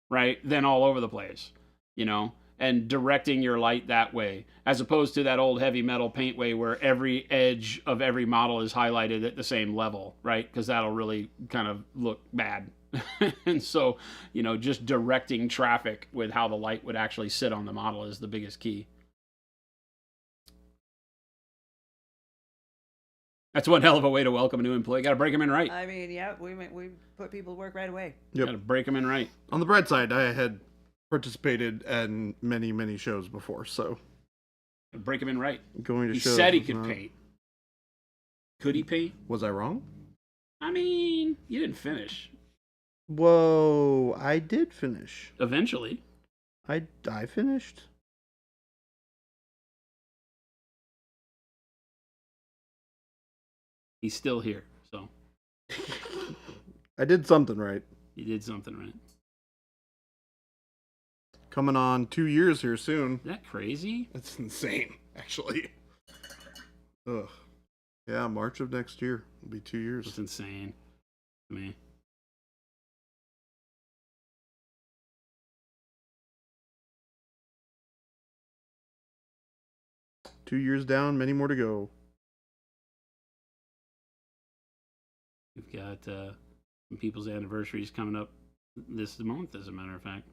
Speaker 2: right, than all over the place, you know, and directing your light that way, as opposed to that old heavy metal paint way where every edge of every model is highlighted at the same level, right, because that'll really kind of look bad. And so, you know, just directing traffic with how the light would actually sit on the model is the biggest key. That's one hell of a way to welcome a new employee. Got to break them in right.
Speaker 3: I mean, yeah, we put people to work right away.
Speaker 1: Yep.
Speaker 2: Got to break them in right.
Speaker 1: On the bright side, I had participated in many, many shows before, so
Speaker 2: Break him in right.
Speaker 1: going to
Speaker 2: He
Speaker 1: shows
Speaker 2: said he
Speaker 1: was
Speaker 2: could
Speaker 1: not-
Speaker 2: paint. Could he paint?
Speaker 1: Was I wrong?
Speaker 2: I mean, you didn't finish.
Speaker 1: Whoa, I did finish.
Speaker 2: Eventually.
Speaker 1: I finished.
Speaker 2: He's still here, so
Speaker 1: I did something right.
Speaker 2: you did something right.
Speaker 1: Coming on 2 years here soon.
Speaker 2: Is that crazy?
Speaker 1: That's insane, actually. Ugh. Yeah, March of next year will be 2 years.
Speaker 2: It's insane to me.
Speaker 1: Two years down, many more to go.
Speaker 2: We've got some people's anniversaries coming up this month, as a matter of fact.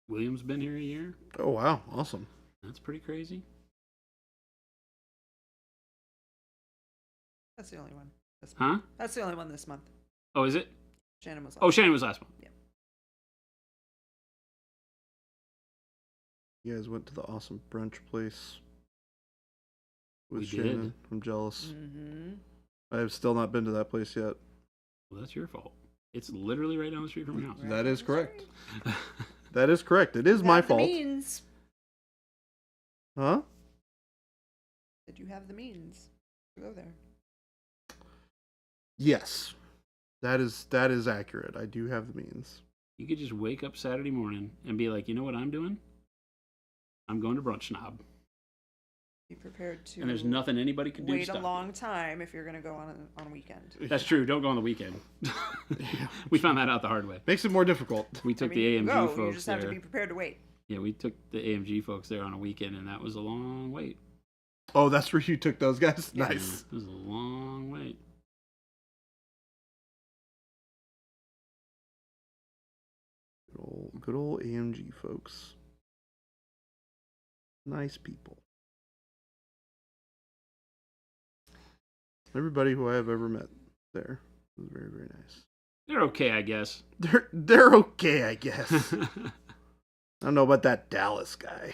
Speaker 2: William's been here a year.
Speaker 1: Oh, wow. Awesome.
Speaker 2: That's pretty crazy.
Speaker 3: That's the only one.
Speaker 2: Huh?
Speaker 3: That's the only one this month.
Speaker 2: Oh, is it?
Speaker 3: Shannon was.
Speaker 2: Oh, Shannon was last one.
Speaker 3: Yeah.
Speaker 1: You guys went to the awesome brunch place with
Speaker 2: We
Speaker 1: Shannon.
Speaker 2: did.
Speaker 1: I'm jealous.
Speaker 3: Mm-hmm.
Speaker 1: I have still not been to that place yet.
Speaker 2: Well, that's your fault. It's literally right down the street from your house.
Speaker 1: That is correct. That is correct. It is my fault.
Speaker 3: Means.
Speaker 1: Huh?
Speaker 3: Did you have the means to go there?
Speaker 1: Yes. That is accurate. I do have the means.
Speaker 2: You could just wake up Saturday morning and be like, you know what I'm doing? I'm going to Brunch Knob.
Speaker 3: Be prepared to.
Speaker 2: And there's nothing anybody can do to
Speaker 3: Wait
Speaker 2: stop
Speaker 3: a
Speaker 2: you.
Speaker 3: long time if you're going to go on a weekend.
Speaker 2: That's true. Don't go on the weekend. We found that out the hard way.
Speaker 1: Makes it more difficult.
Speaker 2: We took
Speaker 3: I
Speaker 2: the
Speaker 3: mean,
Speaker 2: AMG
Speaker 3: go,
Speaker 2: folks
Speaker 3: you just
Speaker 2: there.
Speaker 3: have to be prepared to wait.
Speaker 2: Yeah, we took the AMG folks there on a weekend, and that was a long wait.
Speaker 1: Oh, that's where you took those guys?
Speaker 3: Yeah.
Speaker 1: Nice.
Speaker 2: It was a long wait.
Speaker 1: Good old AMG folks. Nice people. Everybody who I have ever met there was very, very nice.
Speaker 2: They're okay, I guess.
Speaker 1: They're okay, I guess. I don't know about that Dallas guy.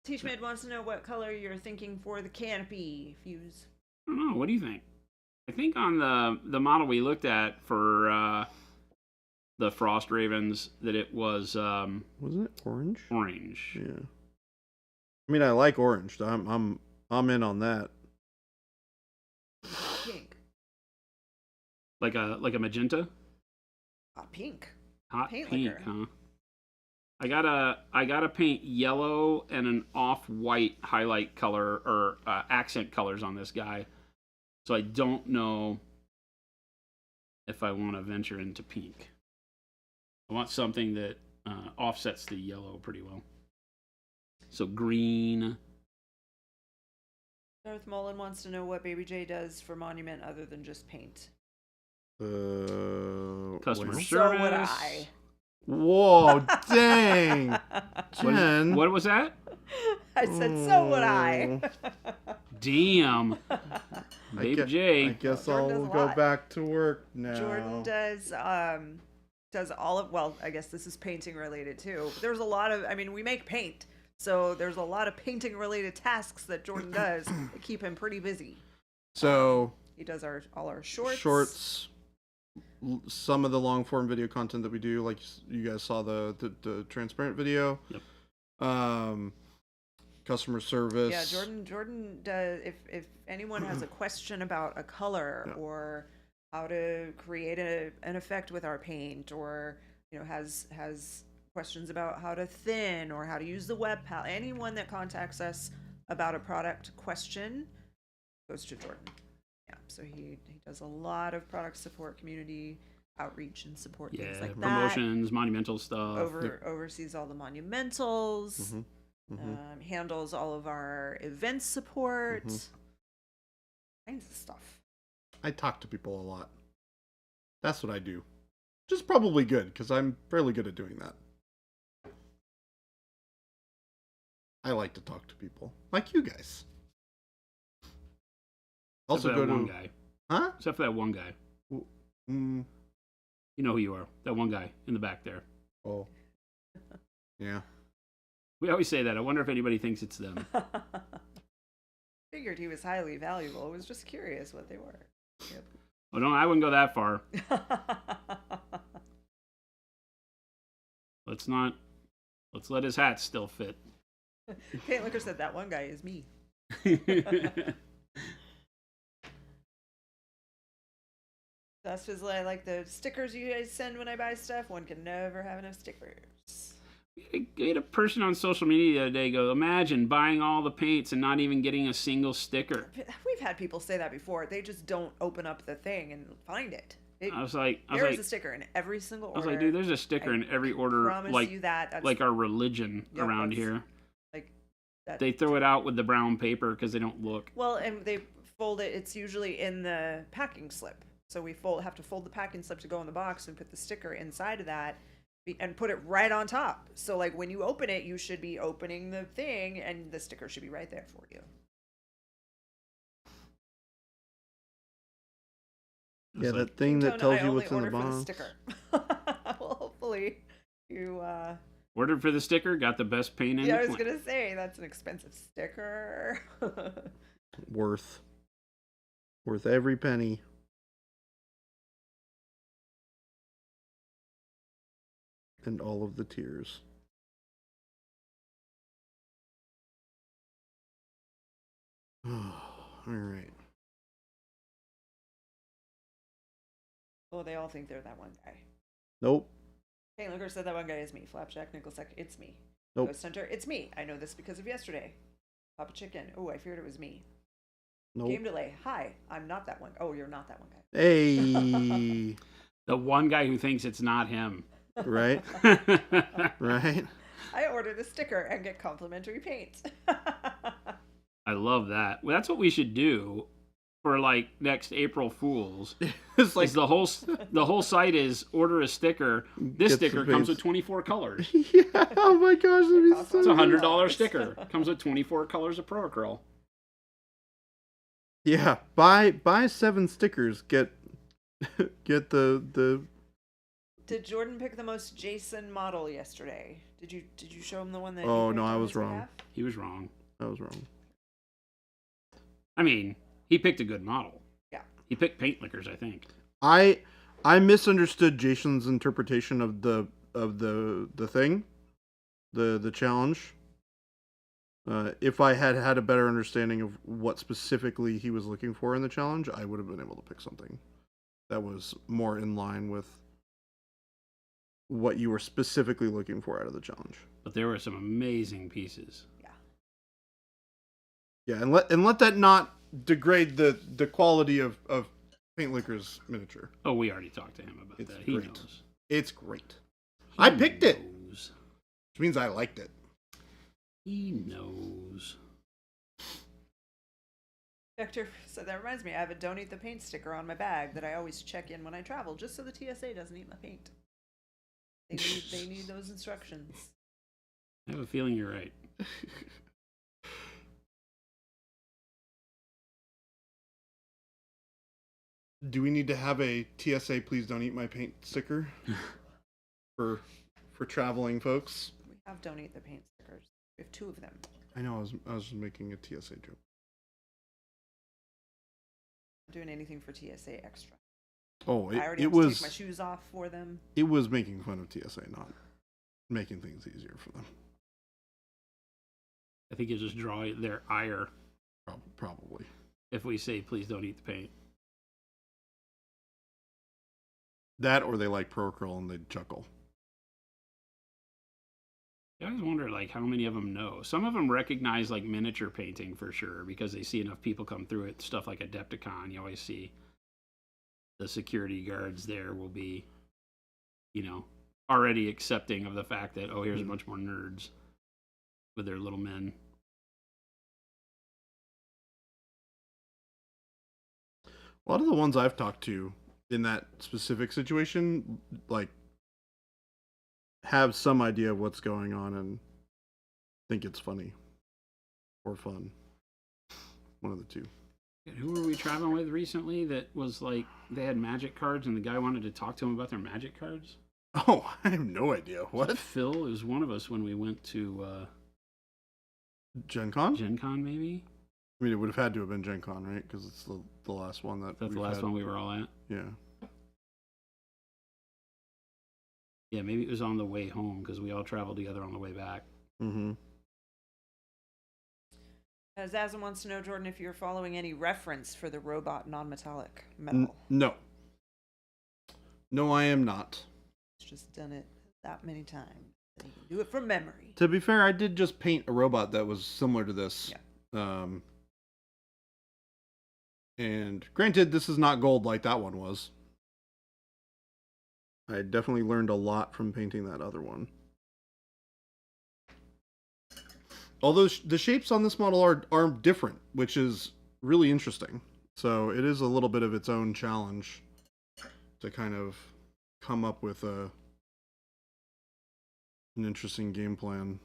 Speaker 3: TeachMed wants to know what color you're thinking for the canopy fuse.
Speaker 2: I don't know. What do you think? I think on the model we looked at for the Frost Ravens that it was
Speaker 1: Wasn't it orange?
Speaker 2: orange.
Speaker 1: Yeah. I mean, I like orange. I'm in on that.
Speaker 3: Pink.
Speaker 2: Like a magenta?
Speaker 3: Pink.
Speaker 2: Hot
Speaker 3: Paint
Speaker 2: pink,
Speaker 3: liquor.
Speaker 2: huh? I gotta paint yellow and an off-white highlight color or accent colors on this guy. So I don't know if I want to venture into pink. I want something that offsets the yellow pretty well. So green.
Speaker 3: Darth Mullen wants to know what Baby J does for Monument other than just paint.
Speaker 2: Customer
Speaker 1: well.
Speaker 2: service.
Speaker 3: So would I.
Speaker 1: Whoa, dang. Jen.
Speaker 2: What was that?
Speaker 3: I said, so would I.
Speaker 2: Damn. Baby J.
Speaker 1: I guess
Speaker 3: Jordan
Speaker 1: I'll
Speaker 3: does a
Speaker 1: go
Speaker 3: lot.
Speaker 1: back to work now.
Speaker 3: Jordan does all of, well, I guess this is painting related too. There's a lot of, I mean, we make paint. So there's a lot of painting related tasks that Jordan does that keep him pretty busy.
Speaker 1: So
Speaker 3: He does all our shorts.
Speaker 1: Some of the long form video content that we do, like you guys saw the transparent video.
Speaker 2: Yep.
Speaker 1: Customer service.
Speaker 3: Yeah, Jordan does. If anyone has a question about a color or how to create an effect with our paint, or has questions about how to thin or how to use the web palette, anyone that contacts us about a product question goes to Jordan. Yeah, so he does a lot of product support, community outreach and support, things like
Speaker 2: promotions, monumental stuff.
Speaker 3: Oversees all the monumentals. Handles all of our event support, kinds of stuff.
Speaker 1: I talk to people a lot. That's what I do. Which is probably good, because I'm fairly good at doing that. I like to talk to people. Like you guys. Also
Speaker 2: Except for
Speaker 1: go
Speaker 2: that
Speaker 1: to...
Speaker 2: one guy.
Speaker 1: Huh?
Speaker 2: Except for that one guy.
Speaker 1: Mm.
Speaker 2: You know who you are. That one guy in the back there.
Speaker 1: Oh. Yeah.
Speaker 2: We always say that. I wonder if anybody thinks it's them.
Speaker 3: Figured he was highly valuable. I was just curious what they were. Yep.
Speaker 2: Oh, no, I wouldn't go that far. Let's not Let's let his hat still fit.
Speaker 3: Paint Liquor said that one guy is me. That's because I like the stickers you guys send when I buy stuff. One can never have enough stickers.
Speaker 2: I had a person on social media the other day go, imagine buying all the paints and not even getting a single sticker.
Speaker 3: We've had people say that before. They just don't open up the thing and find it.
Speaker 2: I was like,
Speaker 3: a sticker in every single order.
Speaker 2: I was like, dude, there's a sticker in every order, like
Speaker 3: you that.
Speaker 2: like our religion around here.
Speaker 3: Like
Speaker 2: they throw it out with the brown paper because they don't look.
Speaker 3: Well, and they fold it. It's usually in the packing slip. So we have to fold the packing slip to go in the box and put the sticker inside of that and put it right on top. So like when you open it, you should be opening the thing and the sticker should be right there for you.
Speaker 1: Yeah, that thing that tells you what's in the box.
Speaker 3: Sticker. Well, hopefully you
Speaker 2: ordered for the sticker, got the best paint in.
Speaker 3: Yeah, I was gonna say that's an expensive sticker.
Speaker 1: Worth every penny. And all of the tears. All right.
Speaker 3: Oh, they all think they're that one guy.
Speaker 1: Nope.
Speaker 3: Paint Liquor said that one guy is me. Flapjack Nickelsack, it's me.
Speaker 1: Nope.
Speaker 3: Ghost Hunter, it's me. I know this because of yesterday. Papa Chicken, oh, I feared it was me.
Speaker 1: Nope.
Speaker 3: Game Delay, hi, I'm not that one. Oh, you're not that one guy.
Speaker 1: Hey.
Speaker 2: The one guy who thinks it's not him.
Speaker 1: Right? Right?
Speaker 3: I ordered a sticker and get complimentary paint.
Speaker 2: I love that. Well, that's what we should do for like next April Fools.
Speaker 1: It's like
Speaker 2: the whole site is order a sticker. This sticker comes with 24 colors.
Speaker 1: Yeah. Oh my gosh, that'd be so
Speaker 2: It's a $100 sticker. Comes with 24 colors of Pro Acryl.
Speaker 1: Yeah, buy 7 stickers. Get the.
Speaker 3: Did Jordan pick the most Jason model yesterday? Did you show him the one that?
Speaker 1: Oh no, I was wrong.
Speaker 3: Behalf?
Speaker 2: He was wrong.
Speaker 1: I was wrong.
Speaker 2: I mean, he picked a good model.
Speaker 3: Yeah.
Speaker 2: He picked Paint Liquors, I think.
Speaker 1: I misunderstood Jason's interpretation of the thing, the challenge. If I had a better understanding of what specifically he was looking for in the challenge, I would have been able to pick something that was more in line with what you were specifically looking for out of the challenge.
Speaker 2: But there were some amazing pieces.
Speaker 1: Yeah, and let that not degrade the quality of Paint Liquor's miniature.
Speaker 2: Oh, we already talked to him about
Speaker 1: It's
Speaker 2: that. He
Speaker 1: great.
Speaker 2: knows.
Speaker 1: It's great. I picked it,
Speaker 2: knows.
Speaker 1: which means I liked it.
Speaker 2: He knows.
Speaker 3: Vector said that reminds me. I have a "Don't Eat the Paint" sticker on my bag that I always check in when I travel, just so the TSA doesn't eat my paint. They need those instructions.
Speaker 2: I have a feeling you're right.
Speaker 1: Do we need to have a TSA please don't eat my paint sticker for traveling folks?
Speaker 3: We have "Don't Eat the Paint" stickers. We have 2 of them.
Speaker 1: I know I was just making a TSA joke.
Speaker 3: Not doing anything for TSA extra.
Speaker 1: Oh,
Speaker 3: I already
Speaker 1: it
Speaker 3: have
Speaker 1: was
Speaker 3: to take my shoes off for them.
Speaker 1: It was making fun of TSA, not making things easier for them.
Speaker 2: I think you just draw their ire
Speaker 1: Probably.
Speaker 2: if we say, please don't eat the paint.
Speaker 1: That or they like Pro Acryl and they'd chuckle.
Speaker 2: I always wonder, like, how many of them know. Some of them recognize, like, miniature painting for sure because they see enough people come through it. Stuff like Adepticon, you always see the security guards there will be, already accepting of the fact that, oh, here's a bunch more nerds with their little men.
Speaker 1: A lot of the ones I've talked to in that specific situation, like, have some idea of what's going on and think it's funny or fun. One of the two.
Speaker 2: Who were we traveling with recently that was like, they had magic cards and the guy wanted to talk to him about their magic cards?
Speaker 1: Oh, I have no idea. What?
Speaker 2: Phil is one of us when we went to
Speaker 1: Gen Con?
Speaker 2: Gen Con, maybe?
Speaker 1: I mean, it would have had to have been Gen Con, right? Because it's the last one that
Speaker 2: That's the last one we were all at.
Speaker 1: Yeah.
Speaker 2: Yeah, maybe it was on the way home because we all traveled together on the way back.
Speaker 1: Mm-hmm.
Speaker 3: Zazan wants to know, Jordan, if you're following any reference for the robot non-metallic metal.
Speaker 1: No. No, I am not.
Speaker 3: It's just done it that many times. You can do it from memory.
Speaker 1: To be fair, I did just paint a robot that was similar to this.
Speaker 3: Yeah.
Speaker 1: And granted, this is not gold like that one was. I definitely learned a lot from painting that other one. Although the shapes on this model are different, which is really interesting. So it is a little bit of its own challenge to kind of come up with an interesting game plan.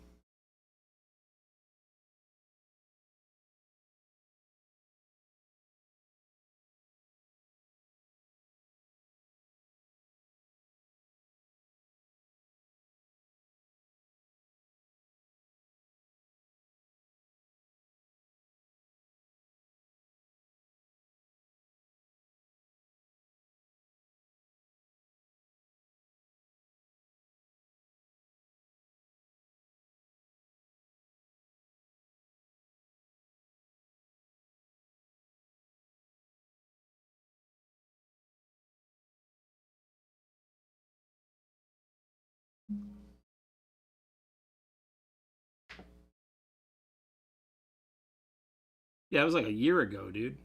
Speaker 2: Yeah, it was like a year ago, dude.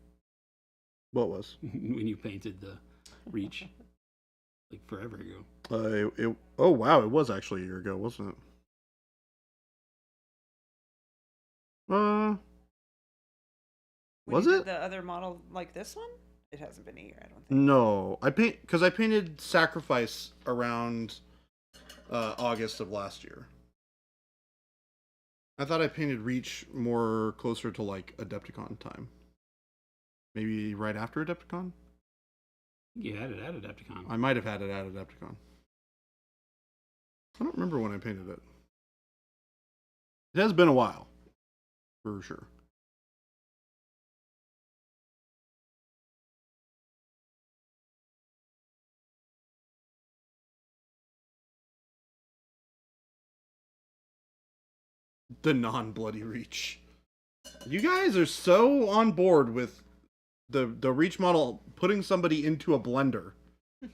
Speaker 1: What was?
Speaker 2: When you painted the Reach. Like forever ago.
Speaker 1: Oh wow, it was actually a year ago, wasn't it?
Speaker 3: When
Speaker 1: Was
Speaker 3: you
Speaker 1: it?
Speaker 3: did the other model like this one? It hasn't been a year, I don't think.
Speaker 1: No, I painted Sacrifice around August of last year. I thought I painted Reach more closer to like Adepticon time. Maybe right after Adepticon?
Speaker 2: You had it at Adepticon.
Speaker 1: I might have had it at Adepticon. I don't remember when I painted it. It has been a while, for sure. The non-bloody Reach. You guys are so on board with the Reach model putting somebody into a blender.
Speaker 3: Is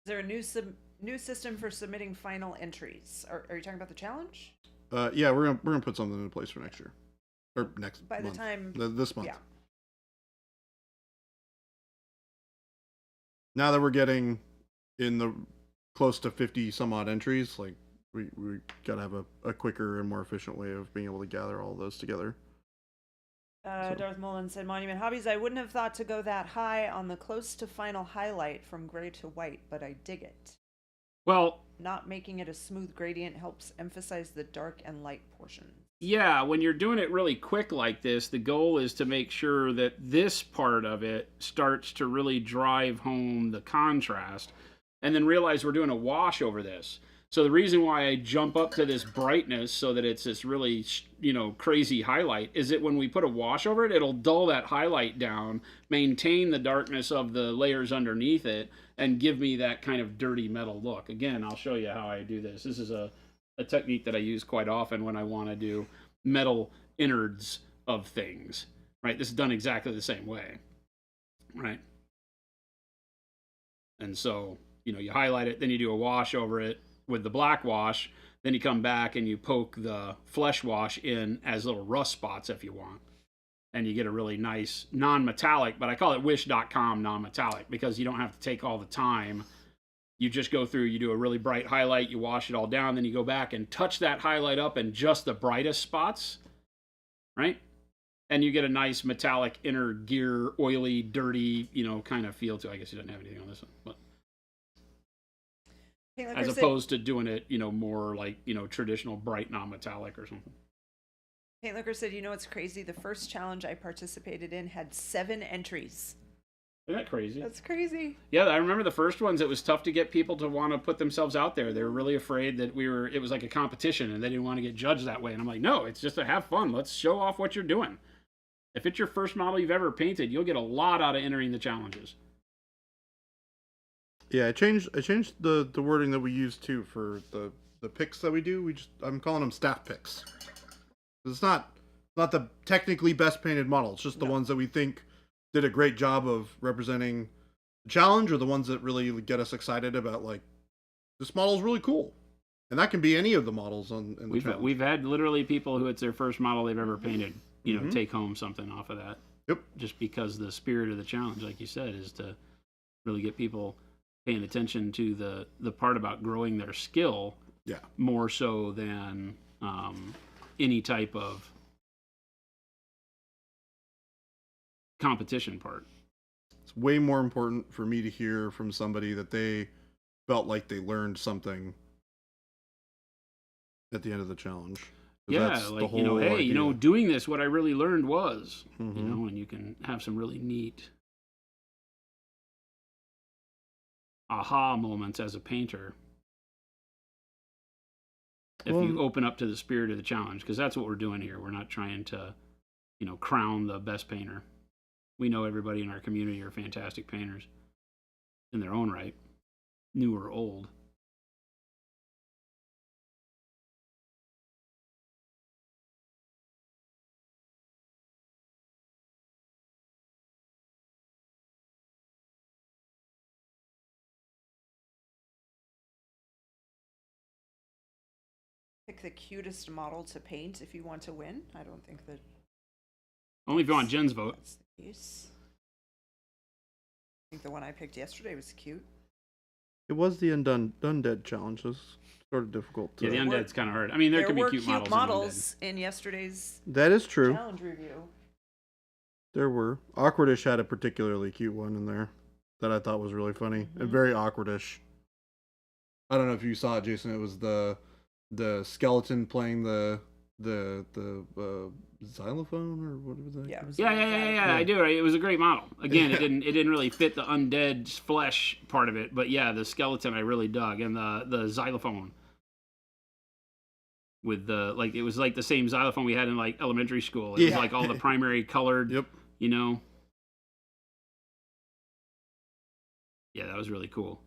Speaker 3: there a new system for submitting final entries? Are you talking about the challenge?
Speaker 1: Yeah, we're gonna put something in place for next year, or next
Speaker 3: By
Speaker 1: month.
Speaker 3: the time
Speaker 1: This month.
Speaker 3: Yeah.
Speaker 1: Now that we're getting in the close to 50 some odd entries, like we gotta have a quicker and more efficient way of being able to gather all of those together.
Speaker 3: Darth Mullen said, Monument Hobbies, I wouldn't have thought to go that high on the close to final highlight from gray to white, but I dig it.
Speaker 2: Well,
Speaker 3: Not making it a smooth gradient helps emphasize the dark and light portions.
Speaker 2: yeah, when you're doing it really quick like this, the goal is to make sure that this part of it starts to really drive home the contrast, and then realize we're doing a wash over this. So the reason why I jump up to this brightness so that it's this really, crazy highlight is that when we put a wash over it, it'll dull that highlight down, maintain the darkness of the layers underneath it, and give me that kind of dirty metal look. Again, I'll show you how I do this. This is a technique that I use quite often when I want to do metal innards of things, right? This is done exactly the same way, right? And so, you highlight it, then you do a wash over it with the black wash, then you come back and you poke the flesh wash in as little rust spots if you want. And you get a really nice non-metallic, but I call it wish.com non-metallic because you don't have to take all the time. You just go through, you do a really bright highlight, you wash it all down, then you go back and touch that highlight up in just the brightest spots, right? And you get a nice metallic inner gear, oily, dirty, kind of feel to it. I guess you didn't have anything on this one, but as opposed to doing it, more like, traditional bright non-metallic or something.
Speaker 3: Paint Looker said, what's crazy? The first challenge I participated in had 7 entries.
Speaker 2: Isn't that crazy?
Speaker 3: That's crazy.
Speaker 2: Yeah, I remember the first ones. It was tough to get people to want to put themselves out there. They were really afraid that it was like a competition and they didn't want to get judged that way. And I'm like, no, it's just to have fun. Let's show off what you're doing. If it's your first model you've ever painted, you'll get a lot out of entering the challenges.
Speaker 1: Yeah, I changed the wording that we use too for the picks that we do. I'm calling them staff picks. It's not the technically best painted model. It's just the ones that we think did a great job of representing the challenge, or the ones that really get us excited about, like, this model's really cool. And that can be any of the models in the challenge.
Speaker 2: We've had literally people who it's their first model they've ever painted, take home something off of that.
Speaker 1: Yep.
Speaker 2: Just because the spirit of the challenge, like you said, is to really get people paying attention to the part about growing their skill.
Speaker 1: Yeah.
Speaker 2: More so than any type of competition part.
Speaker 1: It's way more important for me to hear from somebody that they felt like they learned something at the end of the challenge.
Speaker 2: Yeah, like, hey,
Speaker 1: idea.
Speaker 2: Doing this, what I really learned was, and you can have some really neat aha moments as a painter if you open up to the spirit of the challenge, because that's what we're doing here. We're not trying to, crown the best painter. We know everybody in our community are fantastic painters in their own right, new or old.
Speaker 3: Pick the cutest model to paint if you want to win. I don't think that.
Speaker 2: Only if you want Jen's vote.
Speaker 3: That's the case. I think the one I picked yesterday was cute.
Speaker 1: It was the undead challenge. It was sort of difficult.
Speaker 2: Yeah, the undead's kind of hard. I mean, there could be cute
Speaker 3: models in yesterday's
Speaker 1: that is true.
Speaker 3: challenge review.
Speaker 1: There were. Awkwardish had a particularly cute one in there that I thought was really funny and very awkwardish. I don't know if you saw it, Jason. It was the skeleton playing the xylophone, or what was that?
Speaker 2: Yeah. I do. It was a great model. Again, it didn't really fit the undead flesh part of it, but yeah, the skeleton I really dug, and the xylophone with it was like the same xylophone we had in like elementary school. It was like all the primary colored.
Speaker 1: Yep.
Speaker 2: Yeah, that was really cool,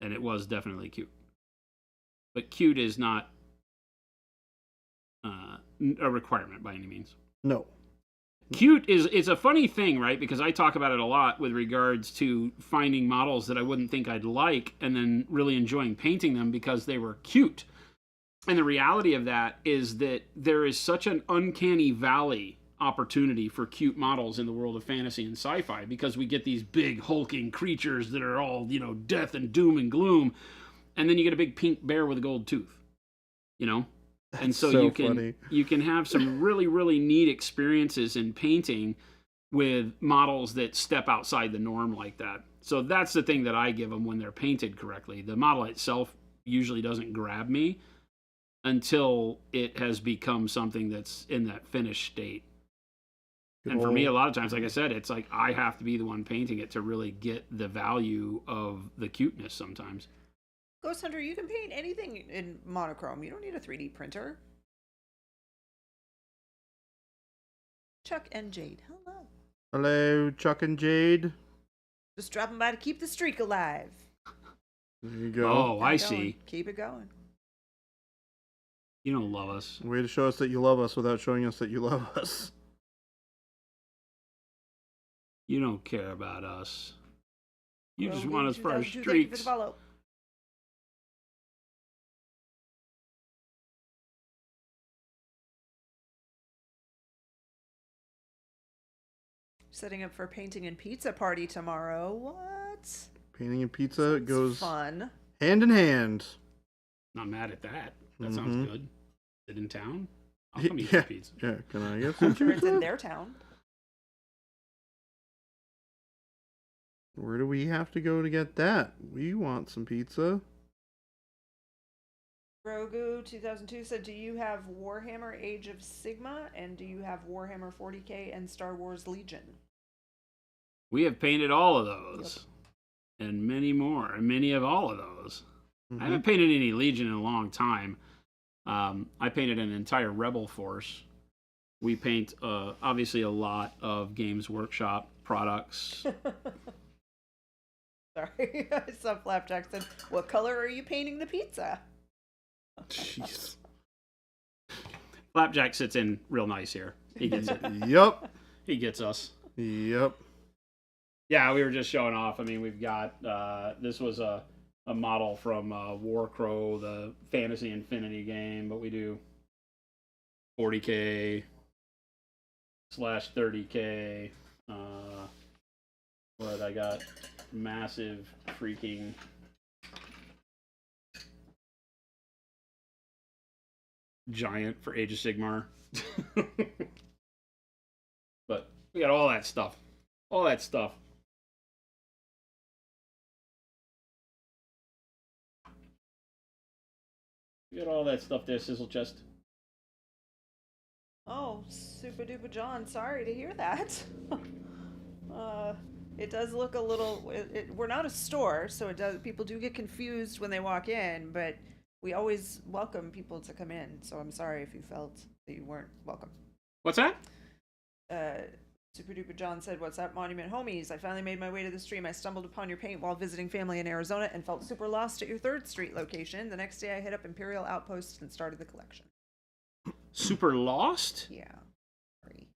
Speaker 2: and it was definitely cute. But cute is not a requirement by any means.
Speaker 1: No.
Speaker 2: Cute it's a funny thing, right? Because I talk about it a lot with regards to finding models that I wouldn't think I'd like and then really enjoying painting them because they were cute. And the reality of that is that there is such an uncanny valley opportunity for cute models in the world of fantasy and sci-fi, because we get these big hulking creatures that are all, death and doom and gloom. And then you get a big pink bear with a gold tooth, and so you can have some really, really neat experiences in painting with models that step outside the norm like that. So that's the thing that I give them when they're painted correctly. The model itself usually doesn't grab me until it has become something that's in that finished state. And for me, a lot of times, like I said, it's like I have to be the one painting it to really get the value of the cuteness sometimes.
Speaker 3: Ghost Hunter, you can paint anything in monochrome. You don't need a 3D printer. Chuck and Jade, hello.
Speaker 1: Hello, Chuck and Jade.
Speaker 3: Just dropping by to keep the streak alive.
Speaker 1: There you go.
Speaker 2: Oh, I see.
Speaker 3: Keep it going.
Speaker 2: You don't love us.
Speaker 1: Way to show us that you love us without showing us that you love us.
Speaker 2: You don't care about us. You just want us for our streaks.
Speaker 3: Thank you for the follow. Setting up for painting and pizza party tomorrow. What?
Speaker 1: Painting and pizza goes
Speaker 3: fun.
Speaker 1: Hand in hand.
Speaker 2: Not mad at that. That sounds good. Is it in town? I'll come eat pizza.
Speaker 1: Yeah, can I get some
Speaker 3: Sure,
Speaker 1: pizza?
Speaker 3: it's in their town.
Speaker 1: Where do we have to go to get that? We want some pizza.
Speaker 3: Grogu 2002 said, do you have Warhammer Age of Sigma, and do you have Warhammer 40k and Star Wars Legion?
Speaker 2: We have painted all of those. Yep. And many more, and many of all of those. I haven't painted any Legion in a long time. I painted an entire Rebel force. We paint, obviously, a lot of Games Workshop products.
Speaker 3: Sorry, I saw Flapjack said, "What color are you painting the pizza?"
Speaker 1: Jeez.
Speaker 2: Flapjack sits in real nice here. He gets it.
Speaker 1: Yep.
Speaker 2: He gets us.
Speaker 1: Yep.
Speaker 2: Yeah, we were just showing off. I mean, we've got this was a model from Warcrow, the Fantasy Infinity game, but we do 40K / 30K. But I got massive freaking giant for Age of Sigmar. But we got all that stuff. All that stuff. We got all that stuff there, Sizzle Chest.
Speaker 3: Oh, super duper John, sorry to hear that. It does look a little. We're not a store, so it does. People do get confused when they walk in, but we always welcome people to come in. So I'm sorry if you felt that you weren't welcome.
Speaker 2: What's that?
Speaker 3: Super duper John said, "What's up, Monument Homies? I finally made my way to the stream. I stumbled upon your paint while visiting family in Arizona and felt super lost at your 3rd Street location. The next day, I hit up Imperial Outpost and started the collection."
Speaker 2: Super lost?
Speaker 3: Yeah. Sorry.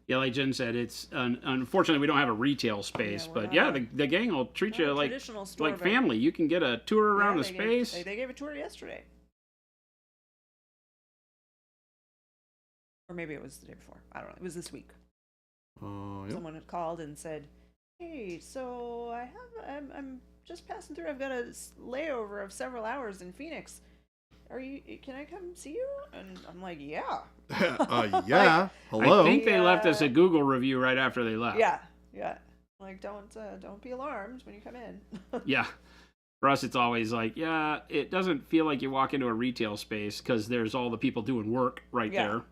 Speaker 2: Yeah, like Jen said, it's unfortunately we don't have a retail space,
Speaker 3: Yeah,
Speaker 2: but
Speaker 3: not
Speaker 2: yeah,
Speaker 3: a-
Speaker 2: the gang will treat
Speaker 3: not
Speaker 2: you
Speaker 3: a
Speaker 2: like
Speaker 3: traditional store, but-
Speaker 2: family. You can get a tour around
Speaker 3: Yeah,
Speaker 2: the
Speaker 3: they
Speaker 2: space.
Speaker 3: They gave a tour yesterday. Or maybe it was the day before. I don't know. It was this week.
Speaker 1: Yep.
Speaker 3: Someone had called and said, "Hey, so I'm just passing through. I've got a layover of several hours in Phoenix. Can I come see you?" And I'm like, "Yeah."
Speaker 1: Yeah. Hello.
Speaker 2: I think they left
Speaker 3: Yeah.
Speaker 2: us a Google review right after they left.
Speaker 3: Yeah. Like, don't be alarmed when you come in.
Speaker 2: Yeah. For us, it's always like, yeah, it doesn't feel like you walk into a retail space because there's all the people doing work right
Speaker 3: Yeah.
Speaker 2: there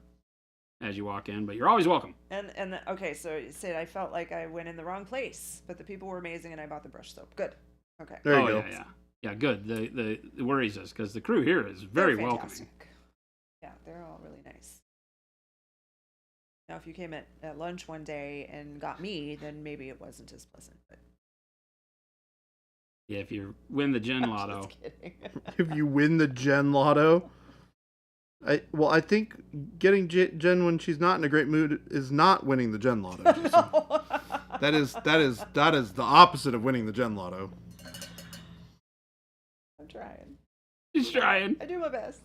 Speaker 2: as you walk in, but you're always welcome.
Speaker 3: And okay, so you said I felt like I went in the wrong place, but the people were amazing and I bought the brush soap. Good. Okay.
Speaker 1: There you go.
Speaker 2: Yeah, good. The worries us because the crew here is very
Speaker 3: They're
Speaker 2: welcoming.
Speaker 3: fantastic. Yeah, they're all really nice. Now, if you came at lunch one day and got me, then maybe it wasn't as pleasant. But
Speaker 2: Yeah, if you win the Gen Lotto.
Speaker 3: just kidding.
Speaker 1: If you win the Jen Lotto, I think getting Jen when she's not in a great mood is not winning the Jen Lotto. Jason.
Speaker 3: No.
Speaker 1: That is the opposite of winning the Jen Lotto.
Speaker 3: I'm trying.
Speaker 2: He's trying.
Speaker 3: I do my best.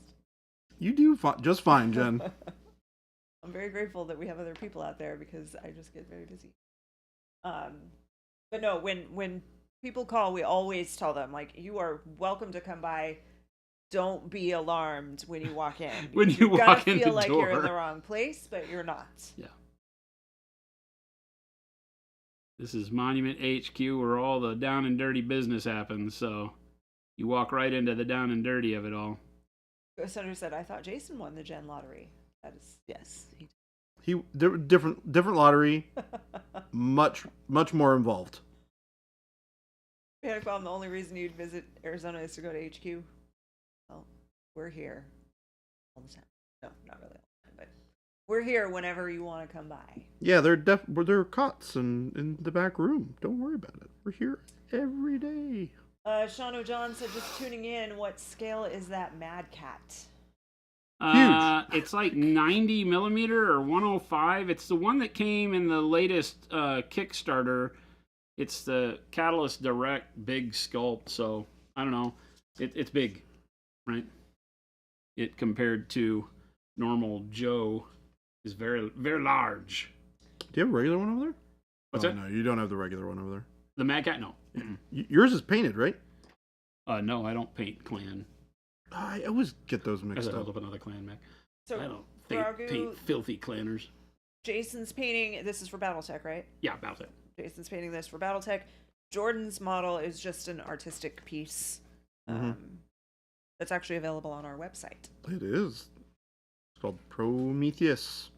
Speaker 1: You do just fine, Jen.
Speaker 3: I'm very grateful that we have other people out there because I just get very busy. But no, when people call, we always tell them, like, you are welcome to come by. Don't be alarmed when you walk in.
Speaker 2: When you
Speaker 3: You're
Speaker 2: walk
Speaker 3: gonna
Speaker 2: in
Speaker 3: feel
Speaker 2: the
Speaker 3: like you're in
Speaker 2: door.
Speaker 3: the wrong place, but you're not.
Speaker 2: Yeah. This is Monument HQ where all the down and dirty business happens, so you walk right into the down and dirty of it all.
Speaker 3: Ghost Hunter said, "I thought Jason won the Gen lottery." That is, yes.
Speaker 1: Different lottery, much more involved.
Speaker 3: Panic Bomb, the only reason you'd visit Arizona is to go to HQ. Well, we're here all the time. No, not really all the time, but we're here whenever you want to come by.
Speaker 1: Yeah, there are cots in the back room. Don't worry about it. We're here every day.
Speaker 3: Sean O'John said, "Just tuning in. What scale is that Mad Cat?"
Speaker 2: It's like 90 millimeter or 105. It's the one that came in the latest Kickstarter. It's the Catalyst Direct big sculpt. So I don't know. It's big, right? It compared to normal Joe is very large.
Speaker 1: Do you have a regular one over there?
Speaker 2: What's that?
Speaker 1: No, you don't have the regular one over there.
Speaker 2: The Mad Cat? No.
Speaker 1: Yours is painted, right?
Speaker 2: No, I don't paint clan.
Speaker 1: I always get those
Speaker 2: As
Speaker 1: mixed
Speaker 2: I hold
Speaker 1: up.
Speaker 2: up another clan Mac.
Speaker 3: So
Speaker 2: I don't
Speaker 3: Grogu,
Speaker 2: paint filthy clanners.
Speaker 3: Jason's painting. This is for BattleTech, right?
Speaker 2: Yeah, about it.
Speaker 3: Jason's painting this for BattleTech. Jordan's model is just an artistic piece. That's actually available on our website.
Speaker 1: It is. It's called Prometheus.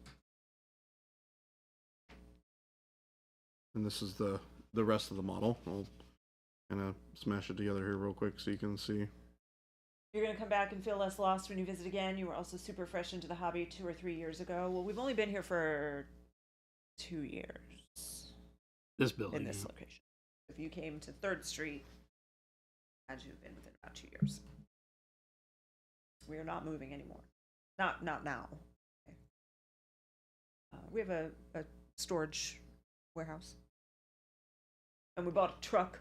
Speaker 1: And this is the rest of the model. I'll kind of smash it together here real quick so you can see.
Speaker 3: You're going to come back and feel less lost when you visit again. You were also super fresh into the hobby 2 or 3 years ago. Well, we've only been here for 2 years.
Speaker 2: This building.
Speaker 3: in this
Speaker 2: yeah.
Speaker 3: location. If you came to 3rd Street, had to have been within about 2 years. We are not moving anymore. Not now. Okay. We have a storage warehouse. And we bought a truck.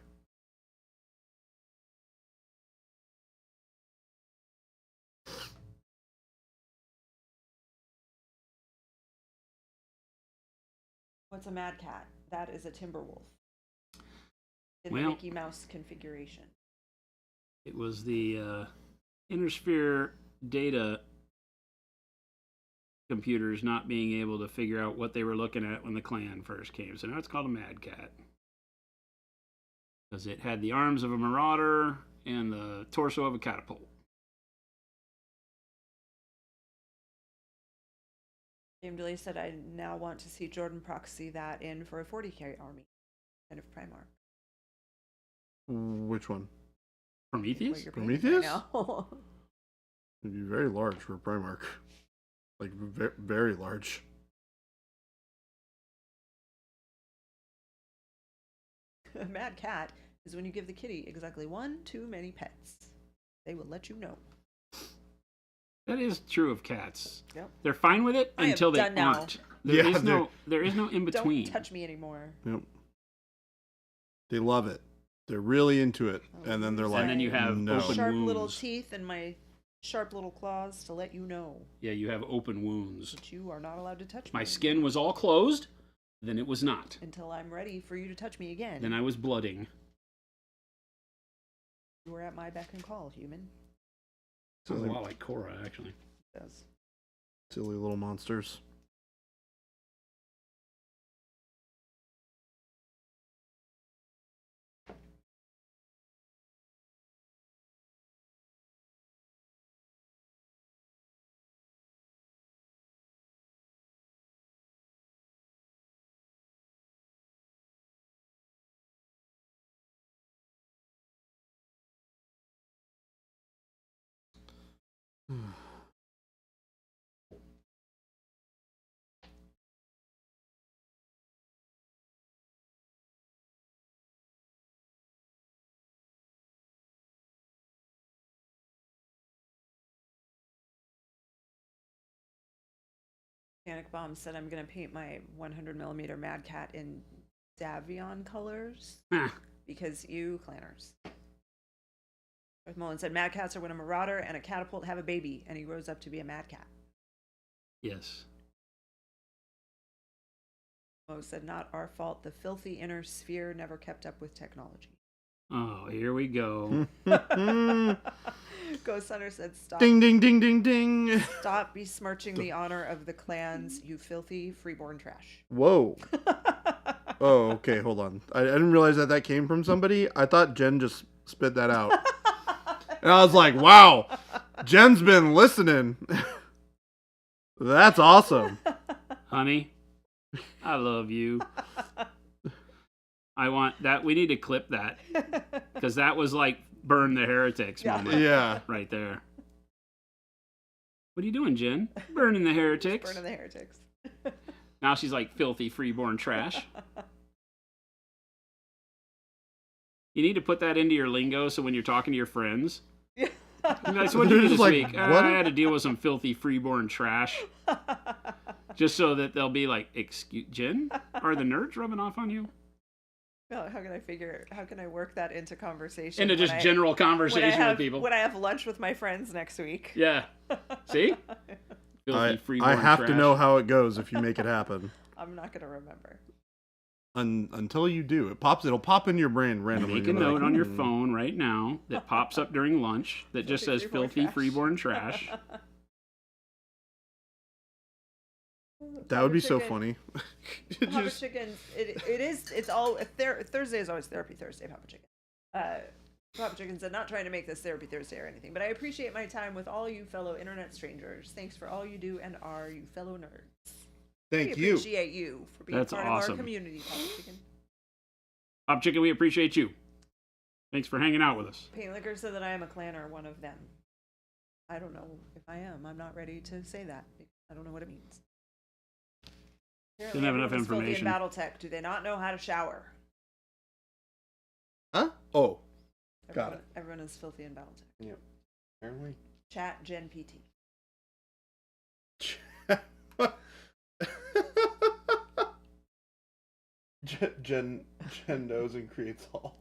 Speaker 3: What's a mad cat? That is a timber wolf. In the
Speaker 2: Well-
Speaker 3: Mickey Mouse configuration.
Speaker 2: It was the Intersphere data computers not being able to figure out what they were looking at when the clan first came. So now it's called a Mad Cat. Because it had the arms of a marauder and the torso of a catapult.
Speaker 3: James Dilly said, I now want to see Jordan proxy that in for a 40k army. Kind of Primark.
Speaker 1: Which one?
Speaker 2: Prometheus?
Speaker 3: What you're painting
Speaker 1: Prometheus?
Speaker 3: right now.
Speaker 1: It'd be very large for a Primark. Like, very large.
Speaker 3: A mad cat is when you give the kitty exactly one too many pets. They will let you know.
Speaker 2: That is true of cats.
Speaker 3: Yep.
Speaker 2: They're fine with it
Speaker 3: I am
Speaker 2: until they
Speaker 3: done now.
Speaker 2: aren't. There
Speaker 1: Yeah,
Speaker 2: is no in between.
Speaker 3: Don't touch me anymore.
Speaker 1: Yep. They love it. They're really into it.
Speaker 3: Oh,
Speaker 1: And then they're
Speaker 3: and
Speaker 1: like,
Speaker 2: then you have
Speaker 1: no.
Speaker 2: open
Speaker 3: Sharp little
Speaker 2: wounds.
Speaker 3: teeth and my sharp little claws to let you know
Speaker 2: Yeah, you have open wounds.
Speaker 3: that you are not allowed to touch me.
Speaker 2: My skin was all closed, then it was not.
Speaker 3: Until I'm ready for you to touch me again.
Speaker 2: Then I was blooding.
Speaker 3: You were at my beck and call, human.
Speaker 2: Sounds a lot like Korra, actually.
Speaker 3: It does.
Speaker 1: Silly little monsters.
Speaker 3: Panic Bomb said I'm going to paint my 100mm Mad Cat in Davion colors
Speaker 2: Ah,
Speaker 3: because you clanners. Darth Mullen said Mad Cats are when a marauder and a catapult have a baby and he grows up to be a Mad Cat.
Speaker 2: yes.
Speaker 3: Mo said not our fault. The filthy inner sphere never kept up with technology.
Speaker 2: Oh, here we go.
Speaker 3: Ghost Hunter said stop.
Speaker 1: Ding, ding, ding, ding, ding.
Speaker 3: Stop besmirching the honor of the clans, you filthy freeborn trash.
Speaker 1: Whoa. Oh, okay, hold on. I didn't realize that came from somebody. I thought Jen just spit that out. And I was like, wow, Jen's been listening. That's awesome.
Speaker 2: Honey, I love you. I want that. We need to clip that because that was like burn the heretics
Speaker 3: Yeah.
Speaker 2: moment
Speaker 1: Yeah.
Speaker 2: right there. What are you doing, Jen? Burning the heretics.
Speaker 3: Burning the heretics.
Speaker 2: Now she's like filthy freeborn trash. You need to put that into your lingo so when you're talking to your friends.
Speaker 3: Yeah.
Speaker 2: You guys, what did you do
Speaker 1: They're
Speaker 2: this
Speaker 1: just like,
Speaker 2: week?
Speaker 1: what?
Speaker 2: I had to deal with some filthy freeborn trash. Just so that they'll be like, excuse, Jen? Are the nerds rubbing off on you?
Speaker 3: Well, how can I work that into conversation?
Speaker 2: Into just
Speaker 3: when
Speaker 2: general
Speaker 3: when
Speaker 2: conversation
Speaker 3: have,
Speaker 2: with people.
Speaker 3: When I have lunch with my friends next week.
Speaker 2: Yeah. See? Filthy freeborn
Speaker 1: I have to
Speaker 2: trash.
Speaker 1: know how it goes if you make it happen.
Speaker 3: I'm not going to remember.
Speaker 1: Until you do, it'll pop in your brain randomly.
Speaker 2: Make a
Speaker 1: You'll be
Speaker 2: note
Speaker 1: like,
Speaker 2: on your phone right now that pops up during lunch that just says
Speaker 3: Filthy
Speaker 2: filthy freeborn trash.
Speaker 1: That would be so
Speaker 3: Chicken.
Speaker 1: funny.
Speaker 3: Papa
Speaker 1: Just-
Speaker 3: Chicken, it's all Thursday is always therapy Thursday. Papa Chicken. Papa Chicken said not trying to make this therapy Thursday or anything, but I appreciate my time with all you fellow internet strangers. Thanks for all you do and are you fellow nerds.
Speaker 1: Thank
Speaker 3: we
Speaker 1: you.
Speaker 3: appreciate you for being
Speaker 2: That's
Speaker 3: part of
Speaker 2: awesome.
Speaker 3: our community. Papa Chicken.
Speaker 2: Pop Chicken, we appreciate you. Thanks for hanging out with us.
Speaker 3: Paint Liquor said that I am a clanner, one of them. I don't know if I am. I'm not ready to say that. I don't know what it means.
Speaker 2: Didn't have enough
Speaker 3: everyone is filthy
Speaker 2: information.
Speaker 3: in BattleTech. Do they not know how to shower?
Speaker 1: Huh? Oh, got it.
Speaker 3: Everyone is filthy in BattleTech.
Speaker 1: Yep. Apparently.
Speaker 3: Chat Gen PT.
Speaker 1: Jen knows and creates all.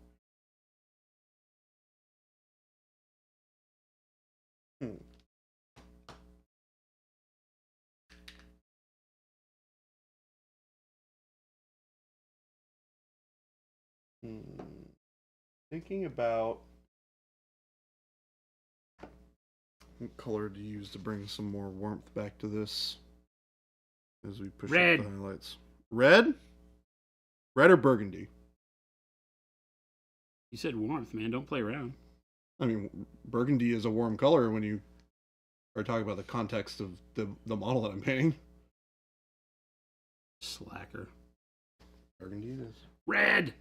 Speaker 1: Hmm. Thinking about what color to use to bring some more warmth back to this as we push
Speaker 2: Red.
Speaker 1: up the highlights. Red? Red or burgundy?
Speaker 2: You said warmth, man. Don't play around.
Speaker 1: I mean, burgundy is a warm color when you are talking about the context of the model that I'm painting.
Speaker 2: Slacker.
Speaker 1: Burgundy it is.
Speaker 2: Red!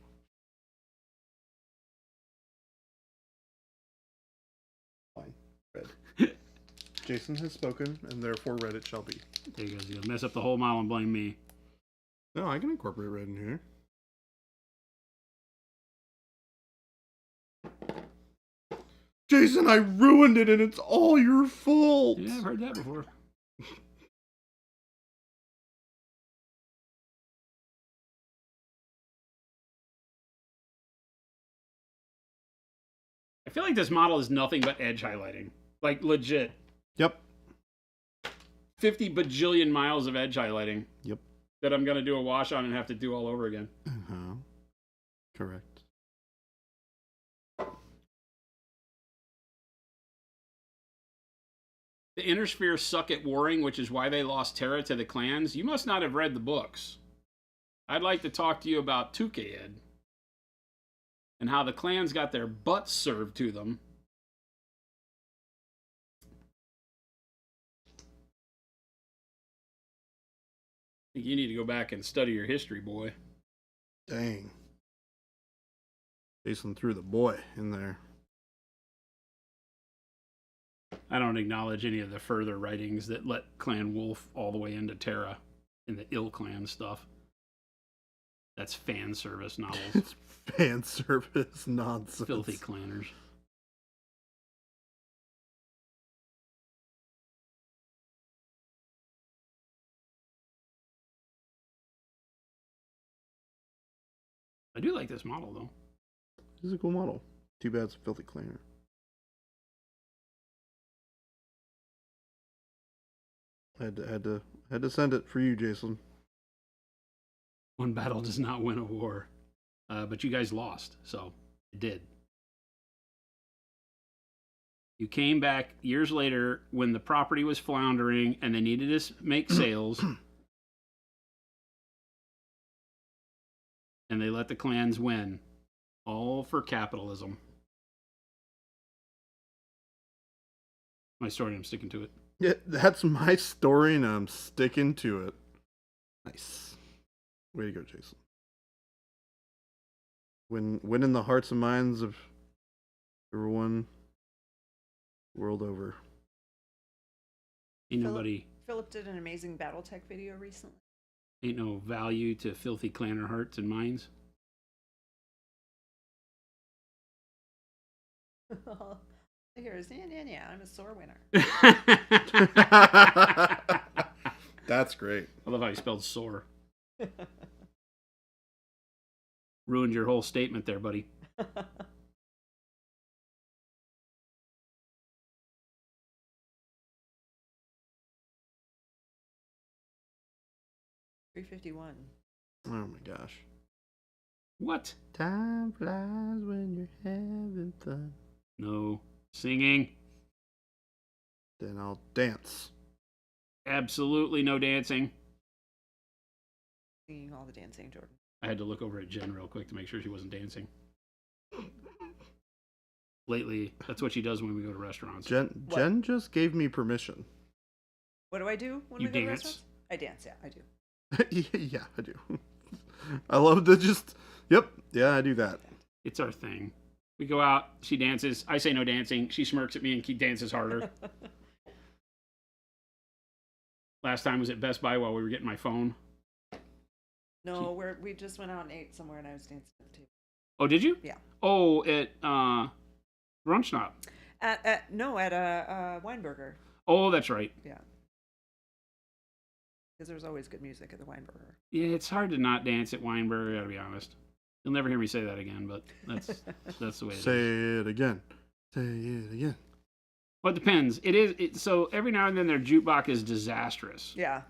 Speaker 1: Fine. Red. Jason has spoken, and therefore red it shall be.
Speaker 2: There you go. You're gonna mess up the whole model and blame me.
Speaker 1: No, I can incorporate red in here. Jason, I ruined it, and it's all your fault.
Speaker 2: Yeah, I've heard that before. I feel like this model is nothing but edge highlighting. Like, legit.
Speaker 1: Yep.
Speaker 2: 50 bajillion miles of edge highlighting.
Speaker 1: Yep.
Speaker 2: That I'm going to do a wash on and have to do all over again.
Speaker 1: Uh-huh. Correct.
Speaker 2: The Inner Sphere suck at warring, which is why they lost Terra to the clans. You must not have read the books. I'd like to talk to you about Tukaed and how the clans got their butts served to them. I think you need to go back and study your history, boy.
Speaker 1: Dang. Jason threw the boy in there.
Speaker 2: I don't acknowledge any of the further writings that let Clan Wolf all the way into Terra in the Ill Clan stuff. That's fan service novels.
Speaker 1: It's fan service nonsense.
Speaker 2: Filthy clanners. I do like this model, though.
Speaker 1: This is a cool model. Too bad it's a filthy cleaner. Had to send it for you, Jason.
Speaker 2: One battle does not win a war. But you guys lost, so it did. You came back years later when the property was floundering and they needed to make sales. And they let the clans win. All for capitalism. My story, I'm sticking to it.
Speaker 1: Yeah, that's my story, and I'm sticking to it. Nice. Way to go, Jason. Winning the hearts and minds of everyone world over.
Speaker 2: Ain't nobody,
Speaker 3: Philip did an amazing BattleTech video recently.
Speaker 2: ain't no value to filthy clanner hearts and minds.
Speaker 3: Here's, yeah, I'm a sore winner.
Speaker 1: That's great.
Speaker 2: I love how you spelled sore. Ruined your whole statement there, buddy.
Speaker 3: 351.
Speaker 1: Oh my gosh.
Speaker 2: What?
Speaker 1: Time flies when you're having fun.
Speaker 2: No. Singing.
Speaker 1: Then I'll dance.
Speaker 2: Absolutely no dancing.
Speaker 3: Singing all the dancing, Jordan.
Speaker 2: I had to look over at Jen real quick to make sure she wasn't dancing. Lately, that's what she does when we go to restaurants.
Speaker 1: Jen just gave me permission.
Speaker 3: What do I do when
Speaker 2: You
Speaker 3: we go to
Speaker 2: dance?
Speaker 3: restaurants? I dance, yeah, I do.
Speaker 1: Yeah, I do. I love to just. Yep. Yeah, I do that.
Speaker 2: It's our thing. We go out, she dances. I say no dancing. She smirks at me and dances harder. Last time was at Best Buy while we were getting my phone.
Speaker 3: No, we just went out and ate somewhere, and I was dancing at the table.
Speaker 2: Oh, did you?
Speaker 3: Yeah.
Speaker 2: Oh, at Brunch
Speaker 3: At a Weinberger.
Speaker 2: Oh, that's right.
Speaker 3: Yeah. Because there's always good music at the Weinberger.
Speaker 2: Yeah, it's hard to not dance at Weinberg, I gotta be honest. You'll never hear me say that again, but that's the way it is.
Speaker 1: Say it again. Say it again.
Speaker 2: Well, it depends. So every now and then their jukebox is disastrous.
Speaker 3: Yeah.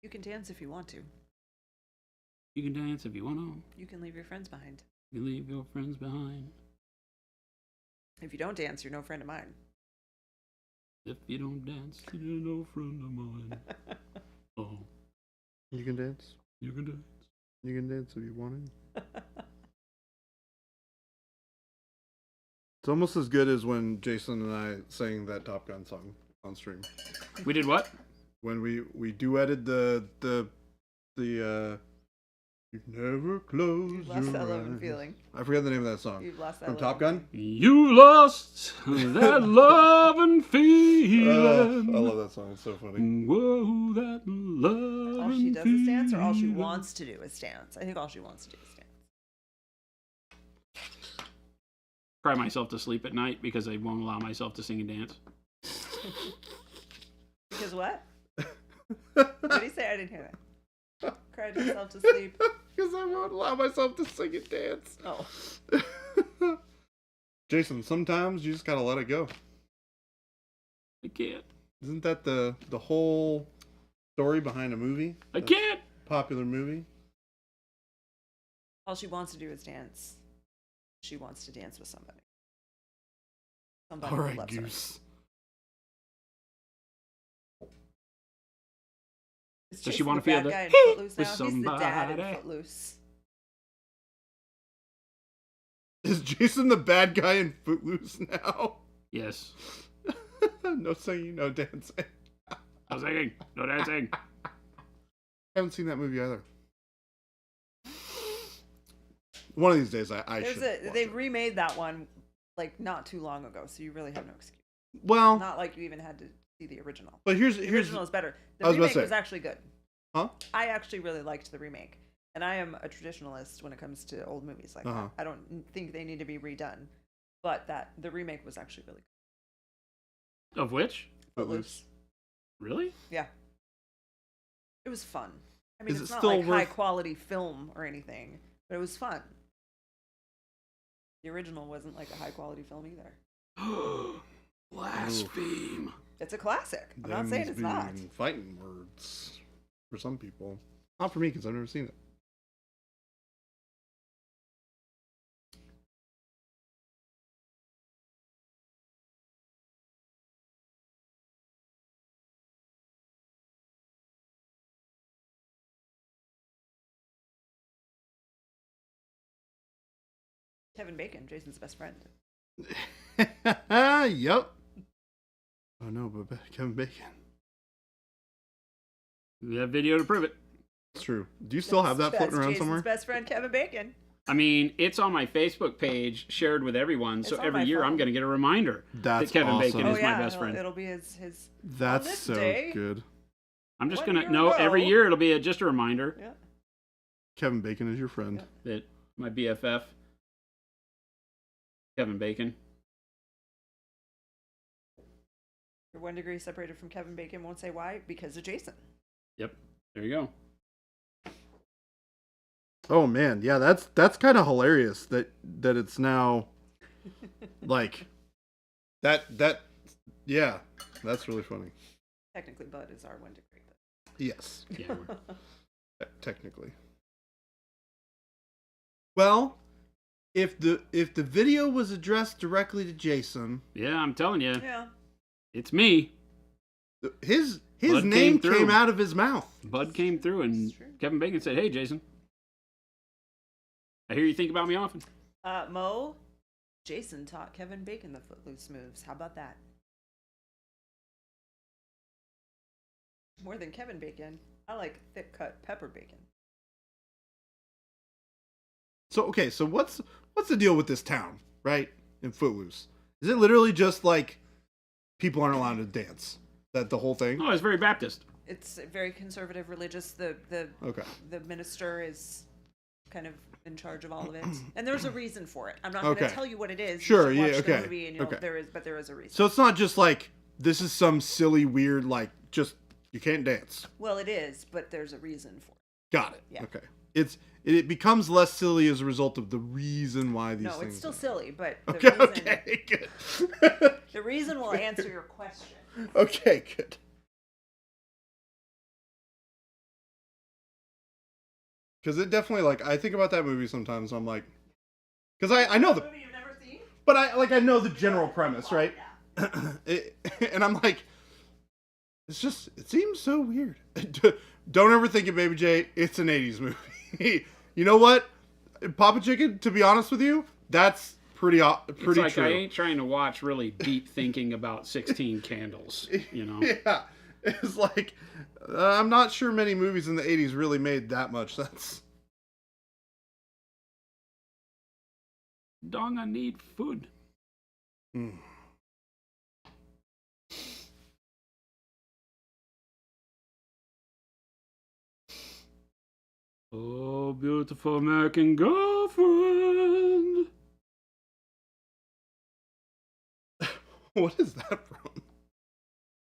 Speaker 3: You can dance if you want to.
Speaker 2: You can dance if you want to.
Speaker 3: You can leave your friends behind.
Speaker 2: You leave your friends behind.
Speaker 3: If you don't dance, you're no friend of mine.
Speaker 2: If you don't dance, you're no friend of mine. Oh.
Speaker 1: You can dance.
Speaker 2: You can dance.
Speaker 1: You can dance if you want to. It's almost as good as when Jason and I sang that Top Gun song on stream.
Speaker 2: We did what?
Speaker 1: When we duetted the you never close
Speaker 3: You've lost
Speaker 1: your
Speaker 3: that love and
Speaker 1: eyes.
Speaker 3: feeling.
Speaker 1: I forget the name of that song.
Speaker 3: You've lost that
Speaker 1: From
Speaker 3: love
Speaker 1: Top
Speaker 3: and
Speaker 1: Gun?
Speaker 2: You lost that love and feeling.
Speaker 1: I love that song. It's so funny.
Speaker 2: Whoa, that love
Speaker 3: All she
Speaker 2: and
Speaker 3: does is dance, or all she
Speaker 2: feeling.
Speaker 3: wants to do is dance? I think all she wants to do is dance.
Speaker 2: Cry myself to sleep at night because I won't allow myself to sing and dance.
Speaker 3: Because what? What did he say? I didn't hear that. Cried himself to sleep.
Speaker 1: Because I won't allow myself to sing and dance.
Speaker 3: Oh.
Speaker 1: Jason, sometimes you just gotta let it go.
Speaker 2: I can't.
Speaker 1: Isn't that the whole story behind a movie?
Speaker 2: I can't.
Speaker 1: Popular movie?
Speaker 3: All she wants to do is dance. She wants to dance with somebody. Somebody
Speaker 1: All
Speaker 3: who
Speaker 1: right,
Speaker 3: loves her.
Speaker 1: Goose.
Speaker 3: Is
Speaker 2: Does she
Speaker 3: Jason
Speaker 2: want to
Speaker 3: the
Speaker 2: feel
Speaker 3: bad
Speaker 2: the
Speaker 3: guy in
Speaker 2: heat
Speaker 3: Footloose
Speaker 2: with
Speaker 3: now? He's the dad in
Speaker 2: somebody?
Speaker 3: Footloose.
Speaker 1: Is Jason the bad guy in Footloose now?
Speaker 2: Yes.
Speaker 1: No singing, no dancing.
Speaker 2: No singing. No dancing.
Speaker 1: I haven't seen that movie either. One of these days, I should.
Speaker 3: They remade that one like not too long ago, so you really have no excuse.
Speaker 1: Well,
Speaker 3: Not like you even had to see the original.
Speaker 1: but here's
Speaker 3: The original is better. The
Speaker 1: I was about to
Speaker 3: remake
Speaker 1: say.
Speaker 3: was actually good.
Speaker 1: Huh?
Speaker 3: I actually really liked the remake, and I am a traditionalist when it comes to old movies like that. I don't think they need to be redone, but the remake was actually really good.
Speaker 2: Of which?
Speaker 1: Footloose.
Speaker 2: Really?
Speaker 3: Yeah. It was fun. I mean,
Speaker 1: Is
Speaker 3: it's
Speaker 1: it
Speaker 3: not
Speaker 1: still
Speaker 3: like
Speaker 1: worth-
Speaker 3: high quality film or anything, but it was fun. The original wasn't like a high quality film either.
Speaker 2: Blaspheme.
Speaker 3: It's a classic. I'm not saying it's not.
Speaker 1: Fighting words for some people. Not for me, because I've never seen it.
Speaker 3: Kevin Bacon, Jason's best friend.
Speaker 1: Yep. Oh no, but Kevin Bacon.
Speaker 2: We have video to prove it.
Speaker 1: It's true. Do you still have that floating around
Speaker 3: Jason's
Speaker 1: somewhere?
Speaker 3: best friend, Kevin Bacon.
Speaker 2: I mean, it's on my Facebook page, shared with everyone. So
Speaker 3: It's on
Speaker 2: every
Speaker 3: my
Speaker 2: year I'm
Speaker 3: phone.
Speaker 2: going to get a reminder
Speaker 1: That's
Speaker 2: that Kevin
Speaker 1: awesome.
Speaker 2: Bacon
Speaker 3: Oh
Speaker 2: is
Speaker 3: yeah,
Speaker 2: my best friend.
Speaker 3: it'll be his.
Speaker 1: That's
Speaker 3: this
Speaker 1: so
Speaker 3: day-
Speaker 1: good.
Speaker 2: I'm just
Speaker 3: One
Speaker 2: going to,
Speaker 3: year
Speaker 2: no,
Speaker 3: ago.
Speaker 2: every year it'll be just a reminder
Speaker 3: Yeah.
Speaker 1: Kevin Bacon is your friend.
Speaker 2: that my BFF, Kevin Bacon.
Speaker 3: You're 1 degree separated from Kevin Bacon. Won't say why because of Jason.
Speaker 2: Yep. There you go.
Speaker 1: Oh man, yeah, that's kind of hilarious that it's now like that yeah, that's really funny.
Speaker 3: Technically, Bud is our 1 degree. But...
Speaker 1: Yes,
Speaker 2: Yeah.
Speaker 1: technically. Well, if the video was addressed directly to Jason,
Speaker 2: Yeah, I'm telling you,
Speaker 3: yeah.
Speaker 2: it's me.
Speaker 1: his
Speaker 2: Bud
Speaker 1: name
Speaker 2: came through.
Speaker 1: came out of his mouth.
Speaker 2: Bud came through and
Speaker 3: It's true.
Speaker 2: Kevin Bacon said, "Hey, Jason, I hear you think about me often."
Speaker 3: Mo, Jason taught Kevin Bacon the Footloose moves. How about that? More than Kevin Bacon, I like thick cut pepper bacon.
Speaker 1: So okay, so what's the deal with this town? right? In Footloose. Is it literally just like people aren't allowed to dance? That the whole thing?
Speaker 2: Oh, it's very Baptist.
Speaker 3: It's very conservative, religious. The
Speaker 1: Okay.
Speaker 3: minister is kind of in charge of all of it, and there's a reason for it. I'm not going to tell you what it is.
Speaker 1: Sure.
Speaker 3: You
Speaker 1: Yeah.
Speaker 3: should watch the
Speaker 1: Okay.
Speaker 3: movie and there is a reason.
Speaker 1: So it's not just like this is some silly, weird, like just you can't dance.
Speaker 3: Well, it is, but there's a reason for it.
Speaker 1: Got it.
Speaker 3: Yeah.
Speaker 1: Okay. It becomes less silly as a result of the reason why these things.
Speaker 3: No, it's still silly, but the
Speaker 1: Okay.
Speaker 3: reason,
Speaker 1: Okay. Good.
Speaker 3: the reason will answer your question.
Speaker 1: Okay. Good. Because it definitely, like, I think about that movie sometimes. I'm like, because I know the
Speaker 3: movie you've never seen,
Speaker 1: but I know the general premise, right? And I'm like, it seems so weird. Don't ever think of Baby J. It's an 80s movie. You know what? Papa Chicken, to be honest with you, that's pretty
Speaker 2: It's like
Speaker 1: true.
Speaker 2: I ain't trying to watch really deep thinking about 16 Candles, you know?
Speaker 1: Yeah. It's like, I'm not sure many movies in the 80s really made that much sense.
Speaker 2: Dong, I need food.
Speaker 1: Mm.
Speaker 2: Oh, beautiful American girlfriend.
Speaker 1: What is that from?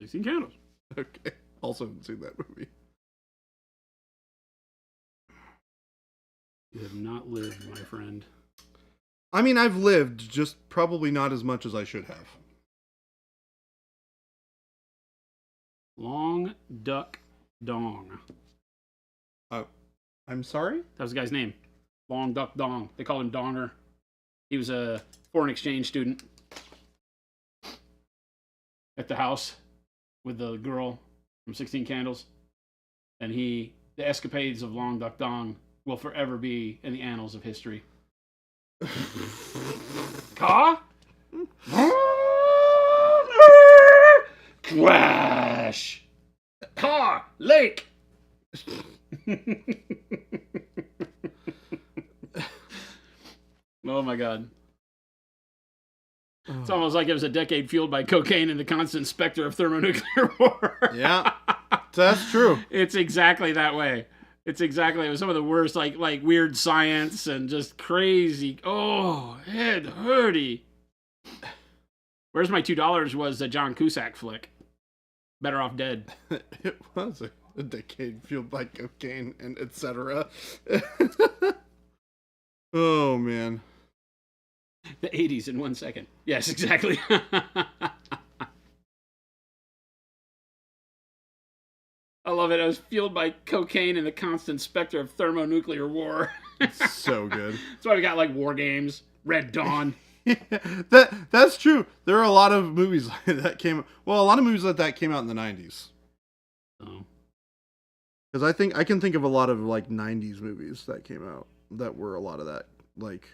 Speaker 2: 16 Candles.
Speaker 1: Okay. Also haven't seen that movie.
Speaker 2: You have not lived, my friend.
Speaker 1: I mean, I've lived, just probably not as much as I should have.
Speaker 2: Long Duck Dong.
Speaker 1: I'm sorry?
Speaker 2: That was the guy's name. Long Duck Dong. They called him Donger. He was a foreign exchange student at the house with the girl from 16 Candles. And the escapades of Long Duck Dong will forever be in the annals of history. Car? Crash! Car! Lake! Oh my god. It's almost like it was a decade fueled by cocaine and the constant specter of thermonuclear war.
Speaker 1: Yeah, that's true.
Speaker 2: It's exactly that way. It was some of the worst, like weird science and just crazy. Oh, head hurty. Where's My $2 was a John Cusack flick. Better Off Dead.
Speaker 1: It was a decade fueled by cocaine and etc. Oh, man.
Speaker 2: The 80s in 1 second. Yes, exactly. I love it. I was fueled by cocaine and the constant specter of thermonuclear war.
Speaker 1: So good.
Speaker 2: That's why we got like War Games, Red Dawn.
Speaker 1: Yeah, that's true. There are a lot of movies that came. Well, a lot of movies like that came out in the 90s.
Speaker 2: Oh.
Speaker 1: Because I can think of a lot of like 90s movies that came out that were a lot of that. Like,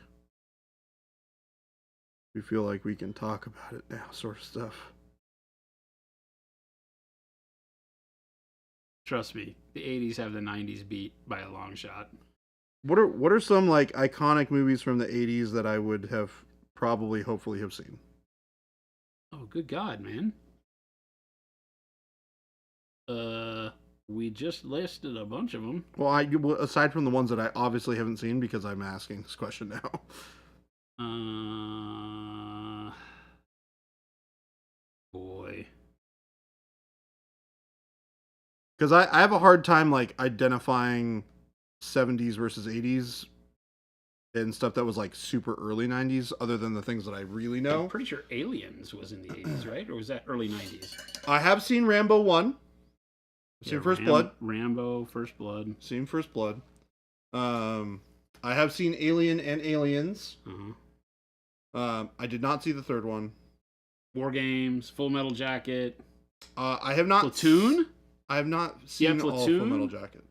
Speaker 1: we feel like we can talk about it now, sort of stuff.
Speaker 2: Trust me, the 80s have the 90s beat by a long shot.
Speaker 1: What are some like iconic movies from the 80s that I would have probably hopefully have seen?
Speaker 2: Oh, good God, man. We just listed a bunch of them.
Speaker 1: Well, aside from the ones that I obviously haven't seen because I'm asking this question now.
Speaker 2: Boy.
Speaker 1: Because I have a hard time like identifying 70s versus 80s and stuff that was like super early 90s, other than the things that I really know.
Speaker 2: I'm pretty sure Aliens was in the 80s, right? Or was that early 90s?
Speaker 1: I have seen Rambo 1. Seen First Blood.
Speaker 2: Rambo, First Blood.
Speaker 1: Seen First Blood. I have seen Alien and Aliens. I did not see the third one.
Speaker 2: War Games, Full Metal Jacket.
Speaker 1: I have not.
Speaker 2: Platoon?
Speaker 1: I have not seen all Full Metal Jacket.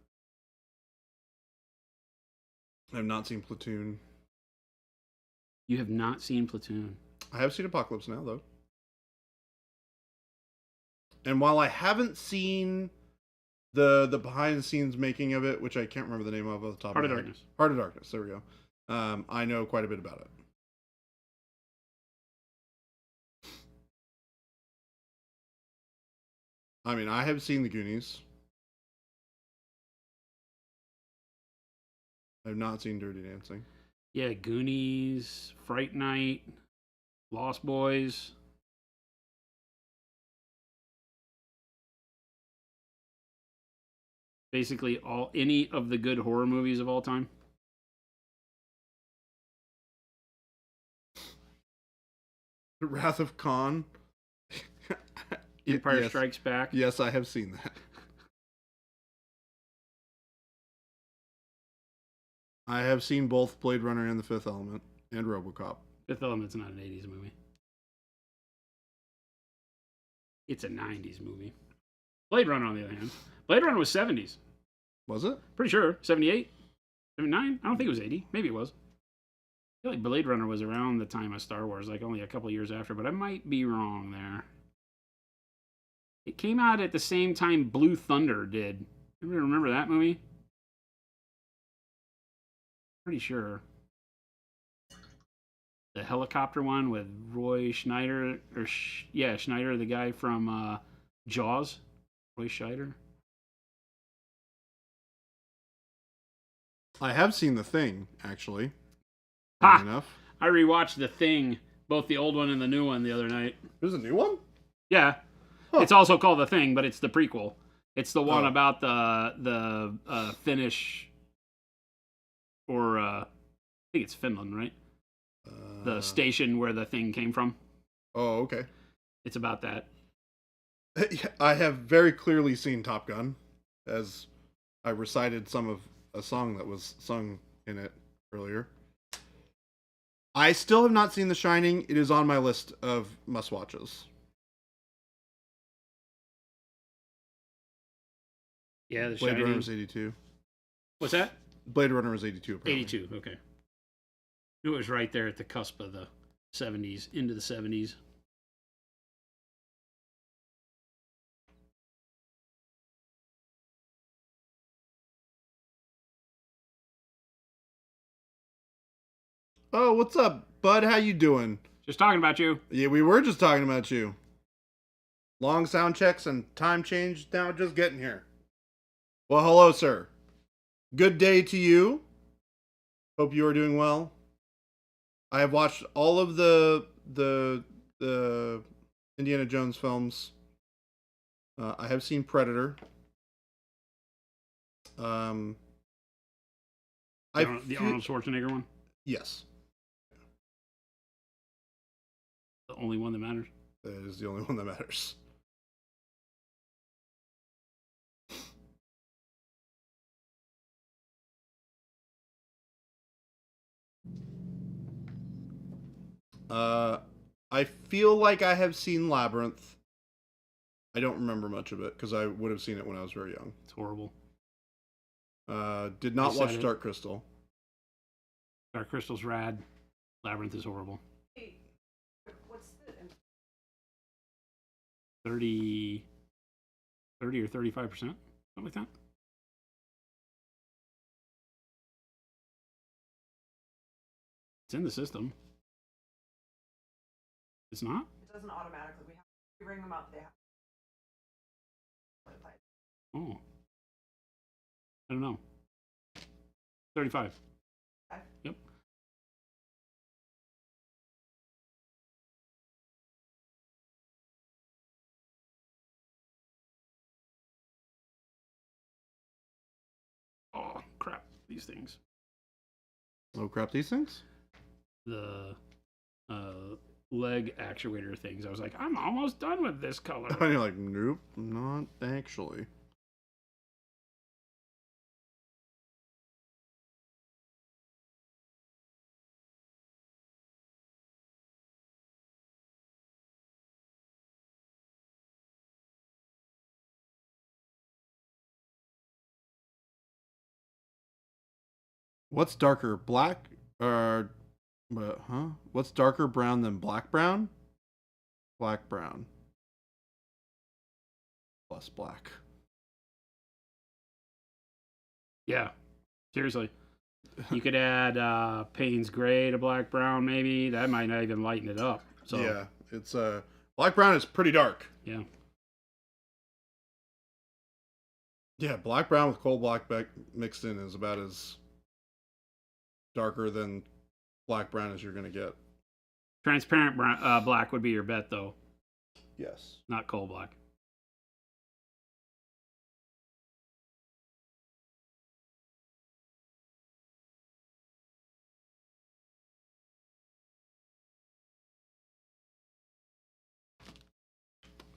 Speaker 1: I have not seen Platoon.
Speaker 2: You have not seen Platoon?
Speaker 1: I have seen Apocalypse Now, though. And while I haven't seen the behind the scenes making of it, which I can't remember the name of off the top
Speaker 2: Heart
Speaker 1: of
Speaker 2: of
Speaker 1: my head.
Speaker 2: Darkness.
Speaker 1: Heart of Darkness. There we go. I know quite a bit about it. I mean, I have seen the Goonies. I've not seen Dirty Dancing.
Speaker 2: Yeah, Goonies, Fright Night, Lost Boys. Basically, any of the good horror movies of all time.
Speaker 1: The Wrath of Khan.
Speaker 2: Empire
Speaker 1: Yes.
Speaker 2: Strikes Back.
Speaker 1: Yes, I have seen that. I have seen both Blade Runner and The Fifth Element and RoboCop.
Speaker 2: Fifth Element's not an 80s movie. It's a 90s movie. Blade Runner, on the other hand. Blade Runner was 70s.
Speaker 1: Was it?
Speaker 2: Pretty sure. 78? 79? I don't think it was 80. Maybe it was. I feel like Blade Runner was around the time of Star Wars, like only a couple years after, but I might be wrong there. It came out at the same time Blue Thunder did. Anybody remember that movie? Pretty sure. The helicopter one with Roy Schneider, Schneider, the guy from Jaws. Roy Scheider.
Speaker 1: I have seen The Thing, actually.
Speaker 2: Ha!
Speaker 1: Funny enough.
Speaker 2: I rewatched The Thing, both the old one and the new one, the other night.
Speaker 1: There's a new one?
Speaker 2: Yeah.
Speaker 1: Huh.
Speaker 2: It's also called The Thing, but it's the prequel. It's the one
Speaker 1: Oh.
Speaker 2: about the Finnish, or I think it's Finland, right? The station where the thing came from.
Speaker 1: Oh, okay.
Speaker 2: It's about that.
Speaker 1: I have very clearly seen Top Gun, as I recited some of a song that was sung in it earlier. I still have not seen The Shining. It is on my list of must-watches.
Speaker 2: Yeah, The
Speaker 1: Blade
Speaker 2: Shining.
Speaker 1: Runner was 82.
Speaker 2: What's that?
Speaker 1: Blade Runner was 82, apparently.
Speaker 2: 82, okay. It was right there at the cusp of the 70s, into the 70s.
Speaker 1: Oh, what's up, bud? How you doing?
Speaker 2: Just talking about you.
Speaker 1: Yeah, we were just talking about you. Long sound checks and time change, now just getting here. Well, hello, sir. Good day to you. Hope you are doing well. I have watched all of the Indiana Jones films. I have seen Predator.
Speaker 2: The Arnold Schwarzenegger one?
Speaker 1: Yes,
Speaker 2: The only one that matters?
Speaker 1: that is the only one that matters. I feel like I have seen Labyrinth. I don't remember much of it because I would have seen it when I was very young.
Speaker 2: It's horrible.
Speaker 1: Did not
Speaker 2: I
Speaker 1: watch
Speaker 2: said it.
Speaker 1: Dark Crystal.
Speaker 2: Dark Crystal's rad. Labyrinth is horrible.
Speaker 3: Hey, what's the
Speaker 2: 30 or 35%? Something like that? It's in the system. It's not?
Speaker 3: It doesn't automatically. We ring them up. They have.
Speaker 2: Oh. I don't know. 35.
Speaker 3: Okay.
Speaker 2: Yep. Oh, crap. These things.
Speaker 1: Oh crap! These things.
Speaker 2: The leg actuator things. I was like, I'm almost done with this color.
Speaker 1: And you're like, nope, not actually. What's darker, black or What's darker brown than black brown? Black brown plus black.
Speaker 2: Yeah. Seriously. You could add Payne's Gray to black brown, maybe. That might not even lighten it up. So
Speaker 1: Yeah, it's black brown is pretty dark.
Speaker 2: yeah.
Speaker 1: Yeah, black brown with coal black mixed in is about as darker than black brown as you're going to get.
Speaker 2: Transparent black would be your bet, though.
Speaker 1: Yes.
Speaker 2: Not coal black.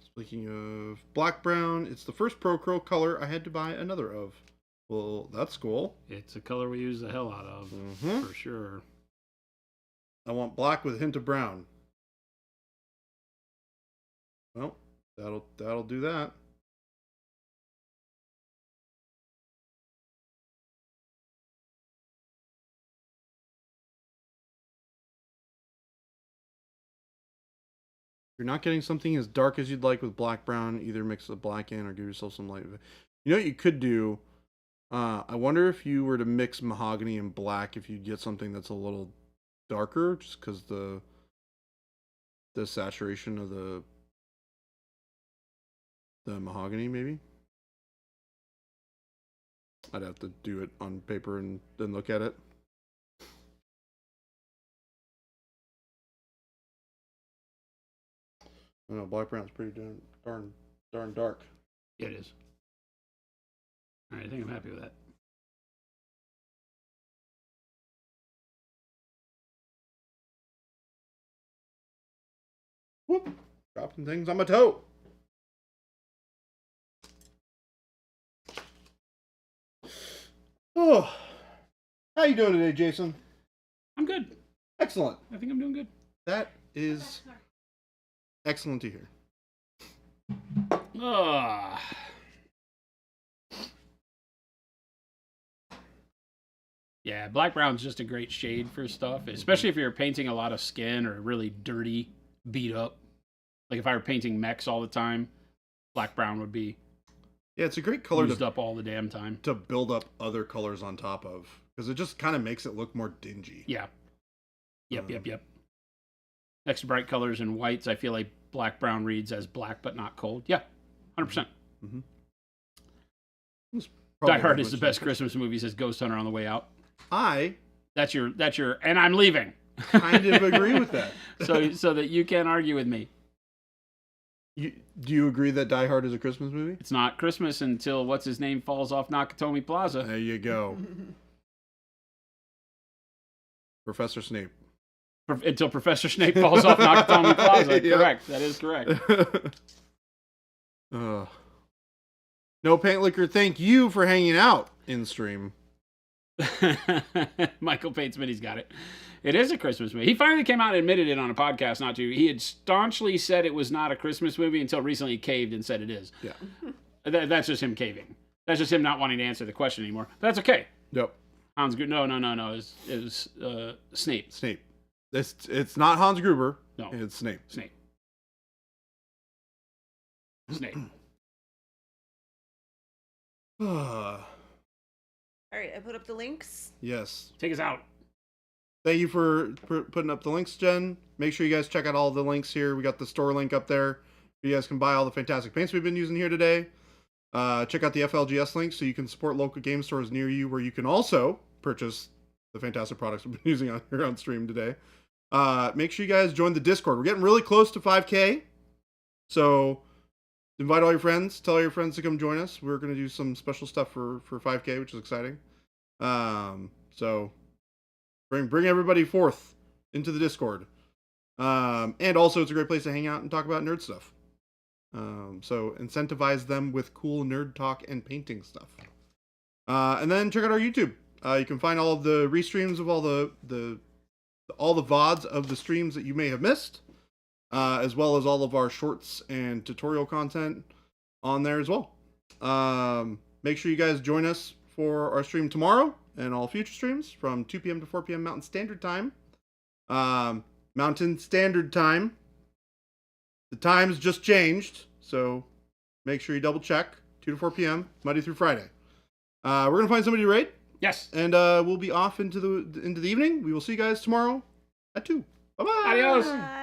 Speaker 1: Speaking of black brown, it's the first Pro Curl color I had to buy another of. Well, that's cool.
Speaker 2: It's a color we use the hell out of, for sure.
Speaker 1: I want black with a hint of brown. Well, that'll do that. If you're not getting something as dark as you'd like with black brown, either mix the black in or give yourself some light. You know what you could do? I wonder if you were to mix mahogany and black, if you'd get something that's a little darker, just because the saturation of the mahogany, maybe. I'd have to do it on paper and then look at it. I know black brown's pretty darn dark.
Speaker 2: Yeah, it is. All right, I think I'm happy with that.
Speaker 1: Whoop! Dropping things on my toe. Oh, how you doing today, Jason?
Speaker 2: I'm good.
Speaker 1: Excellent.
Speaker 2: I think I'm doing good.
Speaker 1: That is excellent to hear.
Speaker 2: Yeah, black brown's just a great shade for stuff, especially if you're painting a lot of skin or really dirty, beat up. Like if I were painting mechs all the time, black brown would be
Speaker 1: Yeah, it's a great color
Speaker 2: used up all the damn time.
Speaker 1: to build up other colors on top of, because it just kind of makes it look more dingy.
Speaker 2: Yeah. Yep. Next to bright colors and whites, I feel like black brown reads as black but not cold. Yeah, 100%.
Speaker 1: Mm-hmm.
Speaker 2: Die Hard is the best Christmas movie, says Ghost Hunter on the way out. That's your, and I'm leaving.
Speaker 1: Kind of agree with that.
Speaker 2: so that you can't argue with me.
Speaker 1: Do you agree that Die Hard is a Christmas movie?
Speaker 2: It's not Christmas until what's his name falls off Nakatomi Plaza.
Speaker 1: There you go. Professor Snape.
Speaker 2: Until Professor Snape falls off Nakatomi Plaza. Yep. Correct. That is correct.
Speaker 1: No Paint Liquor, thank you for hanging out in stream.
Speaker 2: Michael Paintsman, got it. It is a Christmas movie. He finally came out and admitted it on a podcast not to. He had staunchly said it was not a Christmas movie until recently he caved and said it is.
Speaker 1: Yeah.
Speaker 2: That's just him caving. That's just him not wanting to answer the question anymore. That's okay.
Speaker 1: Yep.
Speaker 2: Hans Gruber. No. It was Snape.
Speaker 1: Snape. It's not Hans Gruber.
Speaker 2: No.
Speaker 1: It's Snape.
Speaker 2: Snape.
Speaker 3: All right, I put up the links.
Speaker 1: Yes.
Speaker 2: Take us out.
Speaker 1: Thank you for putting up the links, Jen. Make sure you guys check out all the links here. We got the store link up there. You guys can buy all the fantastic paints we've been using here today. Check out the FLGS link so you can support local game stores near you, where you can also purchase the fantastic products we've been using here on stream today. Make sure you guys join the Discord. We're getting really close to 5K. So invite all your friends. Tell all your friends to come join us. We're going to do some special stuff for 5K, which is exciting. So bring everybody forth into the Discord. And also, it's a great place to hang out and talk about nerd stuff. So incentivize them with cool nerd talk and painting stuff. And then check out our YouTube. You can find all of the restreams of all the VODs of the streams that you may have missed, as well as all of our shorts and tutorial content on there as well. Make sure you guys join us for our stream tomorrow and all future streams from 2 p.m. to 4 p.m. Mountain Standard Time. Mountain Standard Time. The time's just changed, so make sure you double check. 2 to 4 p.m. Monday through Friday. We're gonna find somebody to raid.
Speaker 2: Yes.
Speaker 1: And we'll be off into the evening. We will see you guys tomorrow at 2. Bye bye.
Speaker 2: Adios.
Speaker 3: Bye.